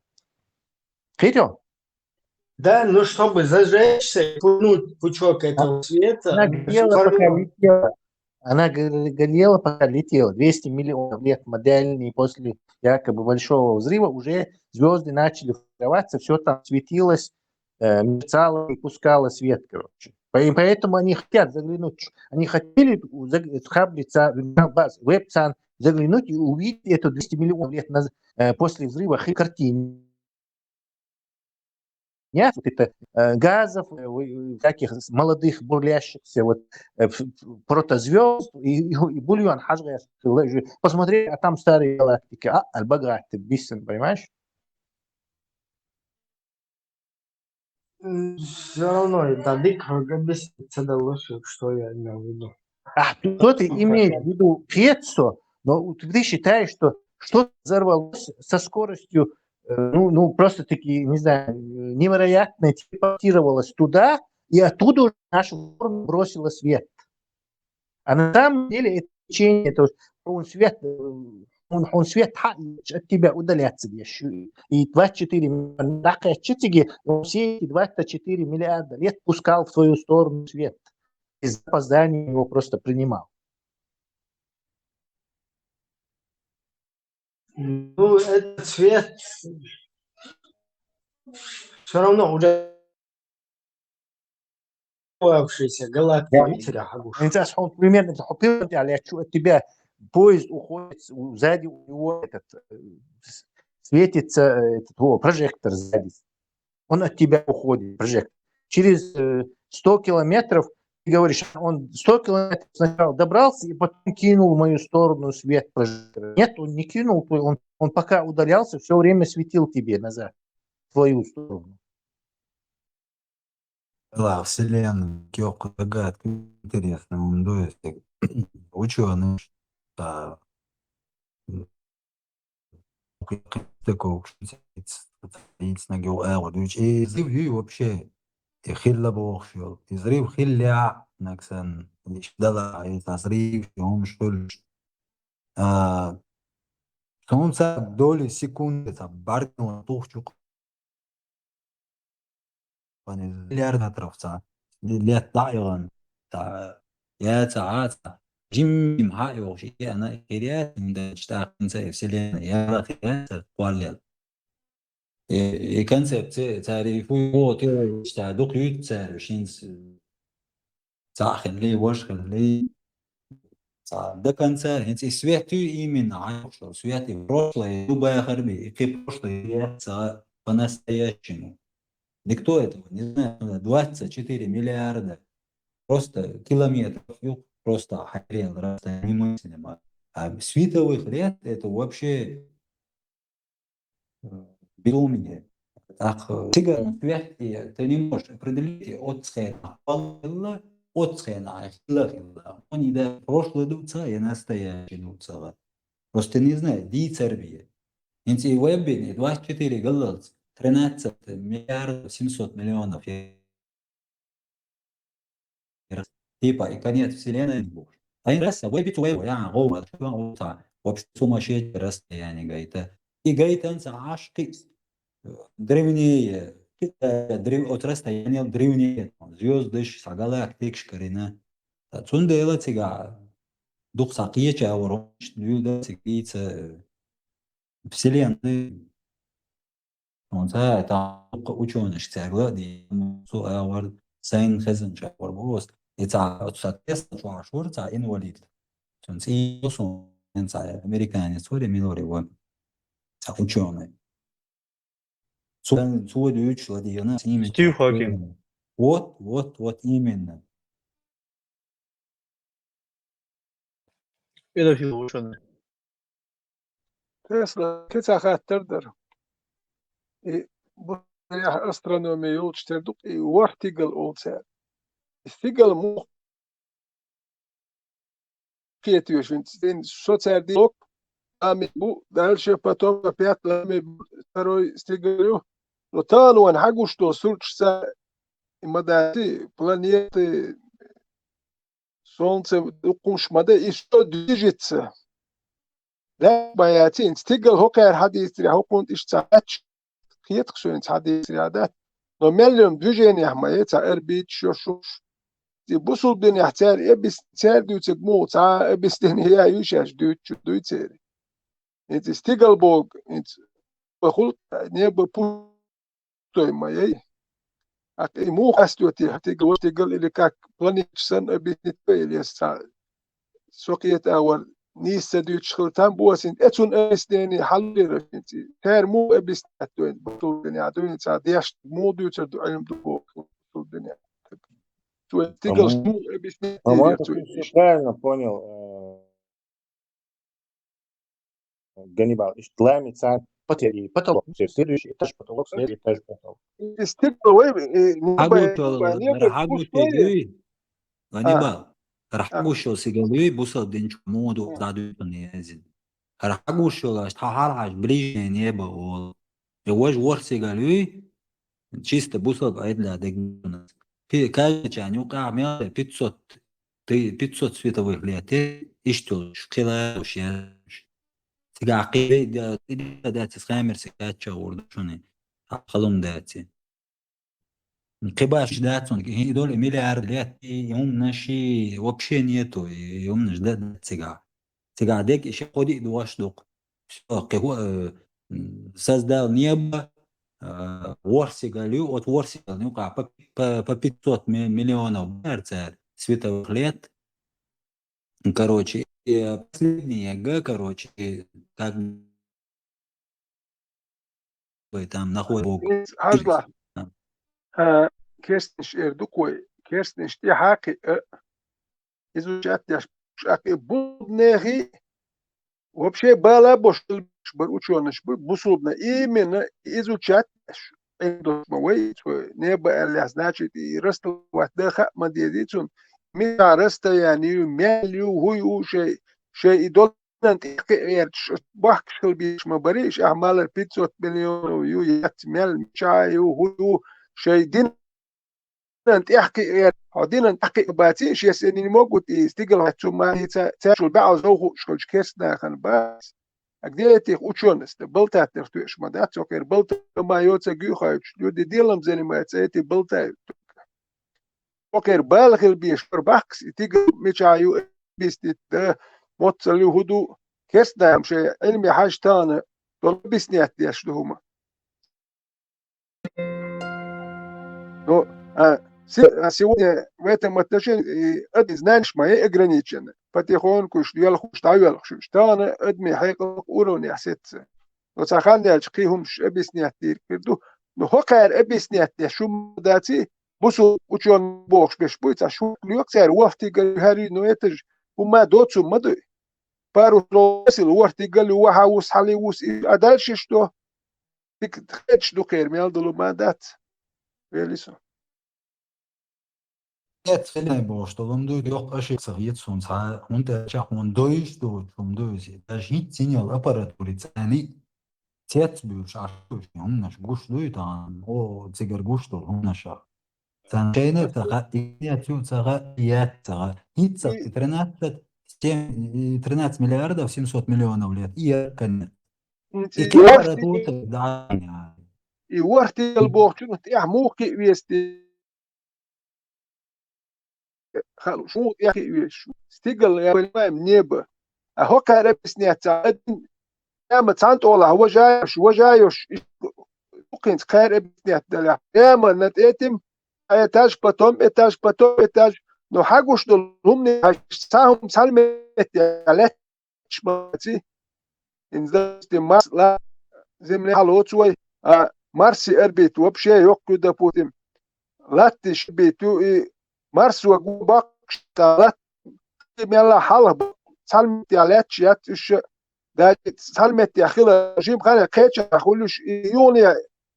Понял? Да, ну чтобы зажечься и пульнуть пучок этого света, Она горела, пока летела. Она горела, пока летела. 200 миллионов лет модельные после якобы большого взрыва уже звезды начали формироваться, все там светилось, мерцало и пускало свет, короче. Поэтому они хотят заглянуть. Они хотели веб-сан заглянуть и увидеть эту 200 миллионов лет после взрыва картину. Нет, вот это газов, таких молодых бурлящихся вот протозвезд и бульон хажгая. Посмотри, а там старые галактики, аль-баграт, бисен, понимаешь? Все равно, да, дик объяснится дальше, что я имел в виду. Кто ты имеешь в виду? Пьецо, но ты считаешь, что что-то взорвалось со скоростью просто-таки, не знаю, невероятно телепортировалось туда, и оттуда уже наша форма бросила свет. А на самом деле это течение, то есть он свет от тебя удаляться. И 24 все эти 24 миллиарда лет пускал в свою сторону свет. И с опозданием его просто принимал. Ну, этот свет все равно уже галактика. Он примерно от тебя поезд уходит, сзади у него светится прожектор сзади. Он от тебя уходит, прожектор. Через 100 километров, ты говоришь, он 100 километров сначала добрался и потом кинул в мою сторону свет прожектора. Нет, он не кинул, он пока удалялся, все время светил тебе назад, в твою сторону. Да, Вселенная, Кёку, загадка интересная. То есть ученые, да, такого, и взрыв вообще хилла бохшил, взрыв хилля, наксан, дала, это взрыв, он что ли, солнце доли секунды, там, баркнуло, тухчук, миллиардов, лет дайон, я саата, جيم حقي وشيء أنا قريت من اشتاق كنسة فسلين يا قريت قوالل كنسة تعرفوا هو كده اشتاق يوت تعرفين ساخن لي وشخن لي ده كنسة هنس سويتو إيمن عايش سويتي بروشلي دوبا خربي كيف بروشلي سا по-настоящему. Никто этого не знает. 24 миллиарда просто километров юг. Просто охренел, просто немыслимо. А световых лет это вообще безумие. Так, сигарный цвет ты не можешь определить от схена. От схена. Они да прошлый дуца и настоящий дуца. Просто не знаю, дицербия. Инти веббини 24 галлц, 13 миллиардов 700 миллионов. Типа, и конец вселенной не будет. Они раз, вебит веб, я говорю, вообще сумасшедшее расстояние, говорит. И говорит, он ашки древнее, от расстояния древнее, звезды, галактик, шкарина. Отсюда это тига, дух сакьеча, ворон, звезды, тигица, вселенной. Он это ученый, что главный, суавар, сайн хазан шавар бос. Это соответственно швар та инвалид. Тонс и сум энца американец вори минори вон. ученый. Свой ученый, Стив Хокинг. Вот именно. Педофил ученый. Тесла كذا خاطر и astronomia يولشتردق и ورتيجل أولسات استيجل مو كيتيوش إن شو دي لوك أمي بو دالش باتوم بيات أمي تروي استيجلو لطان وان حاجوش تو سولش سا مداتي بلانيت солнце دقوش مدى إشتو ديجيتس لا بياتين استيجل هوكر حديث ري هوكونت إشتاعتش كيتك شو إنت حديث ري عادات نو مليون دوجيني حمايتا أربيت شوشوش دي بوصل بين يحتار إبس تار ديو تجمو تا إبس دين هي يوشاش ديو تاري إنت استيجل بوغ إنت بخلط نيب بوتوي ما يي أكي مو قاستوتي تيجل اللي كاك بلانيتش سن أبيت نتبايل يسا سوقيت أول نيسا ديو تشخلتان بواسين اتون أبس ديني حلي رفنتي تار مو أبس نتوين بطول دنيا دوين تا دياش مو ديو تردو علم دو بوغ بطول دنيا تيجل مو أبس По-моему, نتيري ты все правильно понял, Ганнибал. Длами царь потери потолок. Следующий этаж потолок, следующий этаж потолок. استيجل وين حقوش تجوي غنيبال حقوش سيجالوي بوصل دينش مودو دادو نيزين حقوش لاش تحارش بريجي نيبا و جواج ور سيجالوي чисто بوصل قاعد لا دقيقة في كاج يعني وقع 500 световых лет اشتغل شكلها وشيش تقاقي داتي سخامر سكاتشا وردشوني خلهم داتي قباش داتون هدول ملياردات يوم ناشي вообще нету يوم نش دات سيجا ديك شي قودي دواش دوق هو создал небо ворсигалю от ворсигал нюка по 500 миллионов световых лет. Короче, и последний ЕГЭ, короче, как бы там находит Бог. هجلة كيرستنش إردوكوي كيرستنش تي حاكي إذا جات يش أكي بود نهي وبشي بالا بوش بروچونش بوصلنا إيمن إذا جات عنده مويت نبى اللي значит и رست وحدة ما ديتون مين رست يعني مليو هو شيء يدل أنت بحكش بيش ما بريش أعمال 500 مليون ويات مال شاي وهو شيء دين أنت يحكي هدين أنت يحكي باتيش يسألني موجود يستقل هتسمع تاجل بعض زوجه شكلش كيسنا خن بس أقدرتي أوشونست بلتا ترتوش ما ده تذكر بلتا ما يوتا جوخايش يودي ديلم زي ما تسأتي بلتا أوكر بالغ البيشور بحكس تيجي مشايو بيستيت موتصلي هدو كيسنا مش علمي حاجة تانة دول بيسنيات يشلهما نو сегодня в этом отношении это знаешь мои ограничения. Потихоньку يلا خوش تعال خوش تانا ادمي حقيقة أورون يحسيت لو تخلني أشقيهم أبيسني أتير كردو نو هكار أبيسني أتير شو داتي بوسو وشون بوخش بيش بويت شو ليوكسر وقتي قال هاري نويتج وما دوتسو مدو بارو لوسل وقتي قال له وحاوس حليوس أدالش شتو تخدش دو خير ميال دلو ما دات ويليسو Jetzt finde ich, dass du doch اشياء jetzt uns und der schon durch da sieht signal apparatur ثاني تيت بيش عشوش هم نش قوش دويتان او تيجر قوش دول هم نشا ثاني تغا ياتيو تغا هيت 13 миллиардов 700 миллионов лет и كان и وقتي البوختو تيح موكي ويستي خلو شو يحكي ويش استيقل يا ولي منيبة أهو كاربس نيتا يا ما تانت والله هو جايش ممكن كاربس نيتا يا ما نتأتم إتاج باتوم نو حاجوش دول هم نحسهم سالمة على شماتي إن ذا ما لا земля лоцвой, Марси эрбит вообще yok куда путем. Латтиш биту и Марс вагубак шталат ميلا حلب سلمت يا يات إيش ده سلمت يا خلا جيم خلا كيتش أقولش يوني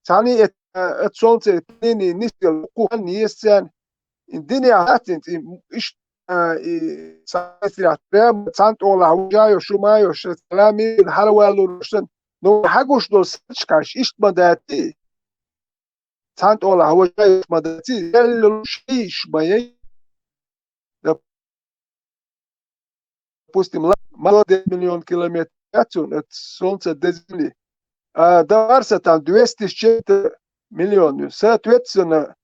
ثاني اتصلت تني نسيل قوان نيسان الدنيا هاتنت إيش سايس يا ترام سانت ولا هوجاي وشو ماي وش سلامي الحلوة لورشن نو حقوش دول سكاش إيش بدأتي سانت ولا هوجاي بدأتي يلو شيش باي допустим, мало 10 миллион километров от Солнца до Земли. А до Марса там 200 с чем-то миллионов. Соответственно,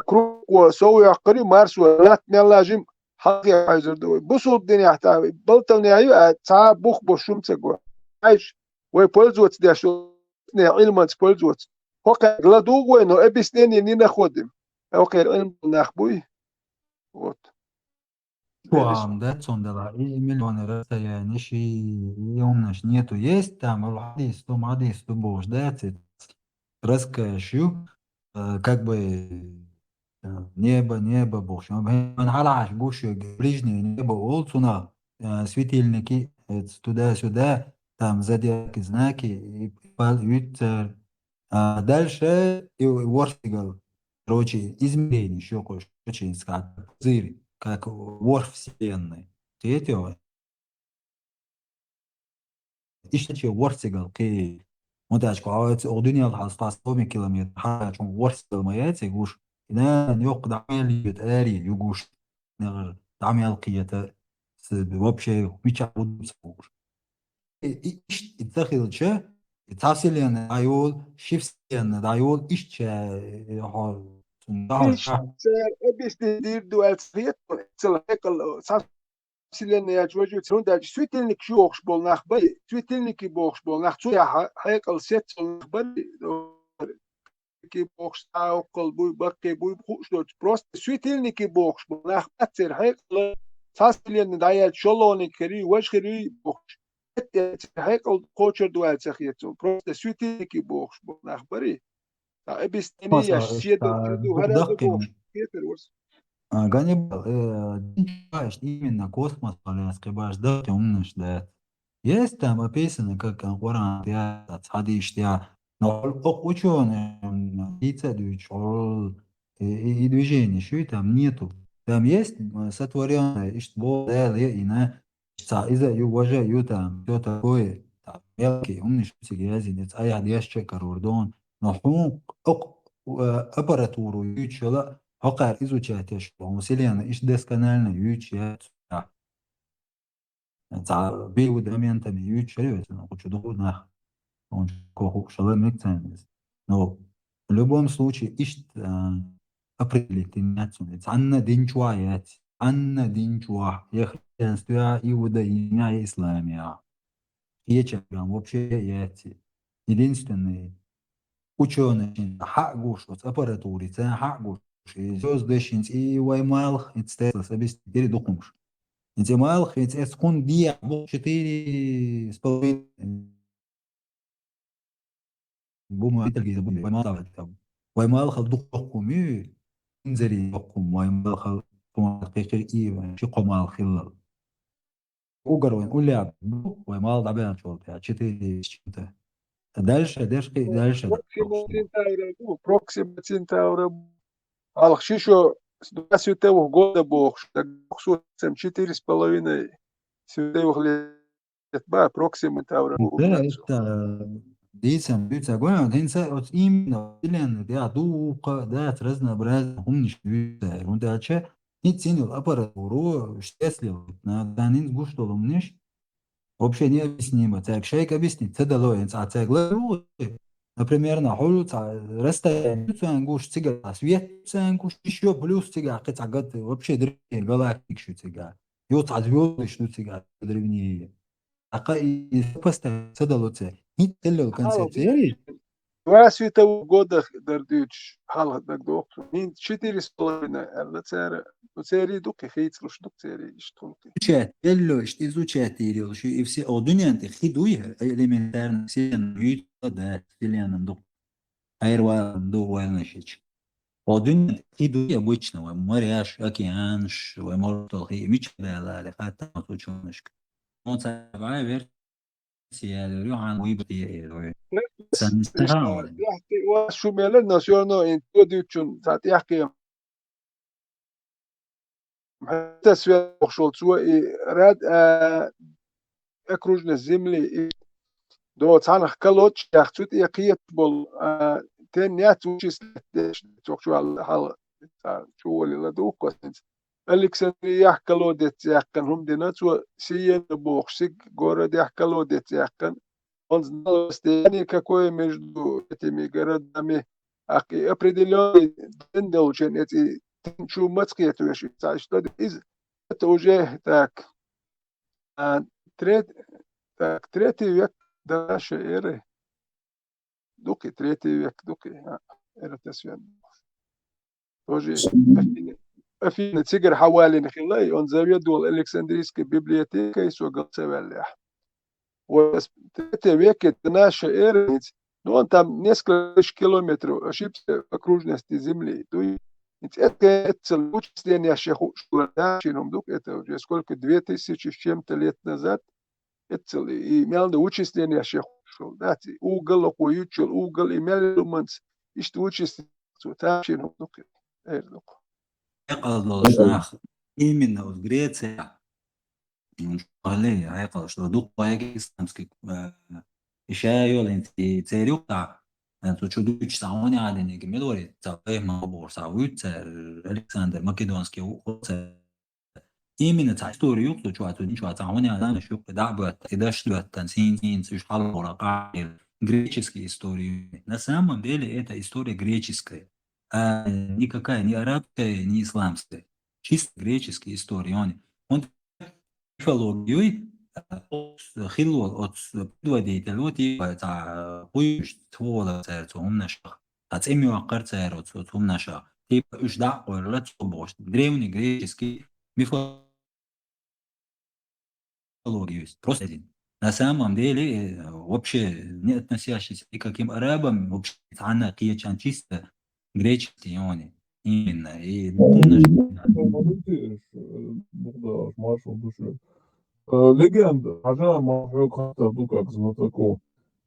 круг سوي عقاري Марс ولا تملاجم حقي عايزر دوي. بصوا الدنيا حتى بلطني أيوة تعب بخ بشوم تجوا. عايش ويبولزوت ده شو علما بولزوت. هوك غلطوا وينو أبيسنين ينينا خدم. هوك العلم نخبوي. Вот. Вам, да, цондала, и миллионы расстояния, и умнож нету, есть там, молодец, то бож, да, раскашу, как бы небо, бог, он халаш, гуш, ближнее небо, олцуна, светильники, туда-сюда, там зодиаки, знаки, и Юпитер, дальше и Ворстигал, короче, измерение, еще кое-что, очень зырь. Как вор вселенной. Третьего. İşte ورسيجل كي متاجك عاوز أغنية الحصة 100 كيلومتر حاجة ورسيجل ما يتجوش إذا يوق دعمي يتاري يجوش نغر دعمي القية وبشيء بيشعبون سبور إيش يتخذ شيء يتصل عيول شيفسين عيول إيش إيش أبيستي دير دوال سريت تلا هيكل سلنا يا جوجو ترون دا سويتلنك شوخش بول نخبي سويتلنك بوخش بول نخ يا هيكل سيت نخبي كي بوخش تاو قلبي بقي بوي بخوش دوت بروست سويتلنك بوخش بول نخ أتر هيكل ساسلنا دايات شلوني كري وش كري بوخش هيكل كوتشر دوال سخيتو بروست سويتلنك بوخش بول نخبري أبيستني يا سيدو تدو هذا بوخش كيتر ورس Ганнибал, именно космос, скребаешь, да, умнешь, да. Есть там описано, как Коран, хадиш, но ученые, и движение, что и там нету. Там есть сотворенное, что Бог дал, и из-за уважаю там, все такое, там, мелкий, умный, что грязи, а я дешче кордон, но аппаратуру, и чела, Hocar изучать что Вселенная, иш досконально изучать. За биодоментами изучать, но хочу духовно, он кого шаломик ценность. Но в любом случае иш определить инициацию. Анна динчуаят, Анна динчуа, я христианство, иудаизм, исламия. Ечагам вообще яти. Единственный ученый, хагуш, вот аппаратуре, хагуш. Звездочниц и Ваймалх, это стелс, объяснить, передохнувши. Эти Майлх, это секунд дия, 4,5 بوما تلقي Ваймалх, Ваймалх الدقق مي انزلي دقم Ваймалх حقيقي إيه شو قمال خلال. وقروين قول لي Ваймалх طبعا شو يعني 4 дальше. Проксима Центавра. Алхшишо 2 световых года Бог, так 4,5 световых лет, Проксима Центавра. Да, это дицам, говорю, инса вот именно Вселенная, да, духа, да, разнообразие, умнишь, он дальше, и ценил аппаратуру, счастлив, на данный гуш, что умнишь, вообще необъяснимо. Так, шейк объяснит, это дало, а так, например, на холод расстояние цангуш цигара, свет цангуш еще плюс цигара, катагат вообще древние галактик что цигара, и вот звезды что цигара древние. А и поставить цедалоце, не телил концепции. 2 световых года дардуч, хал так доктор, 4,5, это цери дуки, хейтслуш дук цери, что ты. Изучать, и все, о, дунянты, хидуя, элементарно, все, да, вселенная, аэрован, дуэльничек. Одни идут обычного, моряш, океанш, может, и мечтали, хотя ученышка. Он сама версия, عن ويبقى سنسترعون. يحكي وشو مالنا شو أنا introduction ساعات يحكي حتى سوى شغل سوى راد أكروجنا الزملي دو تانا خكلوتش يحتوت يقيت بول تين يات وشيس توك شو على شو اللي لدوك وسنت ألكسندري يحكلو ديت يحكن هم دينات وسيين بوخسك غورا دي يحكلو ديت يحكن он знал расстояние какое между этими городами, и определенный день должен эти чумацкие вещи. Это уже так, третий век до нашей эры. Дуки, третий век, дуки, эры свет. Тоже Афины, цигар حوالي نخلي, он заведовал Александрийской библиотекой, Сугалцевелях. Вот третий век это наша эра, но он там несколько тысяч километров ошибся в окружности Земли. То есть это вычисление это уже сколько, 2000 с чем-то лет назад, это и имел вычисление угол, угол, имел момент, и что вычисление, именно в Греции. عليه هيقل شو دوق بايك إسلامسكي إشاعة ولا أنت تريوك تا أنت شو دوتش تعوني على إنك مدوري تعبه ما بور سعود ألكسندر ماكيدونسكي وقصة إيمن تعستوريوك تو شو أتودين شو تعوني على أنا شو دعوة إداش دوت تنسين سوش حال ورقة греческий историю. На самом деле это история греческая, а никакая не арабская, не исламская. Чисто греческая история. Он ميثولوجيوي خلو بدودي دلوقتي تاع قويش طولة تاعتهم نشا تعتمي وقر تاعتهم نشا تبقى إيش دع ولا تصبوش древний греческий мифологию просто один. На самом деле вообще не относящийся к каким арабам вообще عنا قية чисто греческий они именно и Легенда. Ага, могу как-то, ну как знатоку.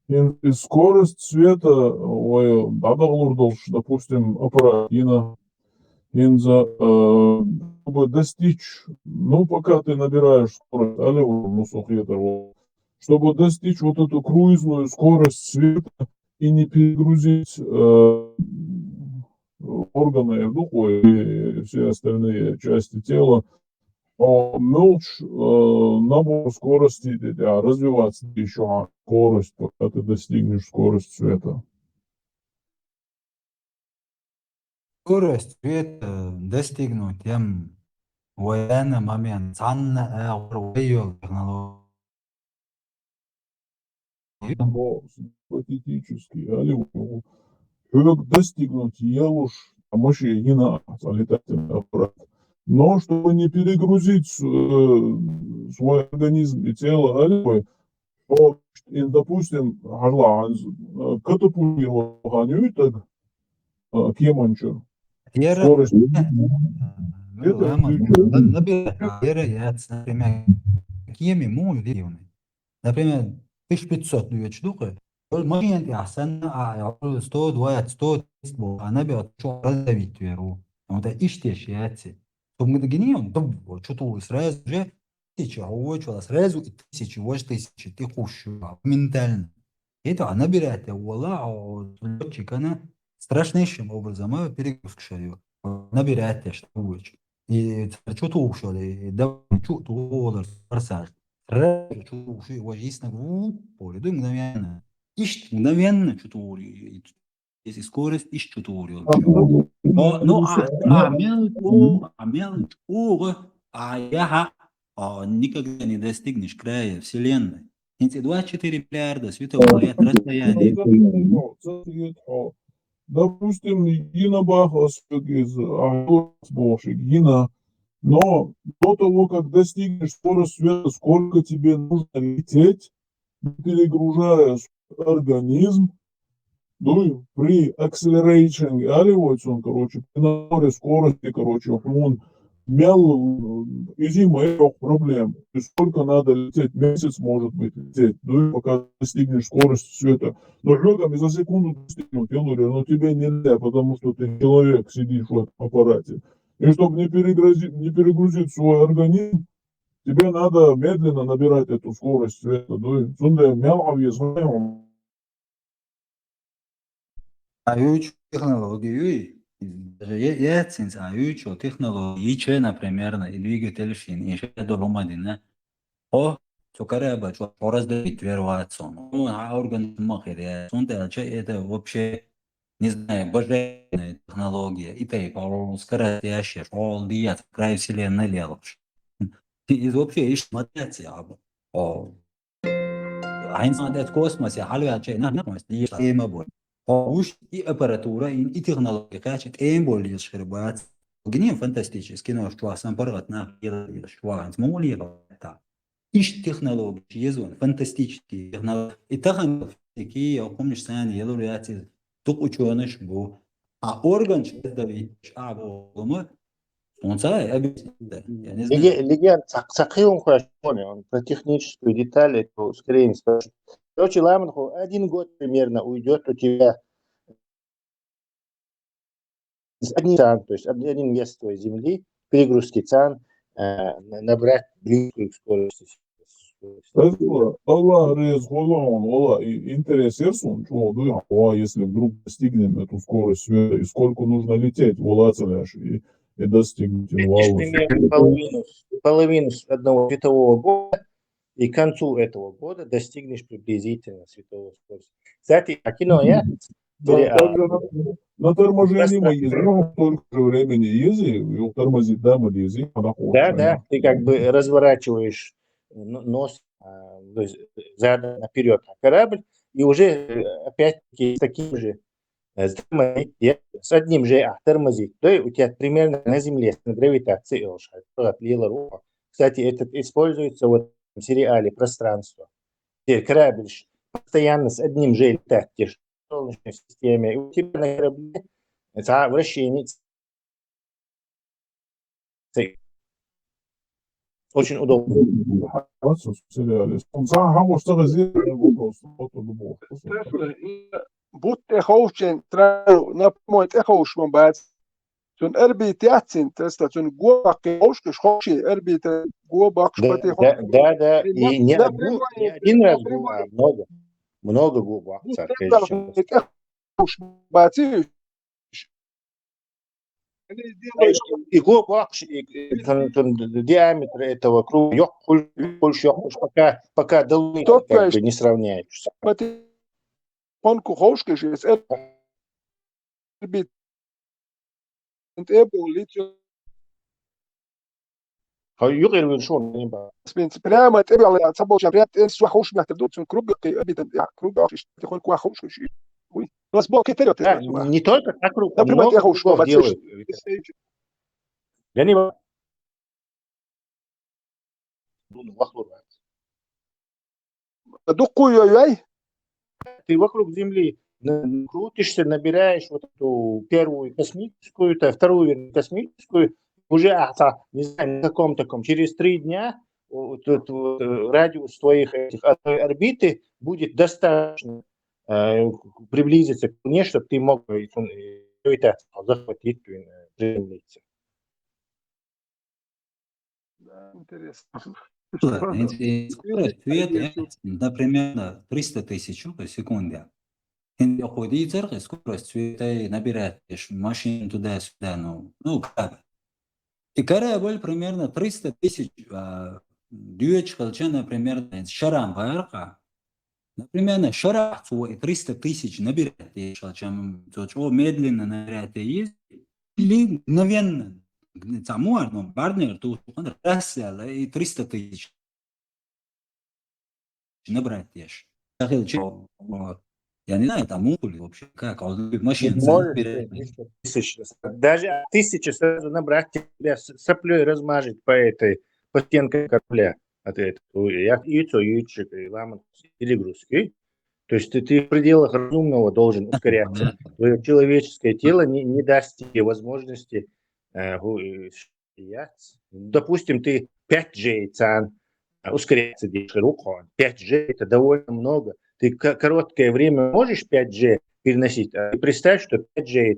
И скорость света, ой, допустим, аппаратина, чтобы достичь, ну пока ты набираешь скорость, чтобы достичь вот эту круизную скорость света и не перегрузить органы, духу и все остальные части тела, мелочь набор скорости, развиваться еще скорость, пока ты достигнешь скорость света. скорость света достигнуть тем военный момент цанна войел технологии. Патетический, чтобы достигнуть елуш, а может и на летательный аппарат. Но чтобы не перегрузить свой организм и тело, допустим, катапультирование, так, кеманчер. Скорость. Например, 1500 лет штука. Момент أحسن 100 200 100 أنا بيعطوا раздавить веру. Вот это ищтешьяти. Чтобы мы догоняем, то что-то сразу же тысяча, а сразу и тысячи, вот тысячи, ты хущу, ментально. Это набирает Аллах, летчик, она страшнейшим образом перегрузка шарю. Набирает что лучше. И что-то ушли, да, что-то форсаж. Сразу что-то ушли, его есть на поле, да, мгновенно. Ищет мгновенно что-то если скорость ищет что-то но никогда не достигнешь края Вселенной. Эти 24 миллиарда световых лет расстояния. Допустим, Гина Бахас из Бошек, Гина, но до того, как достигнешь скорость света, сколько тебе нужно лететь, перегружая организм, ну, при акселерейшн, аливается, короче, при наборе скорости, короче, он мял и зимой проблем. И сколько надо лететь, месяц может быть лететь, ну и пока достигнешь скорости света. Но летом и за секунду достигнуть, я говорю, но тебе нельзя, потому что ты человек, сидишь в этом аппарате. И чтобы не перегрузить свой организм, тебе надо медленно набирать эту скорость света. Сонда мял объясняем. Аюч технологию, даже я сенс аючо технологии, че, например, на двигатель шин, еще до ломадина, о, цукареба, что раздавить верваться, ну, а организм махеря, сонда, че это вообще, не знаю, божественная технология, и ты, скоростящая, all диет, край вселенной лелуш. И вообще, ищ смотреть, я бы. О, Einstein в космосе, халуя, че, на, тема будет. وش и аппаратура, и технология, качет, и более шербат. Гнев фантастический, но что сам парад на что смолировать. Ищ технологии, езон, фантастические технологии. И такие, я помнишь, сами елуляти, тук ученый был. А орган, что давить, а мы, он сай объяснит, я не знаю. Легенд, сахил он про техническую деталь, это скорее не спрашивает. Короче, Ламанху 1 год примерно уйдет у тебя один ЦАН, то есть один вес твоей земли, перегрузки ЦАН, набрать близкую скорость. Allah Резголон, интересен, что если вдруг достигнем эту скорость света, и сколько нужно лететь, и достигнуть инвалов. Примерно половину одного светового года, и к концу этого года достигнешь приблизительно световой скорости. Кстати, кино я на торможении мы ездим, столько же времени ездим, и тормозить, да, мы ездим. Да, ты как бы разворачиваешь нос то есть задом наперед корабль, и уже опять-таки с таким же с одним же тормозить. То есть у тебя примерно на Земле с гравитацией. Кстати, это используется вот в сериале «Пространство». Где корабль постоянно с одним же летает в Солнечной системе. И у тебя на корабле вращение очень удобно. Будь еховчен траю на помойт еховшман бац. Тун эрбит ятсин теста тун гуак еховшкиш ховши эрбит гуабак шпати ховши. Да. И не один раз губа, а много. Много губа. И губа, диаметр этого круга, пока до Луны как бы не сравняешься. Понку ховшкиш из эрбит يغير شلون يعني прямо это было собой прямо с вахуш на тот круг круг тихонько вахуш ой нас был кетерет не только так круг например я ховш делают я не дукую ты вокруг Земли крутишься, набираешь вот эту первую космическую, вторую космическую, уже не знаю, на каком таком, через 3 дня радиус твоих этих орбиты будет достаточно приблизиться к Луне, чтобы ты мог захватить приземлиться. Интересно. Скорость света, например, 300 тысяч по секунде. И скорость света набираешь машину туда-сюда, ну как. И корабль примерно 300 тысяч дюйч, например, шарам варка. Например, шарах свой 300 тысяч набирает, чем медленно набирает есть, или мгновенно. Самуарно, Барднер, тут рассел и 300 тысяч набрать ешь. Я не знаю, там мули вообще, как, машина. Даже 1000 сразу набрать тебя соплей размажет по стенкам корабля. Яйцо, яичек, ламан, перегрузки. То есть ты в пределах разумного должен ускоряться. Твое человеческое тело не даст тебе возможности допустим, ты 5G ускоряться 5G это довольно много. Ты короткое время можешь 5G переносить, а представь, что 5G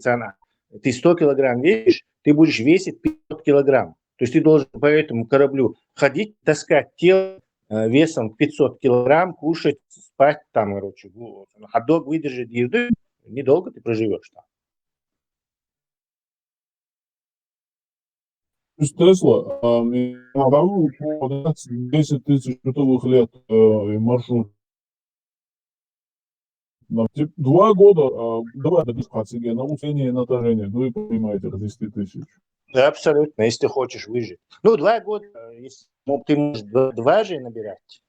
ты 100 килограмм весишь, ты будешь весить 500 килограмм. То есть ты должен по этому кораблю ходить, таскать тело весом 500 килограмм, кушать, спать там, короче. Хот-дог выдержит езды, недолго ты проживешь там. Тесла, дорогу 10 тысяч световых лет и маршрут. 2 года, давай добиться на усиление и натяжение, ну и понимаете, 10 тысяч. Да, абсолютно, если ты хочешь выжить. 2 года, если ты можешь 2G набирать,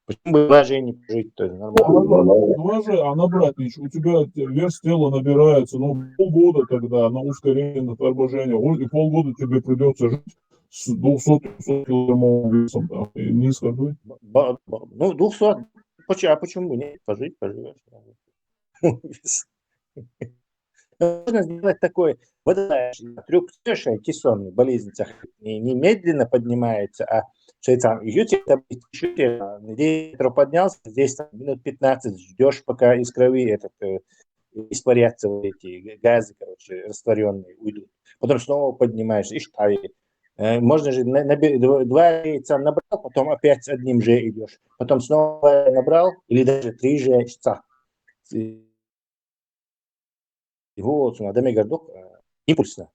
почему бы 2G не прожить, то нормально. 2G, а набрать ничего, у тебя вес тела набирается, полгода тогда на ускорение, на торможение, и полгода тебе придется жить с 200 килограммовым весом, да, и низко жить. 200, а почему бы нет, поживешь. Можно сделать такой трюк, кессонный, болезнь не медленно поднимается, а ветер поднялся, здесь минут 15 ждешь, пока из крови испарятся эти газы, растворенные, уйдут. Потом снова поднимаешься и штавишь. Можно же 2 яйца набрал, потом опять с одним же идешь. Потом снова набрал, или даже 3 же яйца. Его надо гордок импульсно.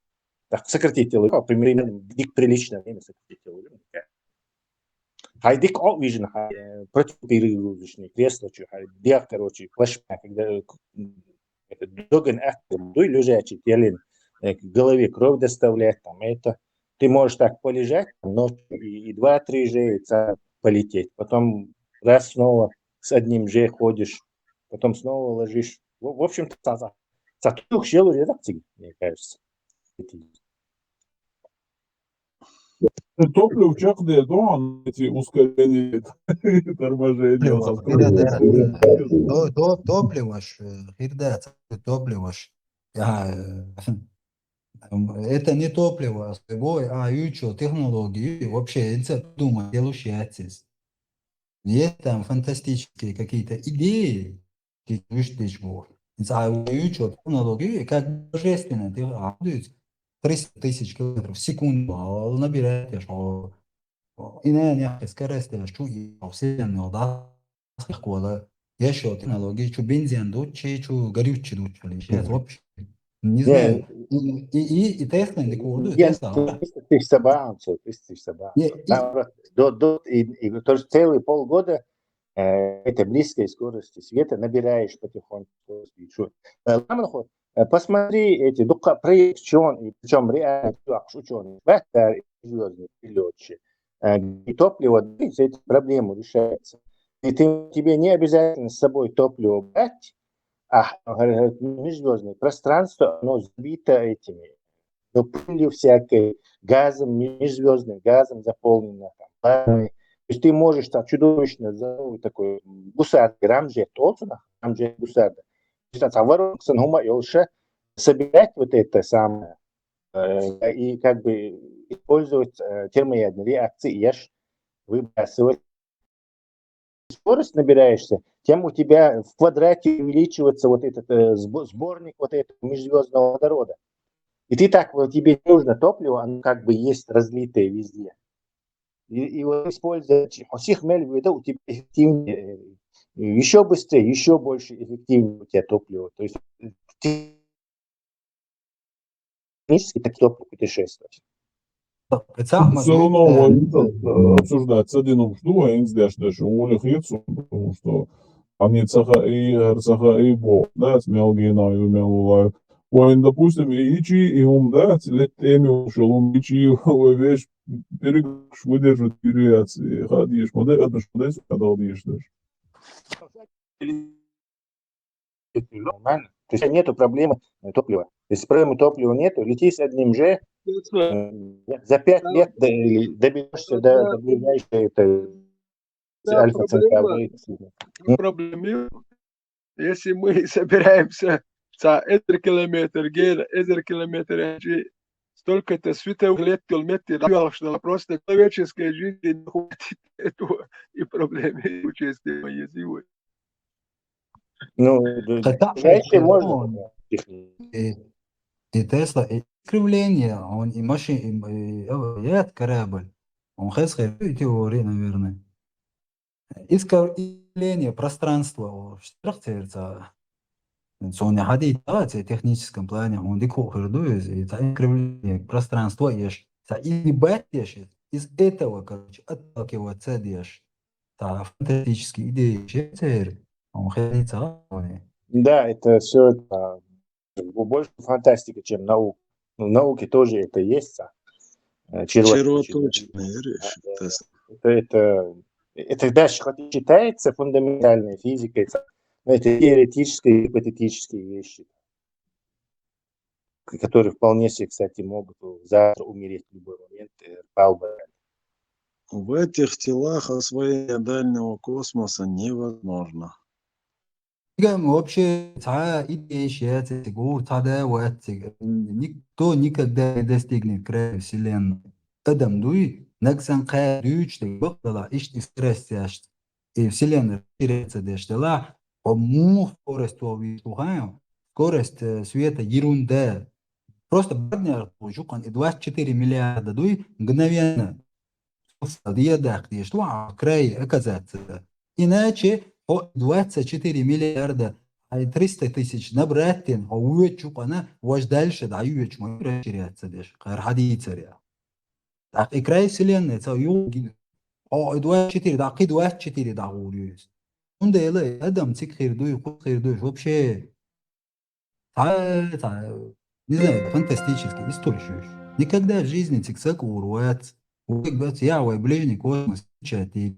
Так, сократить тело, примерно приличное время сократить тело. Хайдик Vision, противоперегрузочные кресла, флешбэк, когда доген лежачий телен, к голове кровь доставлять, там это. Ты можешь так полежать ночью и 2-3 же яйца полететь. Потом раз снова с одним же ходишь, потом снова ложишь. В общем-то, Сатух щелу редакции, мне кажется. Топливо в чахде доан, эти ускорения, торможения. Топливо, топливо. Это не топливо, технологии. Вообще, это думать, делающиеся. Есть там фантастические какие-то идеи, технологии, как божественно, ты 300 тысяч километров в секунду набираешь, и на скорость, что и вселенную, да, еще технологии, что бензин дучи, что горючий дучи, сейчас вообще, не знаю, и Тесла не курду, Тесла. 300 тысяч собак, то есть целые полгода это близкой скорости света набираешь потихоньку. Посмотри эти проект ученый, причем реально ученый, звездный летчик, и топливо, эти проблемы решаются. И тебе не обязательно с собой топливо брать, а межзвездное пространство, оно забито этими, пылью всякой, газом, межзвездным газом заполнено. То есть ты можешь так чудовищно такой гусар, рамжет, рамжет гусарда. Собирать вот это самое и как бы использовать термоядные реакции, выбрасывать. Скорость набираешься, тем у тебя в квадрате увеличивается вот этот сборник вот этого межзвездного водорода. И ты так, тебе не нужно топливо, оно как бы есть разлитое везде. И вот используя всех мельвида, у тебя эффективнее, еще быстрее, еще больше эффективнее у тебя топливо. То есть технически так топливо путешествовать. Все равно обсуждать с одним что издешнее, у них есть, потому что они цаха и цаха и бо, да, смелгина и умелую. Ой, допустим, и да, летеми ушел, ичи вещь перегрыш выдержит переации, ходишь, модель, это что дальше, когда удишь даже. Нормально. То есть нету проблемы топлива. Если проблемы топлива нету, лети с одним же, за 5 лет доберешься до ближайшей Альфа Центавры. Проблемы если мы собираемся за 1 километр, гера, 1 километр, столько-то световых лет, километров, что просто человеческая жизнь не хватит этого и проблемы участия моей зимой. Ну, дальше можно. Он и Тесла, и искривление, он и машина, и корабль. Он хесхер теории, наверное. Искривление пространства, что Соня ходит в техническом плане, он декохердует, и искривление пространства есть. И бэтешь из этого, короче, отталкиваться дешь. Фантастические идеи, он ходит Да, это все больше фантастика, чем наука. Ну, в науке тоже это есть. Червоточинные Это даже хоть и считается фундаментальной физикой, но это теоретические и гипотетические вещи, которые вполне себе, кстати, могут завтра умереть в любой момент. В этих телах освоение дальнего космоса невозможно. Вообще, идея, никто никогда не достигнет края Вселенной. Адам дуй, наксан кая дючтей, бахтала, ишти страстяшт. И Вселенная теряется дештела, по-моему, скорость скорость света ерунда. Просто бадняр, жукан, и 24 миллиарда дуй, мгновенно. Что край оказаться. Иначе 24 миллиарда, 300 тысяч набрать, а уечук она, ваш дальше, да, уеч мой расширяться дешь, хархадиться ря. Так и край Вселенной, это 24, да, 24, да, гулюсь. Он да, Адам, цик хирдуй, худ хирдуй, вообще, не знаю, фантастический, исторический. Никогда в жизни цик-цак урвать. Я, ближний космос, чати,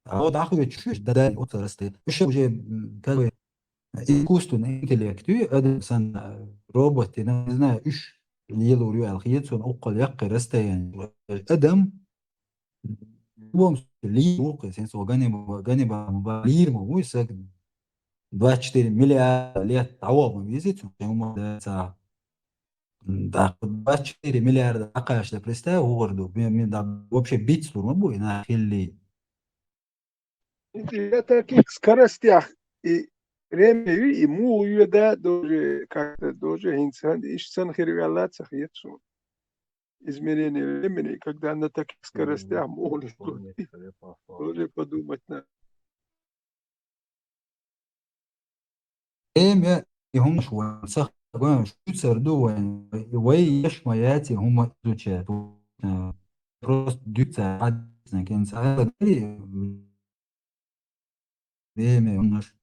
вот ахуя чуть да вот расты. Еще уже как бы искусственный интеллект, это сан робот, не знаю, إيش اللي يلوري على الخيط سون أقل يقي رسته يعني أدم بوم لي وقي سنسو جانب مبالير مو يسك 24 مليار ليت عوام بيزيد هم ده 24 миллиарда акашда представил городу, вообще бить турму на хилли. На таких скоростях и время и му да тоже как-то тоже инсан ищсан хирвалаться хитсу. Измерение времени, когда на таких скоростях можно тоже подумать на. Время и هم شو صح شو سردو ويش مياتي هم изучают просто дюца один كان время он наш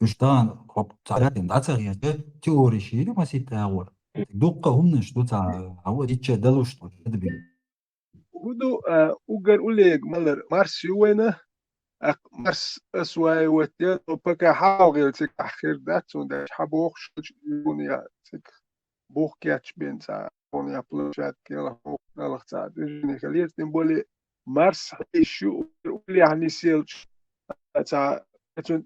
штан хоп царятин дацагия теория шири масит агор дукка умнаш дуца аво дича далу что дби Буду угар улег малер марс ювена مرس أسوأ وتير وبكا حاول تك أخير دات ونداش حبوخ شونيا تك بوخ كاتش بين سا شونيا بلوشات كلا بوخ نالخ سا دجني خلير تنبولي مرس حيشو ولي يعني سيلش تا تون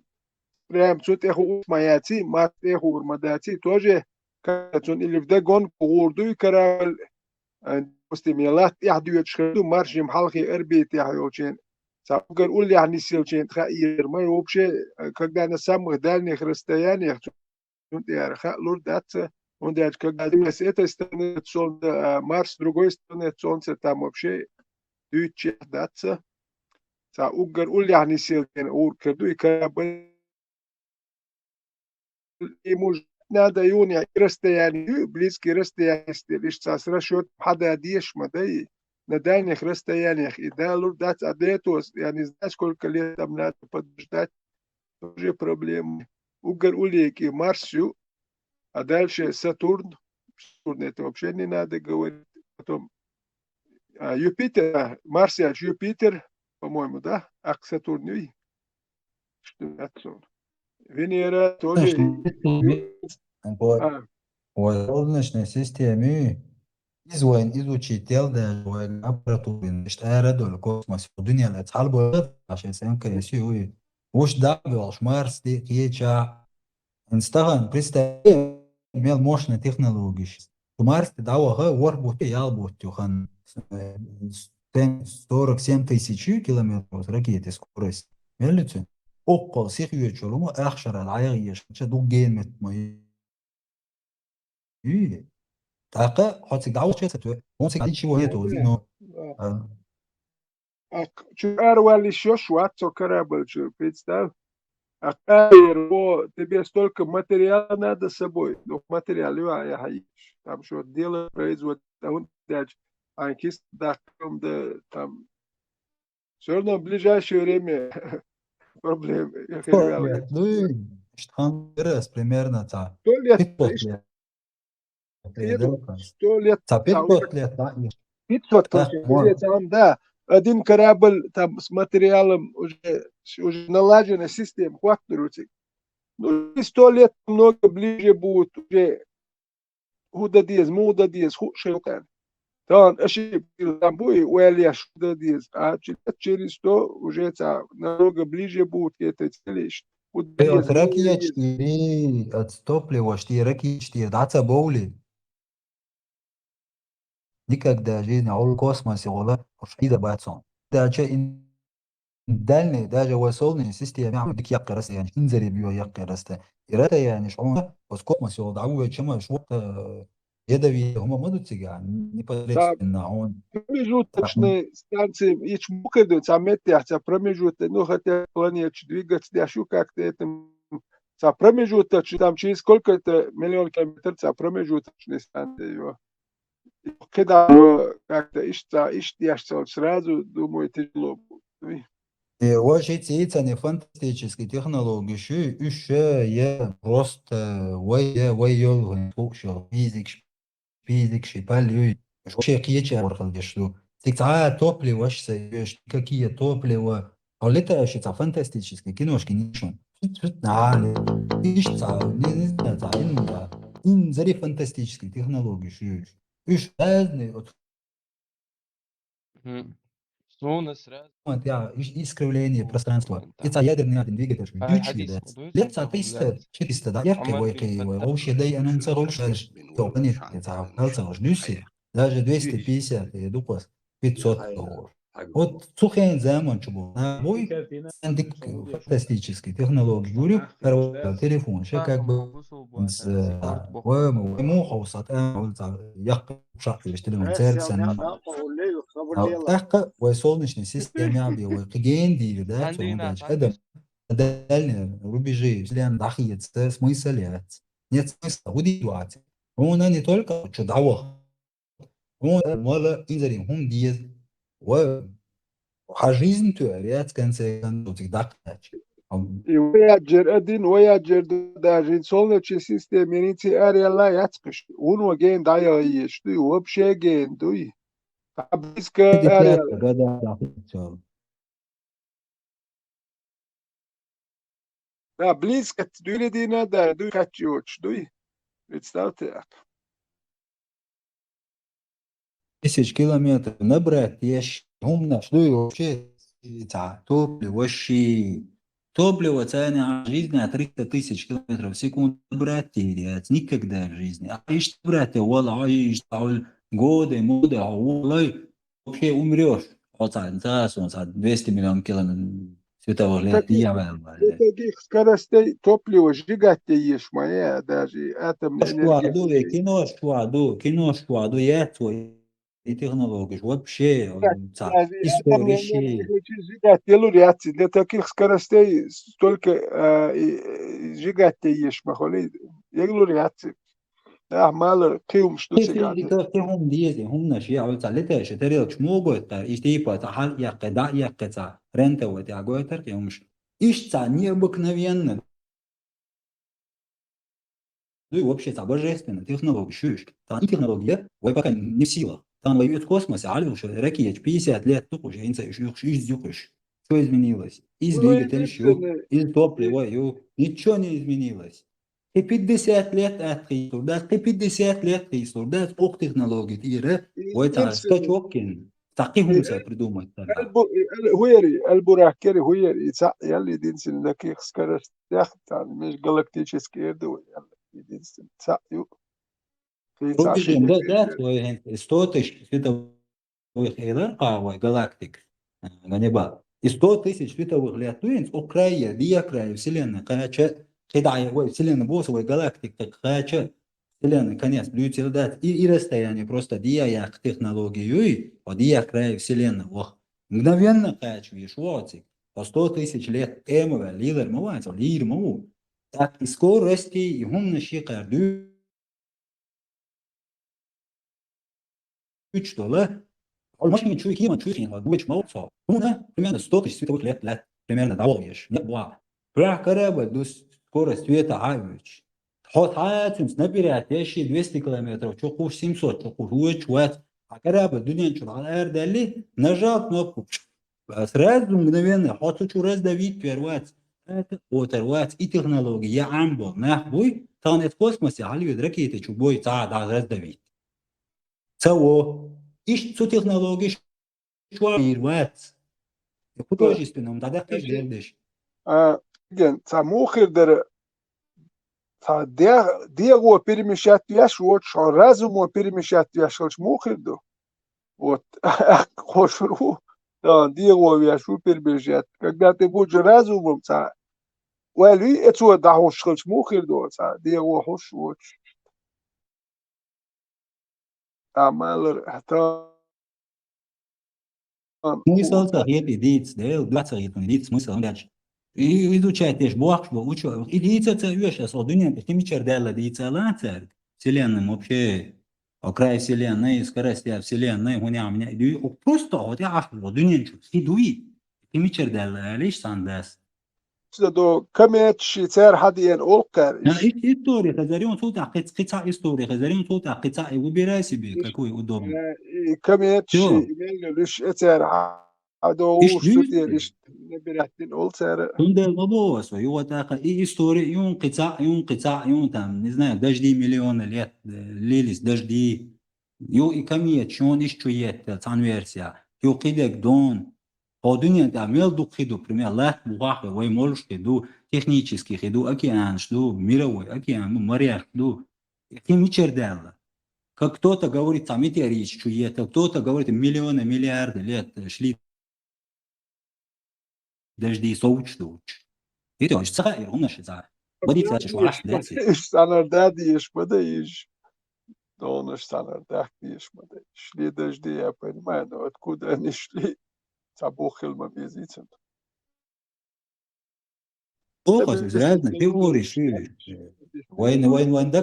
رام تون تخو ماياتي ما تخو برمداتي توجه كاتون اللي في دقون قوردو كرال مستميلات يحدو يتشخدو مرش محلقي أربيت يحيوشين Сапгар улли они силчен тхаир май вообще когда на самых дальних расстояниях лур даться он дать когда с этой стороны солнце Марс с другой стороны солнце там вообще дюче даться сапгар улли они силчен ур каду и кабы ему надо юни расстояние близкие расстояния лишь с расчет хада деш мадай на дальних расстояниях. И да, лурдать адетос, я не знаю, сколько лет там надо подождать, тоже проблемы. Угар улейки Марсу, а дальше Сатурн. Сатурн это вообще не надо говорить. Потом Юпитер, Марсиач Юпитер, по-моему, да? А к Сатурну и что это? Венера тоже. В Солнечной системе изучить аппаратуру, что аэродоль космос, الدنيا اللي تصحى عشان سيمكن يسوي Уж давил, Марс, Кеча. Инстаграм, представь, имел мощные технологии. Марс, да, ворбут, ялбут, тюхан. 47 тысяч километров ракеты скорость. Мелите? Около всех вечером, ахшара, лайгиш, чаду геймет мои. Так, хоть да, учится, он всегда ничего нету, но... Чувствовали еще шватцо корабль, представь. А тебе столько материала надо с собой. Ну, материал, я хаиш. Там что дело производит, он анкист, да, там. Все равно в ближайшее время проблемы. Я говорю, лет, ну и что раз примерно так. 100 лет, 500 лет. 100 лет. 500 лет, да. 500 точно. Там, да, один корабль там с материалом уже налажена система, хватит. Ну, 100 лет много ближе будет уже худа диез, муда диез, худшее. Там, там будет уэльяш худа диез, а через 100 уже намного ближе будет к этой цели. От ракет 4, от топлива 4, ракет 4, да, боули. Никогда в жизни, а в космосе, вала, шида бацон. Даже дальний, даже в солнечной системе, дик якка расстояние, инзари бьё якка расстояние. И это يعني شعور в космосе, вот, а чем что ядовитые, هم ما дотягивают, непосредственно, он... Промежуточные станции, и чмукают, заметьте, промежуточные, ну, хотя планете двигаться, я шу как-то этим, промежуточные, там через сколько-то миллион километров, промежуточные станции, когда как-то ищешь сразу, думаю, тяжело будет. И очень ценные фантастические технологии, еще я просто воюю, физик, полюй, вообще кича орхалди что. Всегда топливо, какие топлива, а летающие фантастические киношки ничего. Не знаю, инзари фантастические технологии, разные, искривление пространства. Это ядерный двигатель, ключи, да. Лет 300-400, да, яркие, вообще, да, я не знаю, что это, конечно, это ждуси, даже 250, я думаю, $500. Вот сухой заман, чего, бой, фантастический технологии, говорю, телефон, еще как бы, ему ярко шахтер, телефон, церковь, так, в солнечной системе объявил, генди, да, это дальние рубежи, если находится, смысл нет. Нет смысла удивать. Он не только чудово, он мало изрим, он диез, а жизнь творит, в конце концов, всегда качает. И Voyager даже солнечной системе, не ареала яцкаш, он воген дая есть, ты вообще ген, ты. А близко ареала. Да, близко, ты не надо, ты хочешь, ты. Представьте это. 1000 километров набрать, я умно, что и вообще, топливо, топливо, цена жизни от 300 тысяч километров в секунду брать терять, никогда в жизни. А еще брать, вала, годы, моды, а вообще умрешь. Вот 200 миллионов километров световых лет. Таких скоростей топлива сжигать ешь моя даже атомная энергия. Киношку, я твой. И технологии, вообще, история. Сжигать для таких скоростей столько сжигать ешь, махоли. Я говорю, да, мало кем что сжигать. هم ديزي هم نشيا أول سالته شتري لك مو قوتر إشتي بات حال يقدا يقطع رنتا وتي قوتر كيومش إيش ثانية обыкновенно. Ну и вообще божественно, технология, шиш. Там технология, вы пока не в силах. Там воюют в космосе, а что ракет 50 лет, тут уже издюкаешь. Что изменилось? Из двигателя, из топлива, ничего не изменилось. И 50 лет отхисур, да, 50 лет отхисур, да, сколько технологий, и это скачок. تعقيهم придумать тогда. البراكري هويري يلي دينسن لكي خسكرس تاختان مش галактический эрду يلي دينسن تسايو في Пробежим, تساشي да, свой 100 тысяч световых лет, галактик, Ганнибал. И 100 тысяч световых лет, о крае, вия края Вселенной, кача, хидая, Вселенная, боссовой галактик, так кача, Вселенная, конец, будете дать, и расстояние просто дия технологию, дия края Вселенной, мгновенно кача, видишь, вот, по 100 тысяч лет, эмова, лидер, мовать, лидер, мову, так и скорости, и гумна щекар, $3, المشكلة شو كيما شو يعني دوش موصل هنا примерно 100 тысяч световых лет примерно довольешь не два прахкара دوس скорость света авич حاطين نبرات يشي 200 километров чокуш 700 чокуш وات акараба дунья чур على الارض اللي нажал кнопку сразу мгновенно حاطط شو раз давить перват это оторвать и технологии я амбо нахуй كانت كوسموس على ركيته شو بوي تعال раз давить سو إيش سو технологии شو يروات художественном тогда ты делаешь ген самухир дер та диего перемещать вяш вот что разуму перемещать вяш мухир до вот хошру да диего вяшу перемещать когда ты будешь разумом та вали это да хош мухир до та диего хош вот عمال смысл царит идеец, да, два царит идеец, смысл дальше. И изучаешь Бог, учу, идеец это сейчас одуня, какими чердяла идеца лацар, Вселенной вообще, окрай Вселенной, скорость Вселенной, хуйня меня иду, просто вот я аж одуня чуть, идуи, какими чердяла, лишь сандас. دو كميت شيتار حدين أولكر история, хазарин тут قطع история, хазарин тут قطع وبراسي بي какой удобно. كميت شي ليش اتار عدو شتي ليش نبراتين أولكر Тунда бабос, его так и история, يون там, не знаю, дожди миллионы лет лились, дожди, и камиет, чон иш чует, цанверсия, кидек дон. Подуня да мел духиду, пример лат бухахе, вой молш хиду, технический хиду, океан шду, мировой океан, моря шду. Каким чердела? Как кто-то говорит, там метеорит чует, кто-то говорит, миллионы, миллиарды лет шли дожди соучтуч. И то, что я умно считаю. Бодится, что аж лет. Standard есть, подаешь. Донаш standard есть, подаешь. Шли дожди, я понимаю, но откуда они шли? Забухил мы безицем. Фокус, реально, ты говоришь, войн, да,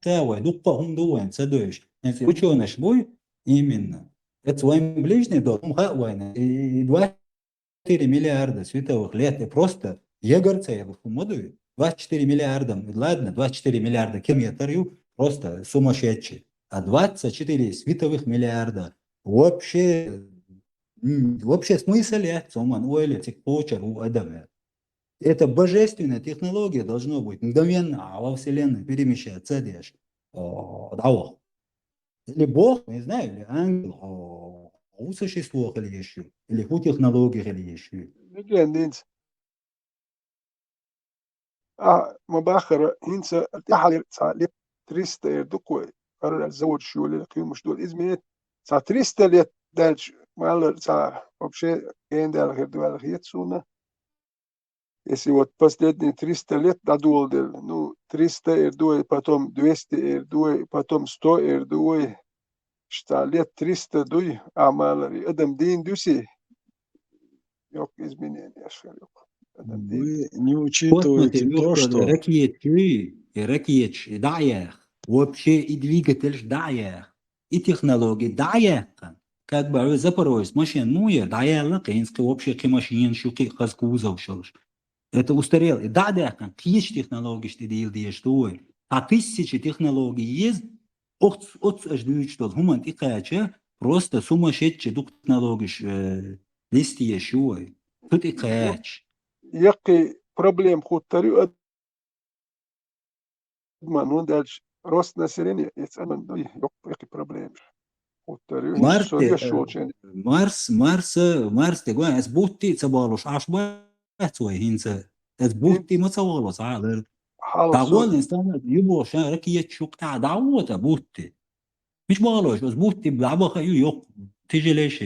кавай, дупа, дуэн, цедуешь. Если ученый шбой, именно, это своим ближним дом, война, и 24 миллиарда световых лет, и просто егорца я модую, 24 миллиарда, ладно, 24 миллиарда километров, просто сумасшедший, а 24 световых миллиарда, вообще смысл он уэлетик почер у Адама. Это божественная технология должно быть мгновенно во Вселенной перемещаться дальше. Или Бог, не знаю, или ангел, у существах или еще, или у технологий или еще. مباخر هنسى تحلي لي 300 دوكوي قرر الزوج شو اللي قيم مش دول ازمه 300 ليت دالش مال вообще гендер гердуал хитсуна если вот последние 300 лет дадулдел ну 300 эрдуй потом 200 эрдуй потом 100 эрдуй что лет 300 дуй а мал адам дин дуси yok изменения шарик вы не учитываете то, что ракет даях вообще и двигатель даях и технологии даях как бы Запорожец, машин, ну я, да я лакинский, вообще к машин, шуки, хаскузов, шелш. Это устарел. Да, какие технологии ты делаешь, что? А тысячи технологий есть, от ждут, что гуман и кача, просто сумасшедшие технологии, листья, что? Тут и кач. Який проблем хуттарю адман, он дальше рост населения, есть адман, ну, який проблем. Marste, Mars te goa es butti tsabalos ashba tsoi hinse es butti matsawalos عاقل تقول إنسان يبغى شارك يتشوك تعدعوته بوتي مش بغلوش بس بوتي بلعبة خيو يق تيجي ليش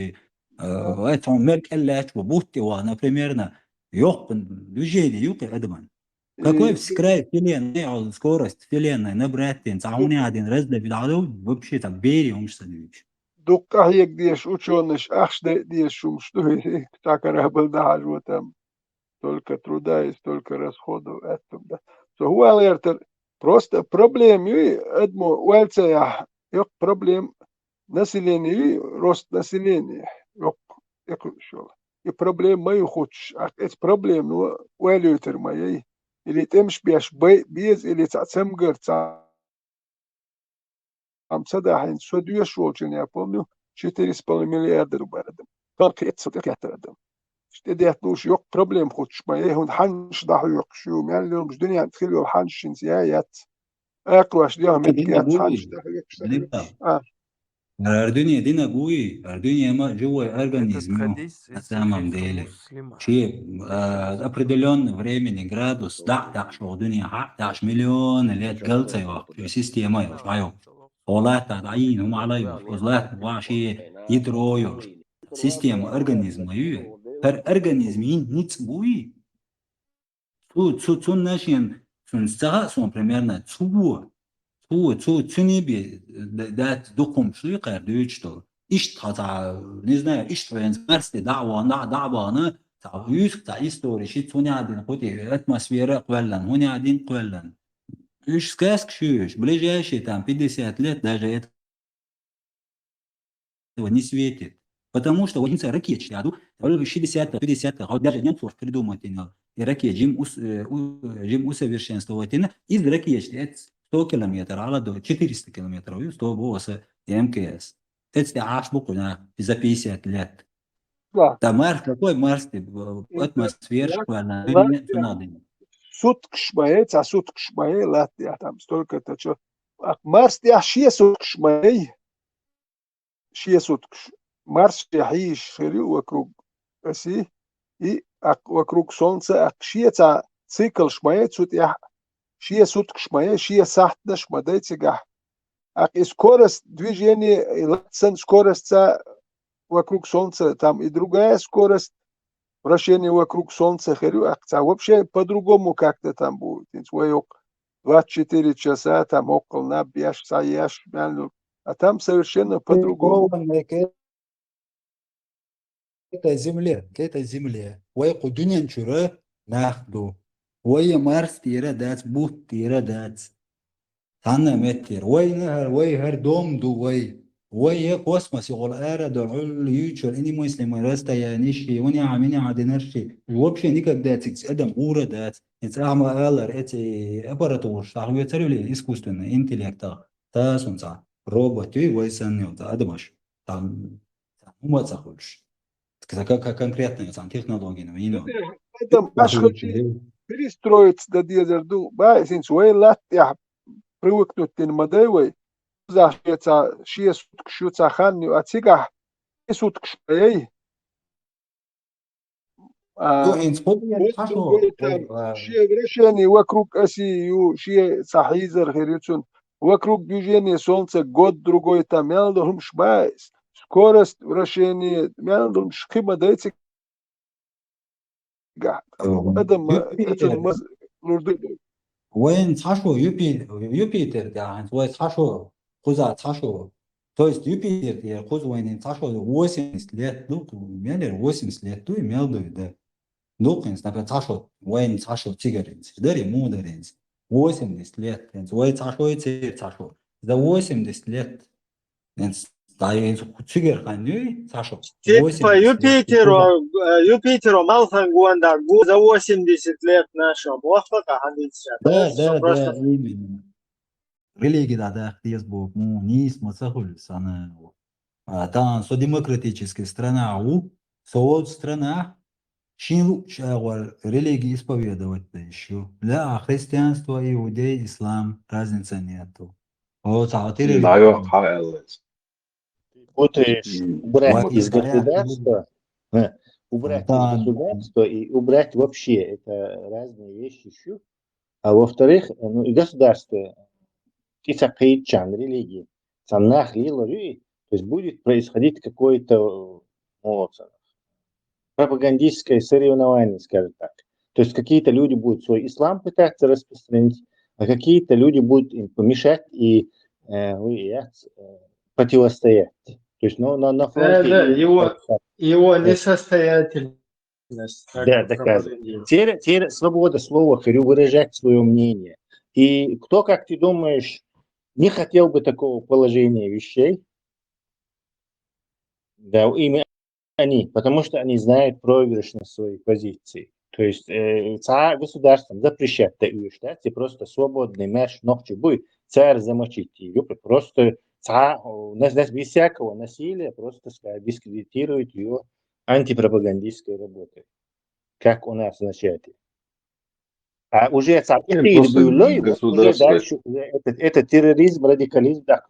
واتهم ميرك اللاتش وبوتي وانا بريميرنا يق يجيني يق أدمان كاكوي سكراي فيلين نيعو سكورست فيلين نبراتين تعاوني عادين رزدة في العدو ببشي تبيري ومش صديقش دقة هيك ديش وشونش أخش ديش شمش دوي تاكره بلدهاج وتم только труда и столько расходов это. So هو غير просто проблем и أدمو والتسيح يق проблем населения рост населения يق شو и проблем ما يخدش это проблем ну واليوتر ما يي اللي تمش بيش بيز اللي تعتمقر عم صداحين سودية شوچن я помню 4,5 миллиарда рублей только это صدق اشتديت نوش يق بروبليم خدش ما ايه ونحنش ضحو يقشو يعني لو مش دنيا تخلوا حنش نسيايات اقواش ديهم متكيات حنش ضحو يقشو الدنيا دينا قوي الدنيا ما جوا организм на самом деле شيء определенное времени градус да شو الدنيا 11 مليون ليت قلت يوقف سيستم يوقف عيو حالات عين هم عليهم وزلات واشي يدرو سيستم организм يو per организмин nic bui. Tu nation sun saha sun примерно tu не би dat dokum шли qardüchto. Ish tata не знаю, ish transverse دعوة تاع يوسف تاع истории شي توني قاعدين قوتي اتموسفيرا قبلا هوني قاعدين قبلا. ايش كاسك شوش بلا جاشي там 50 лет даже это не светит. Потому что один ракет шляду, 60-50, даже немцов придумать, и ракет жим усовершенствовать, из ракет 100 километров, а до 400 километров, и 100 босса МКС. Это аж буквально за 50 лет. Тамар, какой Марс, атмосфера, сутки шмае, латя там столько-то, что. Марс, я сутки сутки. Марс يعيش вокруг оси и вокруг Солнца, шиеца цикл шмаецут я шиесут шмае шиесахтна шмадайцега. И скорость движения, скорость вокруг Солнца, там и другая скорость вращения вокруг Солнца, вообще по-другому как-то там будет. 24 часа там около набьешь, саяш, а там совершенно по-другому. к этой земле ويقو دنيا نشوره ناخدو ويا مارس تيرا دات بوت تيرا دات تانا متر وي نهر وي هر دوم دو ويا كوسموس يقول ارا دول يوتشر اني مسلم راستا يعني شي وني عاملين عادنرشي وبشي نيكا دات ادم اورا دات اتعمل الر اتي اباراتور شاغوي تريلي искусственный интеллект та сонца робот и войсанил та адмаш там умацахуш как конкретные там технологии, но это перестроиться до дезерду, ба, синцуэй лат я привыкнуть к модели, за что шесть суток шуца ханю, а цигах суток шпей. Шесть вращений вокруг оси, шесть сахизер херицун, вокруг движения Солнца год другой там, мелдом шбайс. Скорость вращения мяндом шхима дается وين تحشو يوبيتر ده وين تحشو خذ تحشو то есть Юпитер я خذ وين تحشو 80 лет ну мелер 80 лет то имел да ну конечно например тحشو وين تحشو тигренц дари мударенц 80 лет وين تحشو и тحشо за 80 лет Типа Юпитеру Малхан Гуанда за 80 лет нашего Бога ходить. Да, именно. Религия, да, Facebook, не смысл, она. Там, со демократическая страна, со страна, чьи религии исповедовать-то еще. Да, христианство, иудей, ислам, разницы нету. Вот, путаешь убрать из государства, убрать из Антон, государства и убрать вообще. Это разные вещи еще. А во-вторых, ну, и государство, кисакаитчан, религии, саннах, лилари, то есть будет происходить какое-то вот, пропагандистское соревнование, скажем так. То есть какие-то люди будут свой ислам пытаться распространить, а какие-то люди будут им помешать и противостоять. То есть на Да, фронте да, именно его несостоятельность как да, бы доказывает. пропагандирует. Теперь свобода слова, говорю, выражать свое мнение. И кто, как ты думаешь, не хотел бы такого положения вещей? Да, именно они, потому что они знают проигрышность своей позиции. То есть государством запрещать такие штаты, просто свободный марш ночью будет, царь замочить ее, просто без всякого насилия просто дискредитирует ее антипропагандистской работой, как у нас в начале. А уже Просто уже государство. дальше это терроризм, радикализм, да,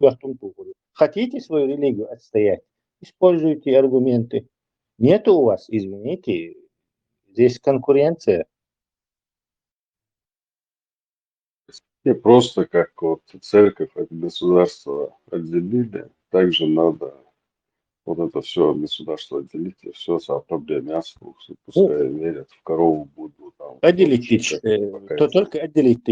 хотите свою религию отстоять, используйте аргументы. Нету у вас, извините, здесь конкуренция. И просто как вот церковь от государства отделили, также надо вот это все от государства отделить, и все со проблемами пускай верят в корову Будду, там, Отделить, пока только отделить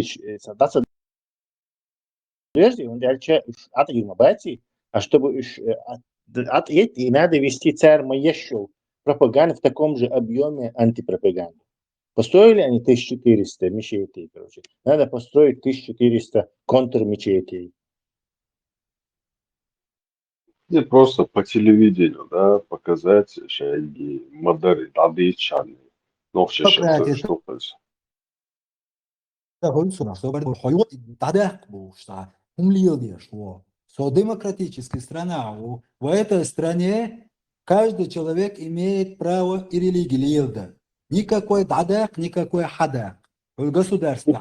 прежде, он дальше отъема бати, а чтобы и надо вести царь еще пропаганду в таком же объеме антипропаганды. Построили они 1400 мечетей, короче. Надо построить 1400 контрмечетей. и просто по телевидению, да, показать шаги, модели, дадычаны, но все демократия, что происходит. демократическая страна. В этой стране каждый человек имеет право и религию. Никакой дадак, никакой хадак. В государстве.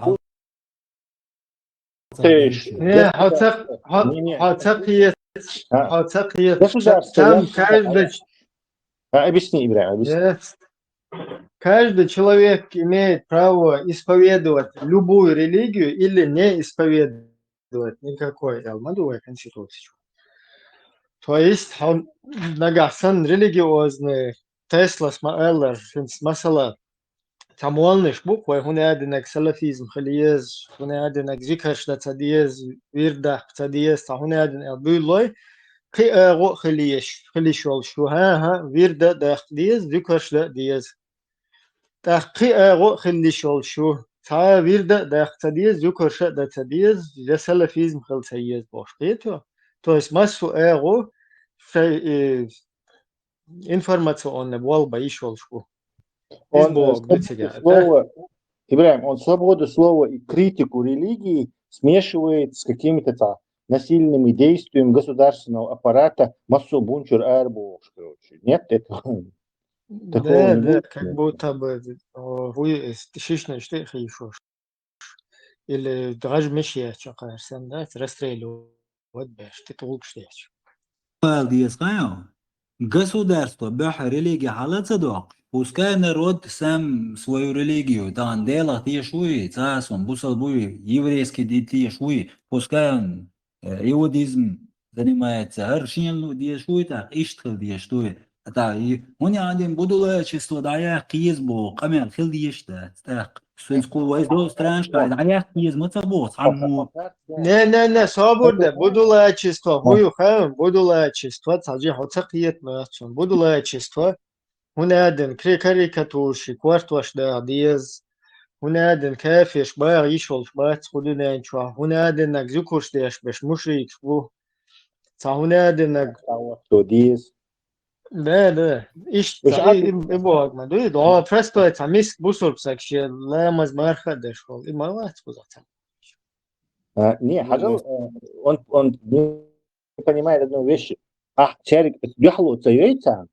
Там каждый... Объясни, Ибрахим, объясни. Каждый человек имеет право исповедовать любую религию или не исповедовать никакой. Алмадовая конституция. То есть он нагасан религиозный Тесла смаэллер масала тамуалныш буквы хунядинак салафизм халиез хунядинак зикашда цадиез вирда цадиез хунядин абулой قي أغو خليش شو ها ويردا داخ ديز ذكرش لا ديز تحقي أغو خليش شو تا ويردا داخ تديز ذكرش دا تديز جسلا فيزم خل تيز باش قيتو то есть массу أغو في информационный вал боишел шо Ибрахим, он свободу слова и критику религии смешивает с какими-то насильными действиями государственного аппарата, массу бунчур арбош, короче. Нет этого? Да, как будто бы вы шишно что еще. Или даже мешья, что кажется, да, расстреливают, бэш, ты толк штеч. Государство, бэха религия халат садок. Пускай народ сам свою религию, там делах тешуи, цасом, бусалбуи, еврейские тешуи, пускай он иудизм занимается, аршин тешуи, так, иштхал тешуи. Так, и он один будулачество, да, я кизбо, камер хил тешта, так. Сенскую войну страншка, да, я кизмо цабот, хаму. Не, свобода, будулачество, хую хам, будулачество, цаджи хоцакиет мачон, будулачество. هنادن كاريكاتورشي كوارتواش دا ديز هنادن كافيش باغ يشولش باغ تخدنا نشوا هنادن نك زوكوش ديش باش مشريك بو تا هنادن نك ديز да إيش تا إبوغ ما دوي دوا فرستو تا ميسك بوسول بسكشي لا مزمارخة دشول إما واحد بوزاتم Не, Хажал, он не понимает одну вещь. Чарик, яхло царейца,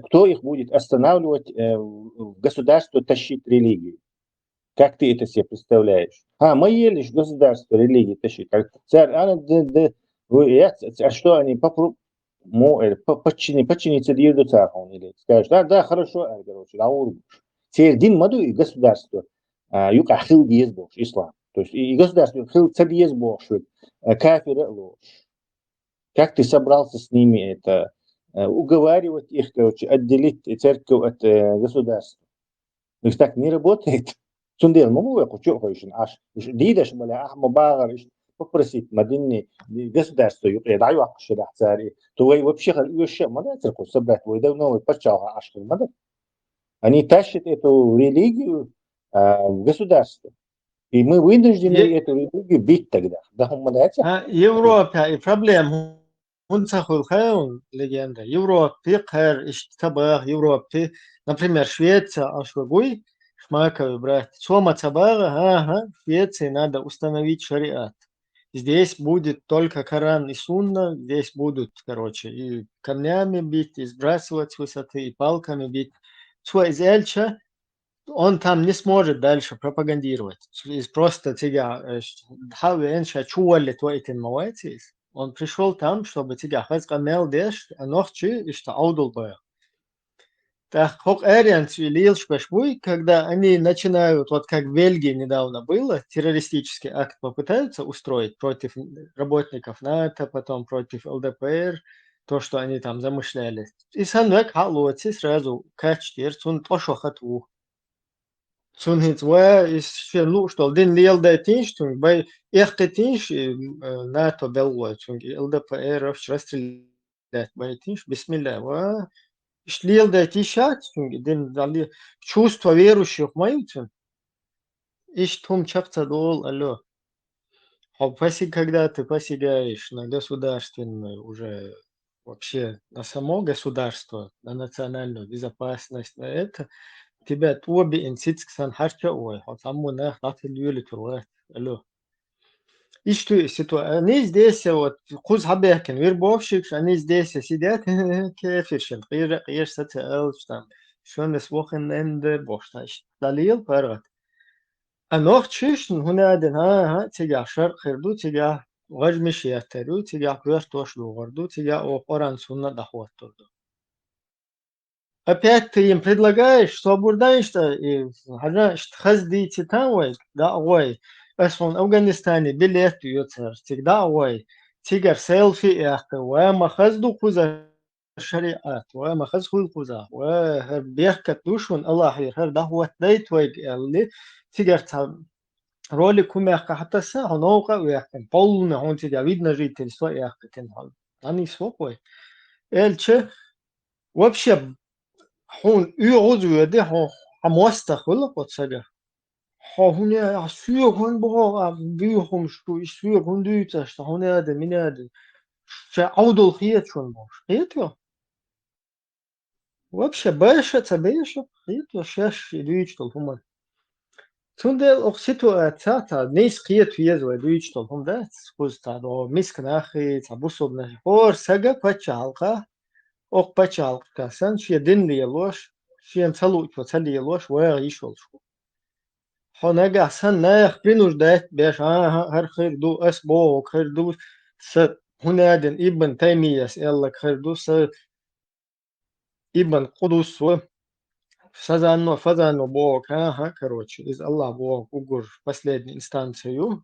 кто их будет останавливать в государство тащить религию? Как ты это себе представляешь? Мы лишь государство религии тащить. Царь, а что они подчиниться Диеду Цаху или скажешь, да, хорошо, короче, теперь дин маду и государство, юка хил диез бог, ислам. То есть и государство хил цадиез бог, кафиры ложь. Как ты собрался с ними это уговаривать их, короче, отделить церковь от государства? То есть так не работает. Сундел, могу я хочу хочешь, аж лидер шмаля ахмабагар попросить мадинни государство даю акшира цари, то и вообще мада церковь собрать, вы давно почал ашкир мада. Они тащат эту религию в государство. И мы вынуждены эту религию бить тогда. Да, Европа и проблема. Унцахул хаун легенда. Европа хэр иштабах Европа. Например, Швеция, ашвагуй, шмаковый брат. Сома цабага, в Швеции надо установить шариат. Здесь будет только Коран и Сунна, здесь будут, короче, и камнями бить, и сбрасывать с высоты, и палками бить. Свой зельча, он там не сможет дальше пропагандировать. Просто тебя, он пришел там, чтобы тебя хазгамел деш, а ночи и что аудул бы. Так, хок эрианц и лилш башбуй, когда они начинают, вот как в Бельгии недавно было, террористический акт попытаются устроить против работников НАТО, потом против ЛДПР, то, что они там замышляли. И санвек халуаци сразу качтер, сун пошохатву. Сун хитва из шерлу, что дин лил да тинш, тун бай эхте тинш НАТО беллой, сун ЛДПР расстрелять бай тинш, бисмилля, ва. Шлил да тишат, дин дали чувства верующих моются. Иш том чапца дол, алло. А когда ты посягаешь на государственную уже вообще на само государство, на национальную безопасность, на это, тебя туоби инситсксан харча ой, а саму на хатил юли турват, алло. И что ситуация? Они здесь вот хуз хабехкен, вербовщик, они здесь сидят, кефиршен, қиыр сател, там, schönes Wochenende, боштай, далил парат. А ночишн, хунаден, тига шар хирду, тига вajmish ятеру, тига квертош лугарду, тига опоран сунна дахват турду. Опять ты им предлагаешь, что бурдаешь-то, и хазди титанвай, да, ой, أصلاً أفغانستاني بليت يوتر تقدر وي تيجر سيلفي إخته وما خزدو خوزا الشريعات وما خز خوز خوزا وهر بيحكت دوشون الله خير هر ده هو ديت ويج اللي تيجر تا رولي كم يحكي حتى ساعة نوقع ويحكي بول نهون تيجر ويدنا جيت السوا يحكي تنهال أني سوق وي إلش وبشب هون يعوز ويدي هون حموستخل قصة hun er syg hun bor vi hum stu syg hun dyta sta hun er det minade عودوا الخيط شو الموش خيط вообще больше цабеешь خيط شاش ديجيتال هم تندل ситуация та не خيط везу ديجيتال هم да скузта до мискнахи цабусобна хор сага пачалка ок пачалка сан шедин лиелош шен цалу цалиелош ва ишол هناك سنة بنوجدت بيش هر خير دو أسبوع خير دو س هنا دن ابن تيمية يلا خير دو س ابن قدوس و فزانو بوك короче из Allah Бог угор последней инстанцию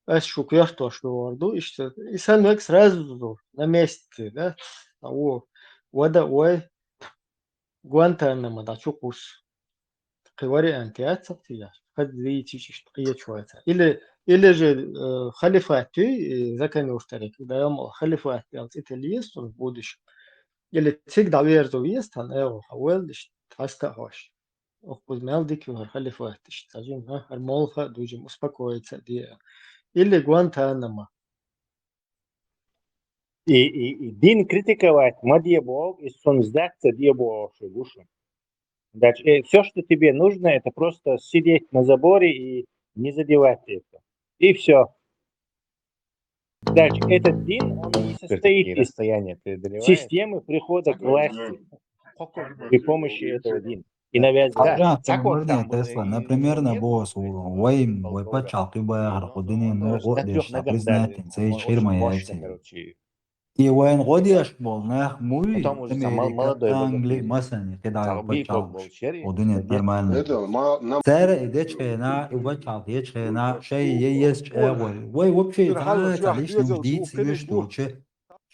أشوف كيرتو شو وردو إيش إنسان ويك сразу на месте да того ودا وي Гуантанамо да чукус вариант я خلي تيجي تقية شوية или же خليفاتي закон устарек да يوم خليفاتي от إتاليس в будущем или всегда верду есть он حاول تستحوش أخذ مالديك خليفاتي تجين المولخة دوجي успокоиться دي или Гуантанамо и дин критиковать мадье бог и сон сдаться дье бог шегушем. Значит, все, что тебе нужно, это просто сидеть на заборе и не задевать это. И все. Дальше, этот дин, он не состоит из системы прихода к власти при помощи этого дина. И навязывания. Как вот там, например, на босс, вайм, вай почал, ты бы ходини, но вот лишь признать, цей ширма яйца. И وين غوديش болнах муй там уже Америка, молодой Англия, богатырь. مثلا كده Биков был بتشالش черри, ودنيا дед نورمально. سارة إيديش خينا وبتشال ديش خينا شيء يس أول وي وبشي حلو تعال شو تعليش نمش ديت وفينش سيمش بو توتش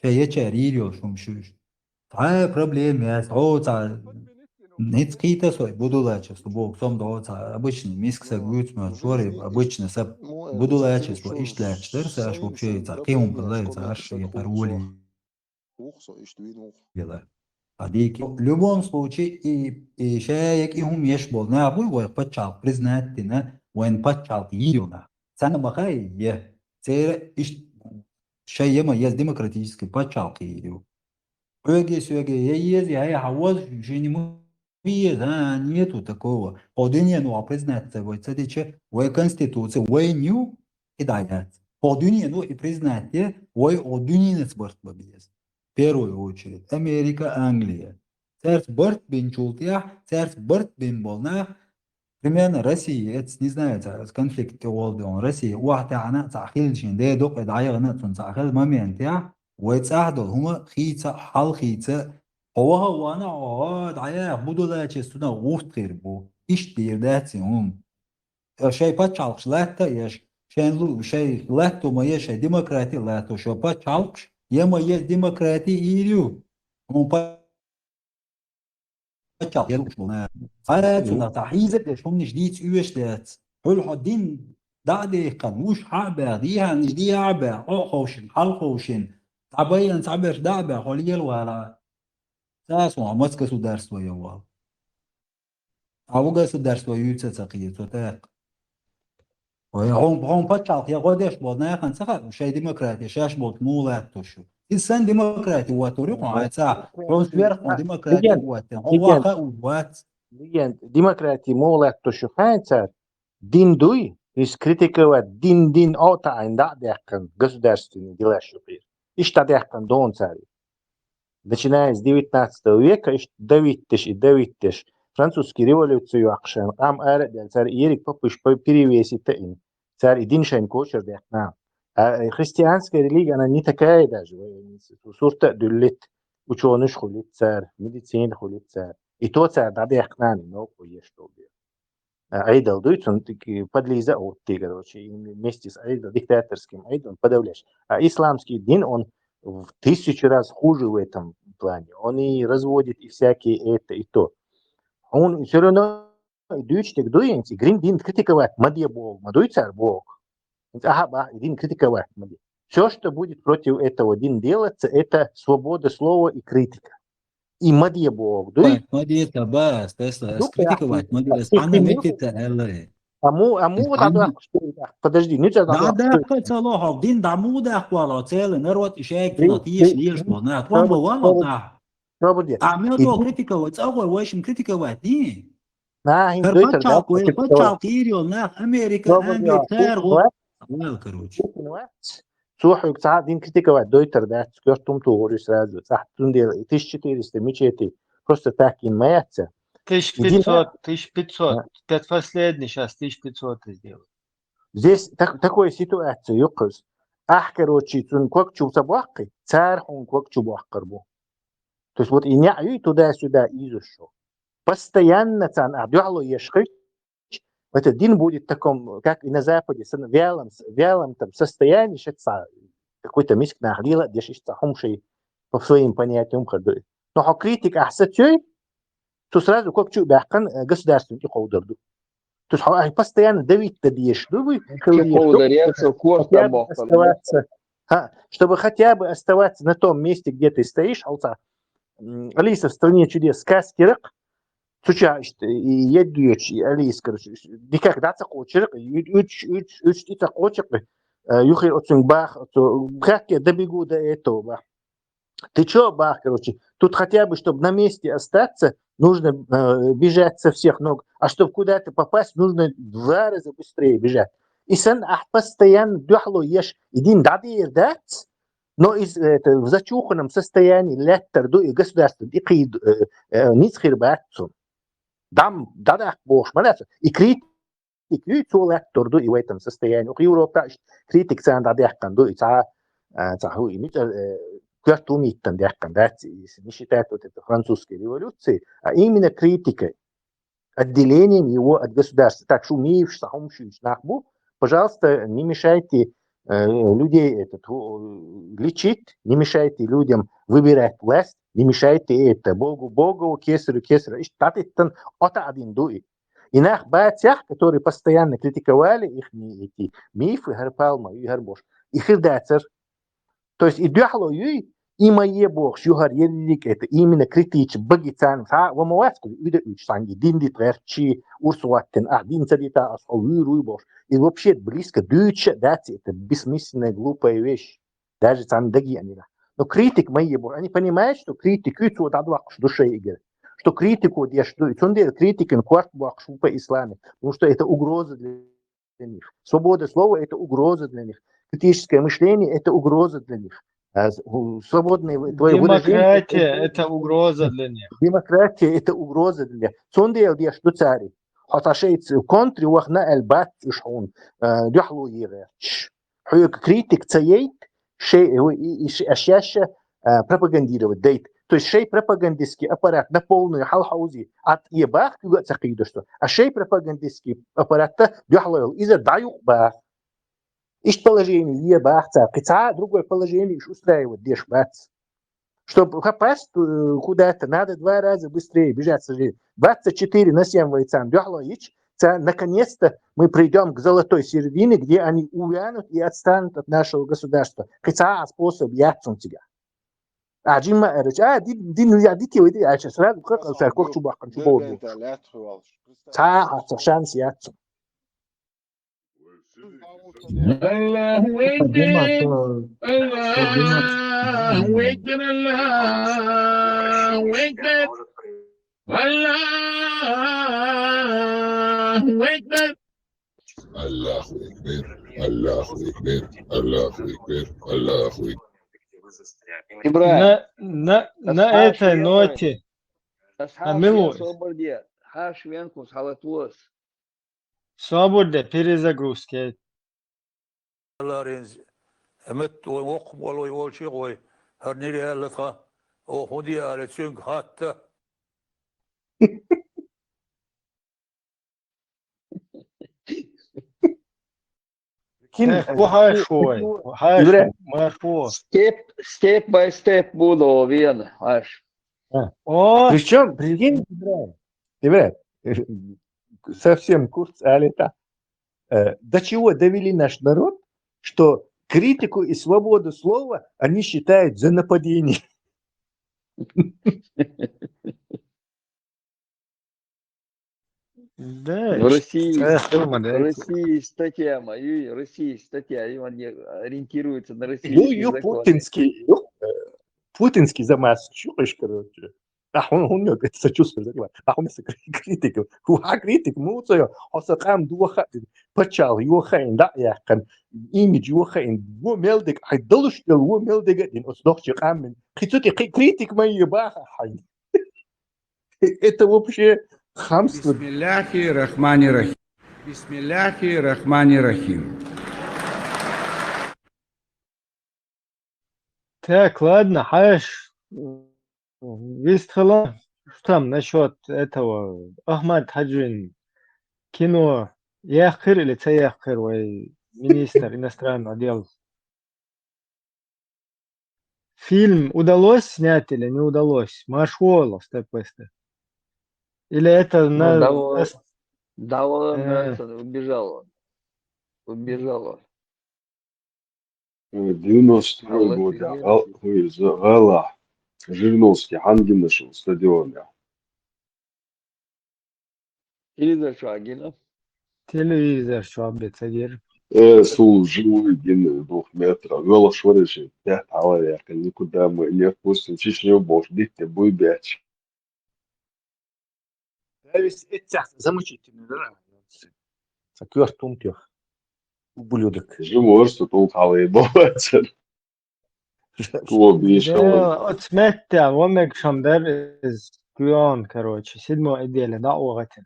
شيء يشاريريو شمشوش تعال проблем يس أو تعال Нет какие-то свои будулачество, Бог сам дается обычный миск сагут мачори обычно саб будулачество иштляч дерсаш вообще за кем продается аж и пароли дела. Адики в любом случае и шеек и хум ешбол на обуй вой пачал признать на войн пачал июна. Сана бахай е цер иш шеема есть демократический пачал июна. Öge есть я хавоз женему да, нету такого. Подуния, ну, а признаться, вот, смотрите, вы конституция, вы ню и дает. Подуния, ну, и признайте, вы одуния спорт победит. В первую очередь, Америка, Англия. Церковь борт бин чултия, церковь борт бин болна. Примерно Россия, это не знаю, конфликт он Россия. واحدة أنا تعخيل شين ده دوق إدعاء أنا تنصحل момент يا ويتساعدوا هما خيطة حل خيطة هو أنا عاد عيا بدو چستونا غوفت خير بو إيش بيرداتي هم شيء باتشالش لاتا يش شين لو شيء لاتو ما يش ديمقراطي لاتو شو باتشالش يما يش ديمقراطي إيريو هم باتشال يلوش بنا فاتونا تحيزة ليش هم نجديد يوش لات هل حدين دعدي قنوش حابة ديها نجدي عبا خوشن حل خوشن تعبين تعبر دعبا خليل ولا ساسو عمس государство его. А у государства юца цакиет вот так. Он пачал, я годеш был на яхан цаха, шей демократия, шаш был мулат тошу. И сан демократия вот урюк, а это он сверху демократия вот. Он ваха вот. Демократия мулат тошу ханца дин дуй, из критиковать дин ота айнда дяхан государственный дела шупир. Ишта дяхан дон цари. Начиная с 19 века, давиттеш, французскую революцию акшен, ам араден, царь Ерик попыш перевесит им, царь Идиншайн кочер дяхна. А христианская религия, она не такая даже, сурта дулит, ученый хулит царь, медицин хулит царь. И то царь да дяхна, но поешь то бе. Айдал дует, он подлиза от ты, короче, вместе с айдал, диктаторским айдалом подавляешь. А исламский дин, он в 1000 раз хуже в этом плане. Он и разводит и всякие это и то. Он все равно дючтик дуенти, грин дин критиковать мадья Бог, мадуй царь Бог. Ага, дин критиковать мадья. Все, что будет против этого дин делаться, это свобода слова и критика. И мадья Бог. Мадья это бас, критиковать, мадья она метит элле. Аму подожди, нельзя да поцеловал дин даму да хвала целый народ ишек финатиш лишь bona он бывало да а мы то критиковать а вы очень критиковать не почал кирил на Америка Англия церковь короче слухай саат дин критиковать дойтер да скёртум тугорис сразу саат тундел 1400 мечети просто так и маятся 1500, 5 последний, сейчас 1500 сделал. Здесь такая ситуация, юкус. Короче, он как чубсабахки, царь он как чубахкарбу. То есть вот и не аю туда-сюда изушу. Постоянно цан абдуалу ешкой. Этот дин будет таком, как и на Западе, в вялом там состоянии, сейчас какой-то миск нахлила, дешишься хумшей по своим понятиям ходой. Но критик ахсатюй, то сразу как чу бахкан государственный ходорду. То есть постоянно давить тадьеш, чтобы хотя бы оставаться на том месте, где ты стоишь, Алиса в стране чудес сказки рак, сучаешь и едешь, Алис, короче, никогда захочешь, уч ты захочешь, юхи отцун бах, как я добегу до этого. Ты чё, бах, короче, тут хотя бы, чтобы на месте остаться, нужно бежать со всех ног, а чтобы куда-то попасть, нужно 2 раза быстрее бежать. И сан постоянно духло ешь, един дадир дать, но в зачуханном состоянии леттер и государство, ниц хирбатцу, дам дадах бош, и критик, и цо леттер и в этом состоянии. У Европа критик сан дадах канду, и квартумиттан дяхкан, да, не считает вот этой французской революции, а именно критикой, отделением его от государства. Так, шумеешь, сахумшиш, нахбу, пожалуйста, не мешайте людей лечить, не мешайте людям выбирать власть, не мешайте это Богу, Богу, кесарю, кесарю. Штатиттан ота один дуи. И нах батях, которые постоянно критиковали их эти мифы, Гарпалма и Гарбош, и Хирдацер. То есть и дяхло юй, и мое бог, югар елик, это именно критич, багицан, ха, вамуаскул, вида уч, санги, динди тверчи, урсуаттен, дин цадита, асховы, бош. И вообще близко дюча, дати, это бессмысленная, глупая вещь. Даже сам даги они. Но критик мое бог, они понимают, что критик, это вот адвак, что душе игры. Что критику, я что, критикин, кварт бог, шупа исламе, потому что это угроза для них. Свобода слова – это угроза для них. Критическое мышление – это угроза для них. Свободное демократия – это угроза для них. Демократия – это угроза для них. Сондел я что цари. Хаташейц в контре вахна эльбат шхун дяхлу иреш. Критик цаейт шей ащаша пропагандировать дейт. То есть шей пропагандистский аппарат на полную халхаузи от ебах юга цакиду что. А шей пропагандистский аппарат дяхлу из-за даю бах. Ищ положение ебах цакица, другое положение ищ устраивать деш бац. Чтобы попасть куда-то, надо 2 раза быстрее бежать. 24/7 бойцам. Наконец-то мы придем к золотой середине, где они увянут и отстанут от нашего государства. Какой способ яцун тебя? Джимма Эрич, дин дите вы дите, сразу как корчу бахан чубоду. Шанс яцун. Allahu Akbar, Allahu Akbar, Allahu Akbar, Allahu Akbar, Allahu Akbar, Allahu Akbar, Allahu Akbar, Allahu Akbar. На этой ноте свобода перезагрузки. Эмет ок болой волчи гой. Харнери аллаха. О худи алечүн хатта. Step by step буду вен, аж. Причем, прикинь, Ибрай, совсем курс алита. До чего довели наш народ, что критику и свободу слова они считают за нападение. Да, в России статья моя, и они ориентируются на российские законы. Путинский замаз, чуешь, короче. Он это сочувствует, он критик. Критик, муцею, осакам духа, почал, юхайн, да, яхан, имидж юхайн, во мелдик, айдолуш, во мелдик, он снохчи камен. Критик мои баха, хай. Это вообще хамство. Бисмилляхи рахмани рахим. Бисмилляхи рахмани рахим. Так, ладно, Хаш. Вестхала, что там насчет этого Ахмад Хаджин, кино Яхкыр или Цаяхкыр, министр иностранных дел? Фильм удалось снять или не удалось? Машволов, степ-по-степ. Или это на... Убежал он. 92 год, Гала, Жириновский, Хангин нашел стадион. Телевизор Шагина. Телевизор Шабет содержит. Сул живой длины 2 метров. Вела швырящий 5 человек. Никуда мы не отпустим. Чечню бож, бить бой бяч. Да ведь это замучительно, да? Сакер тумтех. Ублюдок. Живой, что тут халый бывает. Отметьте, вомек шамдар из Гуион, короче, 7 неделя, да, угатен.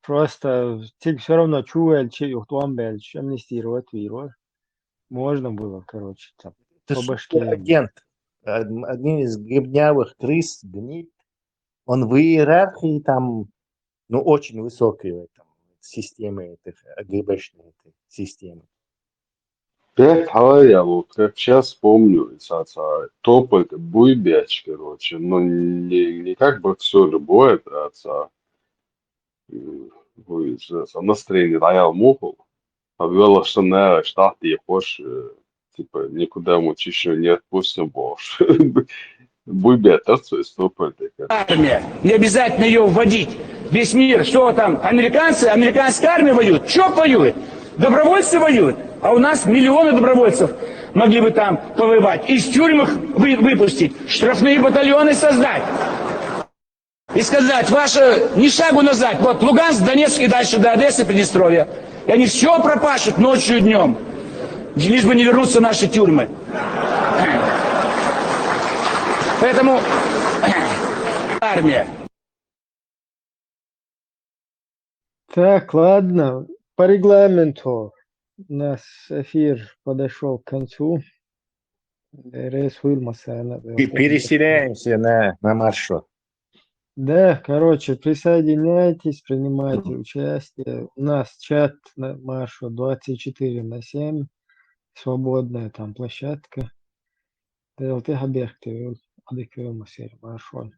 Просто все равно чуял, че ухтуам бельч, амнистировать вирус. Можно было, короче, там, по башке. Агент. один из гребнявых крыс, гнит, он в иерархии там, ну, очень высокий в этом системе, ГБшной этой системы. Я вот как сейчас помню, топ это буйбяч, короче, но не как боксеры бывает, настроение роял муху, обвела, что на штаты и хочешь, типа, никуда мы еще не отпустим больше. Буйбят, стоп это, короче. Армия. Не обязательно ее вводить. Весь мир, что там, американцы, американская армия воюет. Что воюет? Добровольцы воюют. А у нас миллионы добровольцев могли бы там повоевать. Из тюрьм их выпустить, штрафные батальоны создать. И сказать, ваше, ни шагу назад, вот Луганск, Донецк и дальше до Одессы, Приднестровья. И они все пропашут ночью и днем. Лишь бы не вернуться в наши тюрьмы. Поэтому армия. Так, ладно. По регламенту у нас эфир подошел к концу. Переселяемся на маршрут. Да, короче, присоединяйтесь, принимайте участие. У нас чат на маршрут 24/7. Свободная там площадка. Ты хаберти, адекватно маршрут.